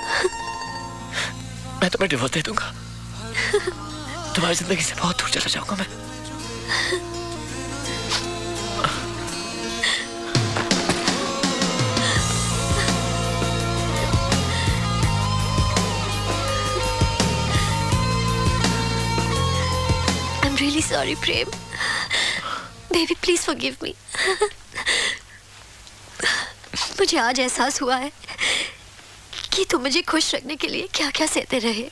मैं तुम्हें डिवोर्स दे दूंगा। तुम्हारी जिंदगी से बहुत दूर चला जाऊंगा मैं। I'm really sorry, Prem. Baby, please forgive me. मुझे आज एहसास हुआ है कि तुम मुझे खुश रखने के लिए क्या क्या सहते रहे।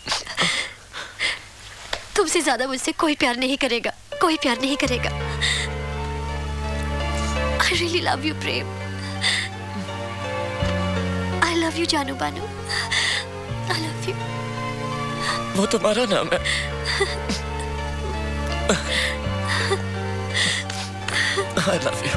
तुमसे ज्यादा मुझसे कोई प्यार नहीं करेगा, कोई प्यार नहीं करेगा। I really love you, Prem. I love you, जानू बानू। I love you. वो तुम्हारा नाम है। I love you.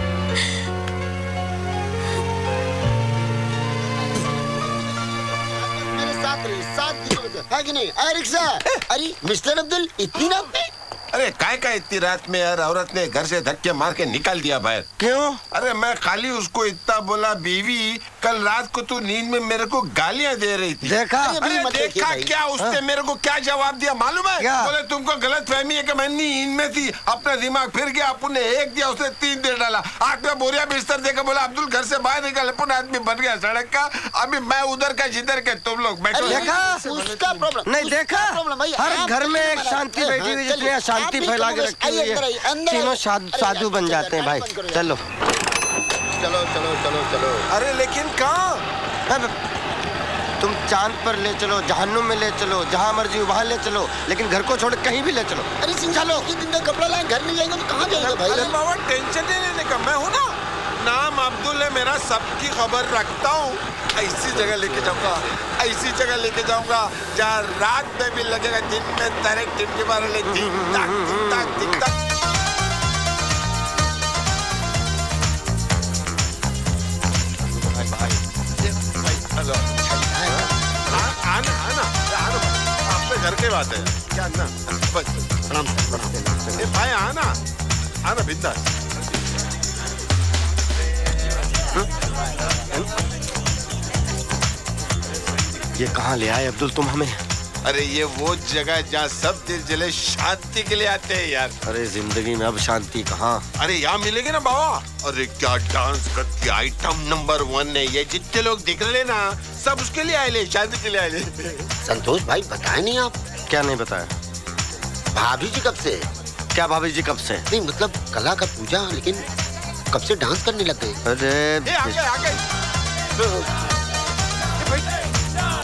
मेरे साथ रही 7 किलोमीटर है कि नहीं? अरे रिक्शा, अरे मिस्टर अब्दुल इतनी रात में? अरे काय का इतनी रात में यार औरत ने घर से धक्के मार के निकाल दिया बाहर। क्यों? अरे मैं खाली उसको इतना बोला, बीवी कल रात को तू नींद में मेरे को गालियां दे रही थी। देखा? अरे देखा क्या? उसने मेरे को क्या जवाब दिया मालूम है? बोले तुमको गलत फहमी है कि मैं नींद में थी, अपना दिमाग फिर गया, अपन ने 1 दिया, उसने 3 दे डाला। आंख में बोरिया बिस्तर देखा, बोला अब्दुल घर से बाहर निकल, अपन आदमी बन गया सड़क का। अभी मैं उधर का जिधर के तुम लोग बैठो। देखा? उसका प्रॉब्लम नहीं देखा? हर घर में एक शांति बैठी हुई जिसने अशांति फैला के रखी हुई है। तीनों साधु बन जाते हैं भाई। चलो चलो चलो चलो चलो। अरे लेकिन कहाँ? तुम चांद पर ले चलो, जहन्नुम में ले चलो, जहाँ मर्जी वहाँ ले चलो, लेकिन घर को छोड़ कहीं भी ले चलो। अरे चलो कि दिन का कपड़ा लाए, घर नहीं जाएंगे तो कहाँ जाएंगे भाई? अरे बाबा टेंशन नहीं लेने का, मैं हूँ ना। नाम अब्दुल है मेरा, सबकी खबर रखता हूँ। ऐसी जगह लेके जाऊंगा, ऐसी जगह लेके जाऊंगा जहाँ रात में भी लगेगा दिन में तारे टिमटिमा रहे। ठीक ठाक ठीक ठाक ठीक ठाक। आना आना आना, आपके घर के बात है क्या ना? बस भाई आना आना बिंदास। ये कहाँ ले आए अब्दुल तुम हमें? अरे ये वो जगह जहाँ सब दिल जले शांति के लिए आते हैं यार। अरे जिंदगी में अब शांति कहाँ? अरे यहाँ मिलेगी ना बाबा। अरे क्या डांस करती, आइटम नंबर 1 है ये। जितने लोग दिख रहे ना सब उसके लिए आए ले, शांति के लिए आए ले। संतोष भाई बताए नहीं आप? क्या नहीं बताया? भाभी जी कब से? क्या भाभी जी कब से? नहीं मतलब कला का पूजा, लेकिन कब से डांस करने लग गए? अरे आगे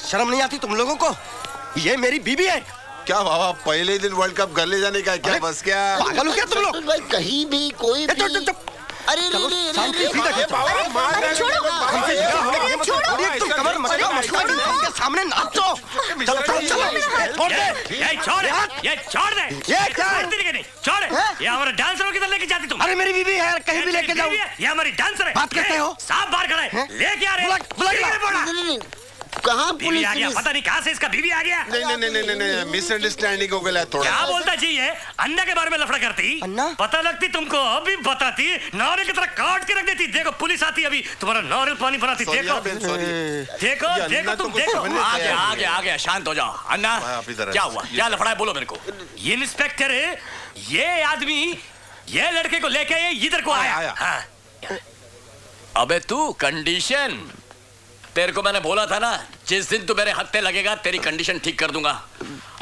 शर्म नहीं आती तुम लोगों को? ये मेरी बीबी है। क्या बाबा पहले दिन वर्ल्ड कप घर ले जाने का क्या बस? क्या पागल हो क्या तुम लोग? भाई कहीं भी कोई भी... अरे सामने नाचो। ये हमारे डांसरों की तरह लेके जाती तुम? अरे मेरी बीबी है, कहीं भी लेके जाओ। ये हमारी डांसर है। बात करते हो? साफ बाहर खड़ा है, लेके आ रहे। कहाँ बीवी आ गया? पता नहीं कहाँ से इसका बीवी आ गया। नहीं मिसअंडरस्टैंडिंग हो गया थोड़ा। क्या बोलता जी है? अन्ना के बारे में लफड़ा करती? अन्ना? पता लगती तुमको, अभी बताती, नारियल की तरह काट के रख देती। देखो पुलिस आती अभी, तुम्हारा नारियल पानी बनाती। देखो देखो देखो तुम देखो। आ गया शांत हो जाओ। अन्ना क्या हुआ? क्या लफड़ा है बोलो मेरे को। इंस्पेक्टर ये आदमी ये लड़के को लेके इधर को आया। अबे तू कंडीशन, तेरे को मैंने बोला था ना जिस दिन तू मेरे हत्थे लगेगा तेरी कंडीशन ठीक कर दूंगा।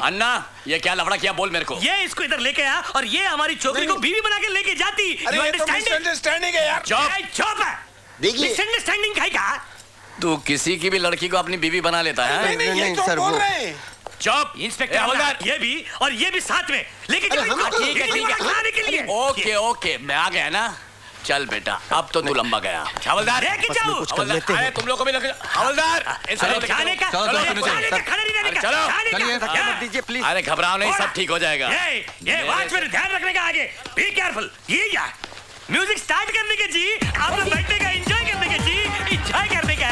अन्ना ये क्या लफड़ा किया बोल मेरे को। ये इसको इधर लेके आया और ये हमारी छोकरी को बीवी बना के लेके जाती। अरे ये तो मिसअंडरस्टैंडिंग है यार। चुप है। देखिए मिसअंडरस्टैंडिंग है क्या? तू किसी की भी लड़की को अपनी बीवी बना लेता है? नहीं सर बोल रहे हैं। चुप इंस्पेक्टर, ये भी और ये भी साथ में लेके खाने के लिए। ओके ओके मैं आ गया ना। चल बेटा अब तो तू लंबा गया। हवलदार अरे तुम लोग को भी लेके हवलदार जाने का खड़ा नहीं रहने का। चलो दीजिए प्लीज। अरे घबराओ नहीं, सब ठीक हो जाएगा। ये वॉचमैन ध्यान रखने का आगे। Be careful. ये क्या म्यूजिक स्टार्ट करने के जी, आप लोग बैठने का, एंजॉय करने के जी, एंजॉय करने का।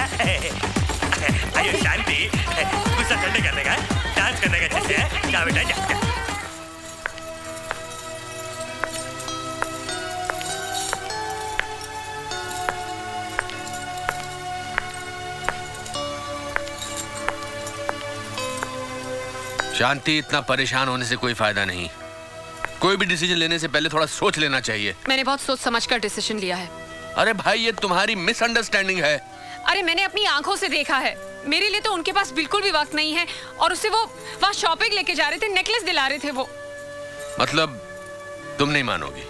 आइए शांति, गुस्सा ठंडे करने का, डांस करने का। जैसे जा बेटा जा। शांति, इतना परेशान होने से कोई फायदा नहीं। कोई भी डिसीजन लेने से पहले थोड़ा सोच लेना चाहिए। मैंने बहुत सोच समझकर डिसीजन लिया है। अरे भाई ये तुम्हारी मिसअंडरस्टैंडिंग है। अरे मैंने अपनी आंखों से देखा है। मेरे लिए तो उनके पास बिल्कुल भी वक्त नहीं है और उससे वो वहाँ शॉपिंग लेके जा रहे थे, नेकलेस दिला रहे थे वो। मतलब तुम नहीं मानोगी?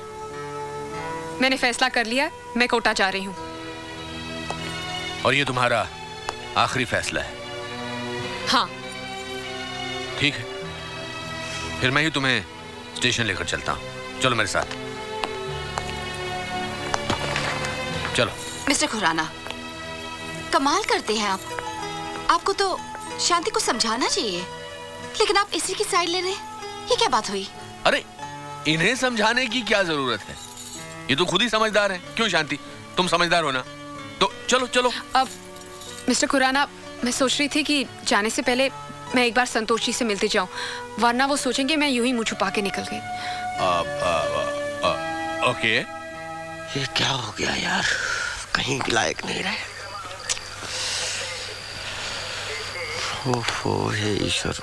मैंने फैसला कर लिया, मैं कोटा जा रही हूँ। और ये तुम्हारा आखिरी फैसला है? हाँ। ठीक है, फिर मैं ही तुम्हें स्टेशन लेकर चलता हूँ। चलो मेरे साथ। चलो। मिस्टर खुराना, कमाल करते हैं आप। आपको तो शांति को समझाना चाहिए। लेकिन आप इसी की साइड ले रहे हैं, ये क्या बात हुई? अरे इन्हें समझाने की क्या जरूरत है, ये तो खुद ही समझदार है। क्यों शांति, तुम समझदार हो ना, तो चलो चलो। अब मिस्टर खुराना, मैं सोच रही थी कि जाने से पहले मैं एक बार संतोष जी से मिलते जाऊं, वरना वो सोचेंगे मैं यूं ही मुंह छुपा के निकल गई। ओके। ये क्या हो गया यार, कहीं के लायक नहीं रहे। ओफो, हे ईश्वर,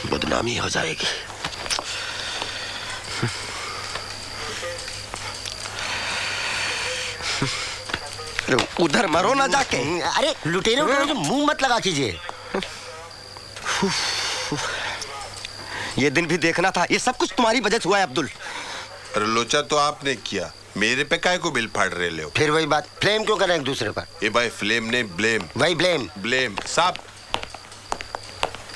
बदनामी हो जाएगी। उधर मरो ना जाके। अरे लुटेरे मुंह मत लगा कीजिए। ये दिन भी देखना था, ये सब कुछ तुम्हारी वजह से हुआ है अब्दुल। अरे लोचा तो आपने किया, मेरे पे काय को बिल फाड़ रहे हो? फिर वही बात, फ्लेम क्यों करें एक दूसरे पर? ये भाई फ्लेम नहीं, ब्लेम। वही ब्लेम। ब्लेम साहब।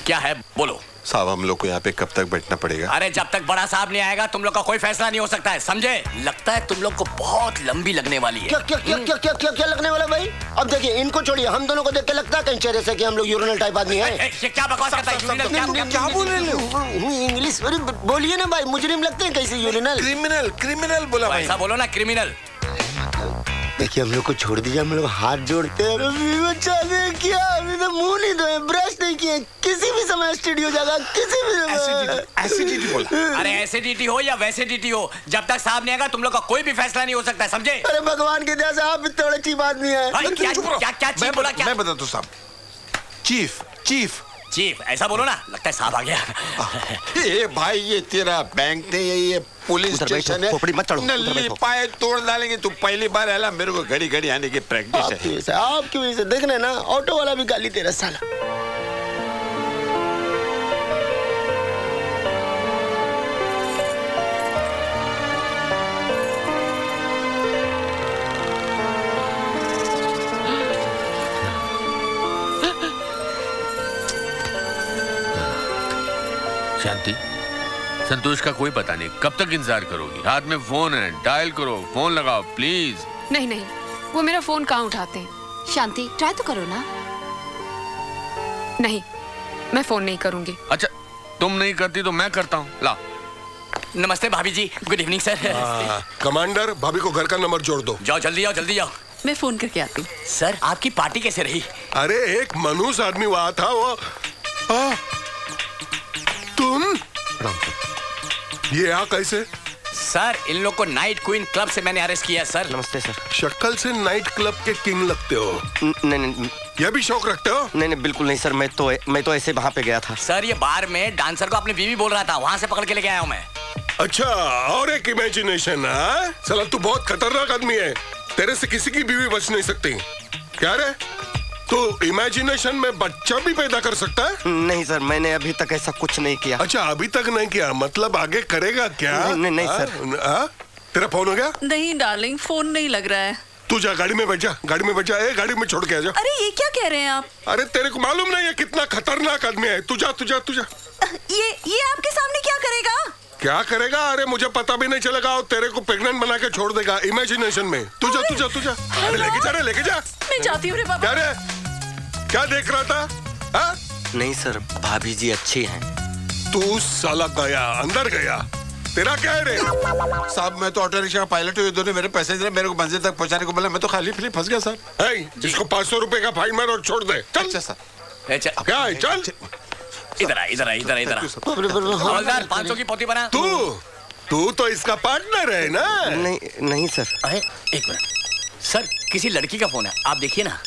क्या है बोलो। साहब हम लोग को यहाँ पे कब तक बैठना पड़ेगा? अरे जब तक बड़ा साहब नहीं आएगा तुम लोग का कोई फैसला नहीं हो सकता है, समझे? लगता है तुम लोग को बहुत लंबी लगने वाली है। क्या क्या क्या क्या क्या क्या क्या लगने वाला भाई? अब देखिए इनको छोड़िए, हम दोनों को देख के लगता है कहीं चेहरे से कि हम लोग यूरिनल टाइप आदमी हैं। ये क्या बकवास करता है? क्या बोल रहे हो? इंग्लिश बोलिए ना भाई, मुजरिम लगते हैं कैसे यूरिनल? क्रिमिनल, क्रिमिनल बोला भाई। ऐसा बोलो ना, क्रिमिनल। देखिए हम लोग को छोड़ दीजिए, हम लोग हाथ जोड़ते हैं। अभी बच्चा ने किया, अभी तो मुंह नहीं धोए, ब्रश नहीं किए, किसी भी समय स्टूडियो जाएगा, किसी भी समय। एसिडिटी बोला। अरे एसिडिटी हो या वैसिडिटी हो, जब तक साहब नहीं आएगा तुम लोग का कोई भी फैसला नहीं हो सकता है, समझे? अरे भगवान की दया से आप भी थोड़े चीप आदमी हैं। क्या चीफ बोला? क्या मैं बताता हूँ साहब। चीफ चीफ चीफ ऐसा बोलो ना, लगता है साहब आ गया। ये भाई ये तेरा बैंक नहीं है, ये पुलिस स्टेशन है। खोपड़ी मत चढ़ो, नल्ली पाए तोड़ डालेंगे। तू पहली बार आया, मेरे को घड़ी घड़ी आने की प्रैक्टिस है। आपकी वजह से देखने ना, ऑटो वाला भी गाली दे रहा साला। शांति, संतोष का कोई पता नहीं, कब तक इंतजार करोगी? हाथ में फोन है, डायल करो, फोन लगाओ प्लीज। नहीं नहीं, वो मेरा फोन कहाँ उठाते हैं। शांति ट्राई तो करो ना। नहीं, मैं फोन नहीं करूंगी। अच्छा तुम नहीं करती तो मैं करता हूँ, ला। नमस्ते भाभी जी, गुड इवनिंग सर। कमांडर, भाभी को घर का नंबर जोड़ दो। जाओ जल्दी जाओ, जल्दी जाओ। मैं फोन करके आती हूँ। सर आपकी पार्टी कैसे रही? अरे एक मनहूस आदमी वहां था, वो तुम ये यहाँ कैसे? सर इन लोग को नाइट क्वीन क्लब से मैंने अरेस्ट किया सर। नमस्ते सर। शक्ल से नाइट क्लब के किंग लगते हो। नहीं नहीं, ये भी शौक रखते हो? नहीं नहीं बिल्कुल नहीं सर, मैं तो ऐसे वहाँ पे गया था। सर ये बार में डांसर को अपनी बीवी बोल रहा था, वहाँ से पकड़ के लेके आया हूँ मैं। अच्छा, और एक इमेजिनेशन है। साला तू बहुत खतरनाक आदमी है, तेरे से किसी की बीवी बच नहीं सकती। क्या रे, तो इमेजिनेशन में बच्चा भी पैदा कर सकता है? नहीं सर, मैंने अभी तक ऐसा कुछ नहीं किया। अच्छा अभी तक नहीं किया, मतलब आगे करेगा क्या? नहीं सर। तेरा फोन हो गया? नहीं डार्लिंग, फोन नहीं लग रहा है। तू जा गाड़ी में बैठ जा, गाड़ी में बैठ जा। गाड़ी में छोड़ के आ जा। अरे ये क्या कह रहे हैं आप? अरे तेरे को मालूम नहीं है कितना खतरनाक आदमी है। तू जा। ये आपके सामने क्या करेगा? क्या करेगा? अरे मुझे पता भी नहीं चलेगा, और तेरे को प्रेग्नेंट बना के छोड़ देगा इमेजिनेशन में। तू जा। अरे लेके जा। मैं जाती हूँ रे बाबा। क्या देख रहा था? हा? नहीं सर, भाभी जी अच्छी हैं। तू साला गया, अंदर गया। तेरा क्या है रे? साहब मैं तो ऑटो रिक्शा का पायलट हूँ, दोनों मेरे पैसेंजर मेरे को मंजिल तक पहुँचाने को बोला, मैं तो खाली फिर फंस गया सर। इसको 500 रुपए का फाइन मार और छोड़ दे। चल सर। क्या है? चल इधर हवलदार 500 की पोती बना। तू तो इसका पार्टनर है ना? नहीं सर। एक मिनट सर, किसी लड़की का फोन है, आप देखिए ना।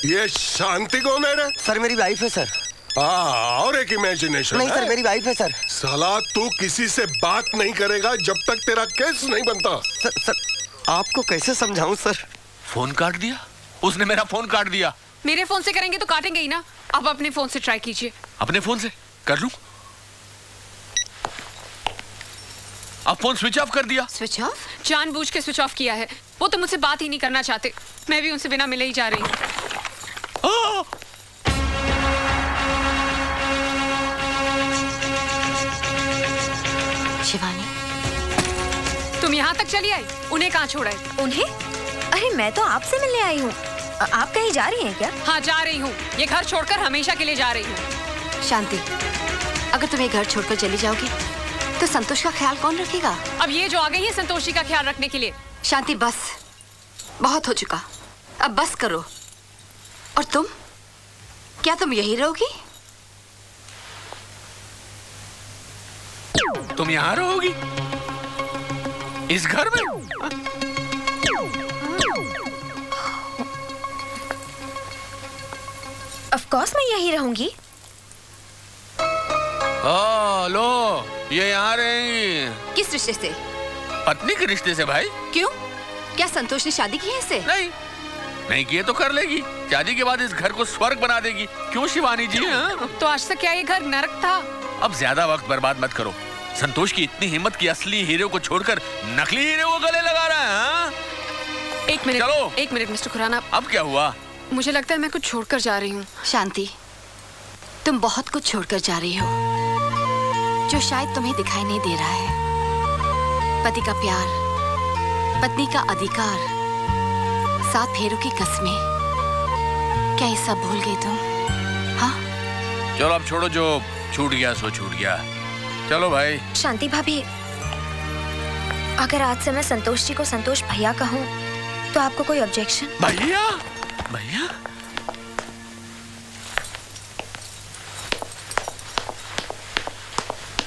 ये शांति कौन है रे? सर मेरी वाइफ है सर। और एक इमेजिनेशन। नहीं सर, मेरी वाइफ है सर। साला तू किसी से बात नहीं करेगा जब तक तेरा केस नहीं बनता। सर आपको कैसे समझाऊं सर? फोन काट दिया उसने, मेरा फोन काट दिया। मेरे फोन से करेंगे तो काटेंगे ही ना। आप अपने फोन से ट्राई कीजिए। अपने फोन से कर लूं? आप फोन स्विच ऑफ कर दिया। Switch off? जानबूझ के स्विच ऑफ किया है। वो तो मुझसे बात ही नहीं करना चाहते, मैं भी उनसे बिना मिले ही जा रही हूँ। शिवानी, तुम यहाँ तक चली आई, उन्हें कहाँ छोड़ा है? उन्हें? अरे मैं तो आपसे मिलने आई हूँ। आप कहीं जा रही हैं क्या? हाँ जा रही हूँ, ये घर छोड़कर हमेशा के लिए जा रही हूँ। शांति, अगर तुम ये घर छोड़कर चली जाओगी तो संतोष का ख्याल कौन रखेगा? अब ये जो आ गई है संतोषी का ख्याल रखने के लिए। शांति बस, बहुत हो चुका, अब बस करो। और तुम, क्या तुम यही रहोगी? तुम यहाँ रहोगी इस घर में? ऑफ कोर्स मैं यही रहूंगी। लो, ये यहाँ रहेंगी। किस रिश्ते से? पत्नी के रिश्ते से भाई। क्यों? क्या संतोष ने शादी की है इससे? नहीं किए तो कर लेगी। शादी के बाद इस घर को स्वर्ग बना देगी। क्यों शिवानी जी? तो आज तक क्या ये घर नरक था? अब ज्यादा वक्त बर्बाद मत करो। संतोष की इतनी हिम्मत कि असली हीरो को छोड़कर नकली हीरो को गले लगा रहा है। हाँ? एक मिनट, चलो। एक मिनट मिस्टर खुराना। अब क्या हुआ? मुझे लगता है मैं कुछ छोड़कर जा रही हूँ। शांति, तुम बहुत कुछ छोड़कर जा रही हो जो शायद तुम्हें दिखाई नहीं दे रहा है। पति का प्यार, पत्नी का अधिकार, 7 फेरों की कस्में, क्या ये सब भूल गई तुम? हाँ? चलो अब छोड़ो, जो छूट गया सो छूट गया। चलो भाई। शांति भाभी, अगर आज से मैं संतोष जी को संतोष भैया कहूँ तो आपको कोई ऑब्जेक्शन? भैया? भैया?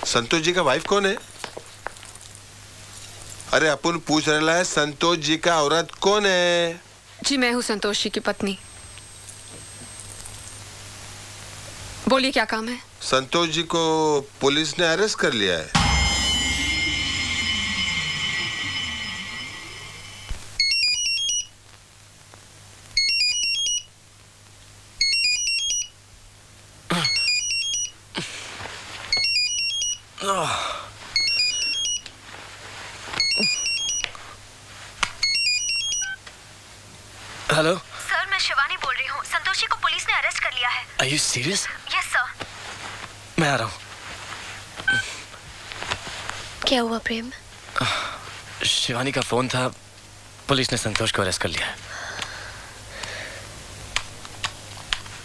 संतोष जी का वाइफ कौन है? अरे अपन पूछ रहा है संतोष जी का औरत कौन है? जी मैं हूँ संतोष जी की पत्नी। बोलिए क्या काम है? संतोष जी को पुलिस ने अरेस्ट कर लिया है। हेलो सर, मैं शिवानी बोल रही हूँ। संतोषी को पुलिस ने अरेस्ट कर लिया है। Are you serious? Yes sir. मैं आ रहा हूँ। क्या हुआ प्रेम? शिवानी का फोन था, पुलिस ने संतोष को अरेस्ट कर लिया है।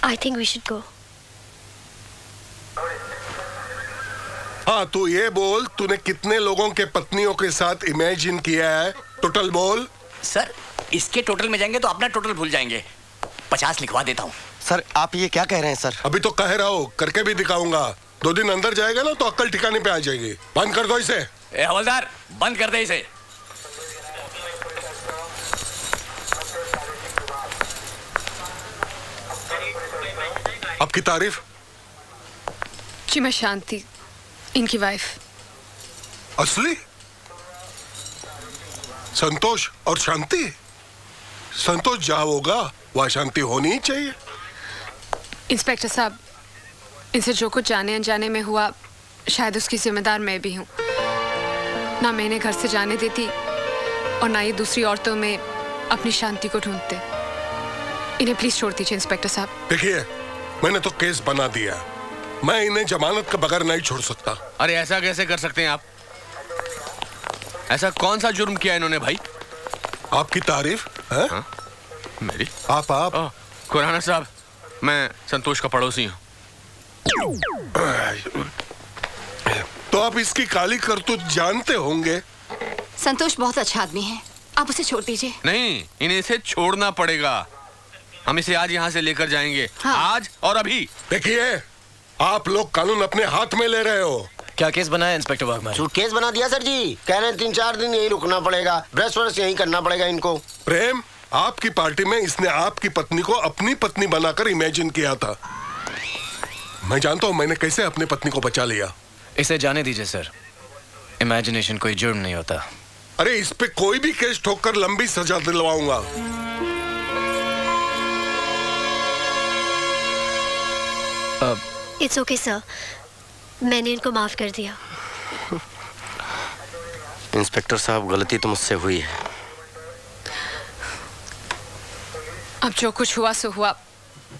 I think we should go. हाँ, तू ये बोल, तूने कितने लोगों के पत्नियों के साथ इमेजिन किया है? टोटल बोल। सर, इसके टोटल में जाएंगे तो अपना टोटल भूल जाएंगे। 50 लिखवा देता हूँ। सर, आप ये क्या कह रहे हैं सर? अभी तो कह रहा हूँ, करके भी दिखाऊंगा। 2 दिन अंदर जाएगा ना तो अक्ल ठिकाने पे आ जाएगी। बंद कर दो इसे। ए हवलदार, बंद कर दे इसे। आपकी तारीफ? जी मैं शांति, इनकी वाइफ। असली? संतोष और शांति? संतोष जहाँ होगा वहाँ शांति होनी ही चाहिए। इंस्पेक्टर साहब, इनसे जो कुछ जाने अनजाने में हुआ, शायद उसकी जिम्मेदार मैं भी हूँ। ना मैं इन्हें घर से जाने देती और ना ये दूसरी औरतों में अपनी शांति को ढूंढते। इन्हें प्लीज छोड़ दीजिए इंस्पेक्टर साहब। देखिए, मैंने तो केस बना दिया, मैं इन्हें जमानत के बगैर नहीं छोड़ सकता। अरे ऐसा कैसे कर सकते हैं आप? ऐसा कौन सा जुर्म किया इन्होंने भाई? आपकी तारीफ है? हाँ? मेरी? आप खुराना साहब, मैं संतोष का पड़ोसी हूँ। तो आप इसकी काली करतूत जानते होंगे। संतोष बहुत अच्छा आदमी है, आप उसे छोड़ दीजिए। नहीं, इन्हें इसे छोड़ना पड़ेगा। हम इसे आज यहाँ से लेकर जाएंगे। हाँ। आज और अभी। देखिए, आप लोग कानून अपने हाथ में ले रहे हो। क्या केस बनाया इंस्पेक्टर वाघमारे? सूटकेस बना दिया सर जी। कह रहे हैं 3-4 दिन यही रुकना पड़ेगा, ब्रश वर्श यही करना पड़ेगा इनको। प्रेम, आपकी पार्टी में इसने आपकी पत्नी को अपनी पत्नी बनाकर इमेजिन किया था। मैं जानता हूँ मैंने कैसे अपनी पत्नी को बचा लिया। इसे जाने दीजिए सर, इमेजिनेशन कोई जुर्म नहीं होता। अरे इस पे कोई भी केस ठोककर लंबी सजा दिलवाऊंगा। इट्स ओके सर, मैंने इनको माफ कर दिया। इंस्पेक्टर साहब, गलती तो मुझसे हुई है। अब जो कुछ हुआ सो हुआ,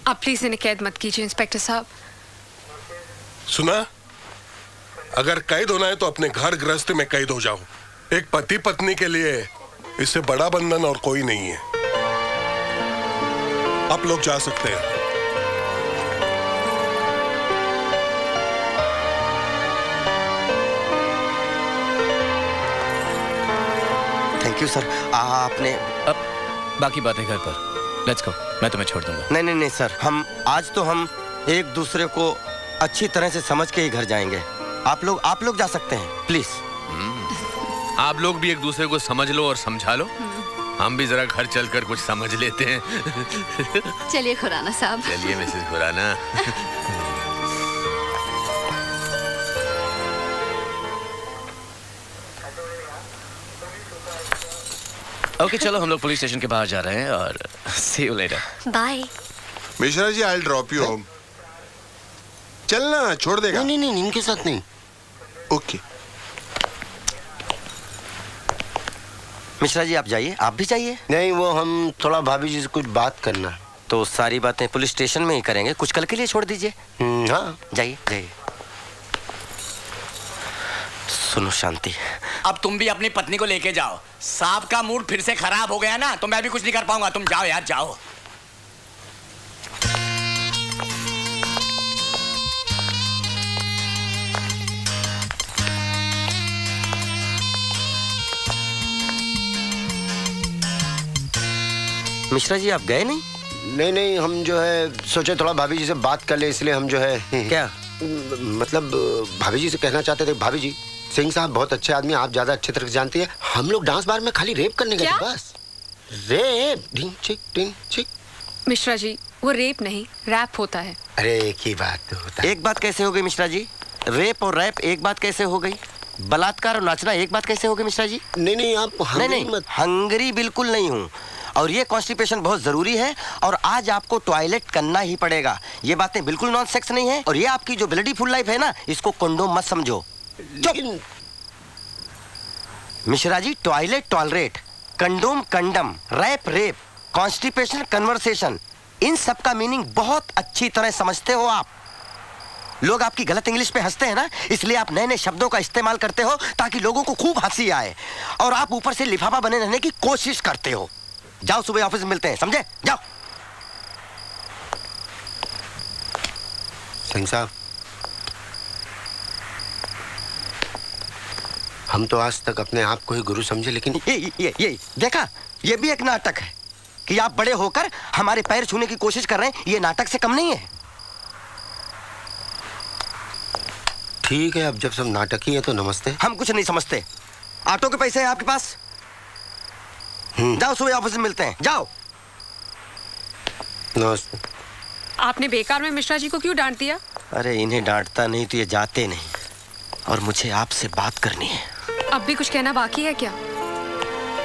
आप प्लीज इन्हें कैद मत कीजिए इंस्पेक्टर साहब। सुना, अगर कैद होना है तो अपने घर गृहस्थी में कैद हो जाओ। एक पति पत्नी के लिए इससे बड़ा बंधन और कोई नहीं है। आप लोग जा सकते हैं। Thank you sir. आपने अब बाकी बातें घर पर। लेट्स गो, मैं तुम्हें छोड़ दूंगा। नहीं नहीं नहीं सर, हम आज तो हम एक दूसरे को अच्छी तरह से समझ के ही घर जाएंगे। आप लोग जा सकते हैं प्लीज। आप लोग भी एक दूसरे को समझ लो और समझा लो। हम भी जरा घर चलकर कुछ समझ लेते हैं। चलिए खुराना साहब। चलिए मिसेस खुराना। ओके चलो, हम लोग पुलिस स्टेशन के बाहर जा रहे हैं और see you later. Bye. Mishra ji, I drop you home. चलना, छोड़ देगा। नहीं नहीं, इनके साथ नहीं। ओके मिश्रा जी आप जाइए, आप भी जाइए। नहीं, वो हम थोड़ा भाभी जी से कुछ बात करना है। तो सारी बातें पुलिस स्टेशन में ही करेंगे, कुछ कल के लिए छोड़ दीजिए। हाँ जाइए जाइए। सुनो शांति, अब तुम भी अपनी पत्नी को लेके जाओ। साहब का मूड फिर से खराब हो गया ना, तो मैं भी कुछ नहीं कर पाऊंगा। तुम जाओ यार, जाओ। मिश्रा जी आप गए नहीं? नहीं नहीं, हम जो है सोचे थोड़ा भाभी जी से बात कर ले, इसलिए हम जो है क्या मतलब भाभी जी से कहना चाहते थे। भाभी जी, सिंह साहब बहुत अच्छे आदमी, आप ज्यादा अच्छे तरह से जानती है। हम लोग डांस बार में खाली रेप करने गए थे, बस रेप। ढिंग चिक ढिंग चिक। मिश्रा जी, वो रेप नहीं, रैप होता है। अरे एक ही बात तो होता है। एक बात कैसे हो गई मिश्रा जी? रेप और रैप एक बात कैसे हो गई? बलात्कार और नाचना एक बात कैसे हो गई मिश्रा जी? नहीं नहीं, आप नहीं, हंगरी बिल्कुल नहीं हूँ। और ये कॉन्स्टिपेशन बहुत जरूरी है और आज आपको टॉयलेट करना ही पड़ेगा। ये बातें बिल्कुल नॉन सेक्स नहीं है। और ये आपकी जो ब्लडी फुल लाइफ है ना, इसको कंडोम मत समझो। Mishra ji, toilet tolerate, condom condemn, wrap rape, constipation conversation, इन सब का मीनिंग बहुत अच्छी तरह समझते हो आप। लोग आपकी गलत इंग्लिश पे हंसते हैं ना, इसलिए आप नए नए शब्दों का इस्तेमाल करते हो ताकि लोगों को खूब हंसी आए। और आप ऊपर से लिफाफा बने रहने की कोशिश करते हो। जाओ, सुबह ऑफिस में मिलते हैं, समझे? जाओ। सिंह साहब, हम तो आज तक अपने आप को ही गुरु समझे, लेकिन ये देखा, ये भी एक नाटक है कि आप बड़े होकर हमारे पैर छूने की कोशिश कर रहे हैं। ये नाटक से कम नहीं है। ठीक है, अब जब सब नाटक ही है तो नमस्ते। हम कुछ नहीं समझते। ऑटो के पैसे हैं आपके पास? जाओ, सुबह ऑफिस में मिलते हैं, जाओ। नमस्ते। आपने बेकार में मिश्रा जी को क्यों डांट दिया? अरे इन्हें डांटता नहीं तो ये जाते नहीं, और मुझे आपसे बात करनी है। अब भी कुछ कहना बाकी है क्या?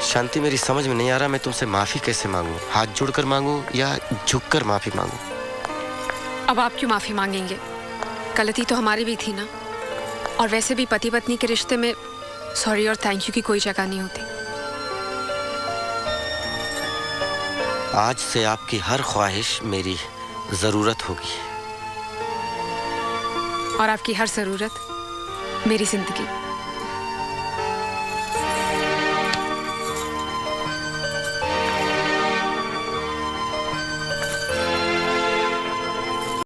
शांति, मेरी समझ में नहीं आ रहा मैं तुमसे माफी कैसे मांगूं? हाथ जोड़कर मांगूं या झुककर माफी मांगूं? अब आप क्यों माफी मांगेंगे? गलती तो हमारी भी थी ना। और वैसे भी पति पत्नी के रिश्ते में सॉरी और थैंक यू की कोई जगह नहीं होती। आज से आपकी हर ख्वाहिश मेरी जरूरत होगी, और आपकी हर जरूरत मेरी जिंदगी।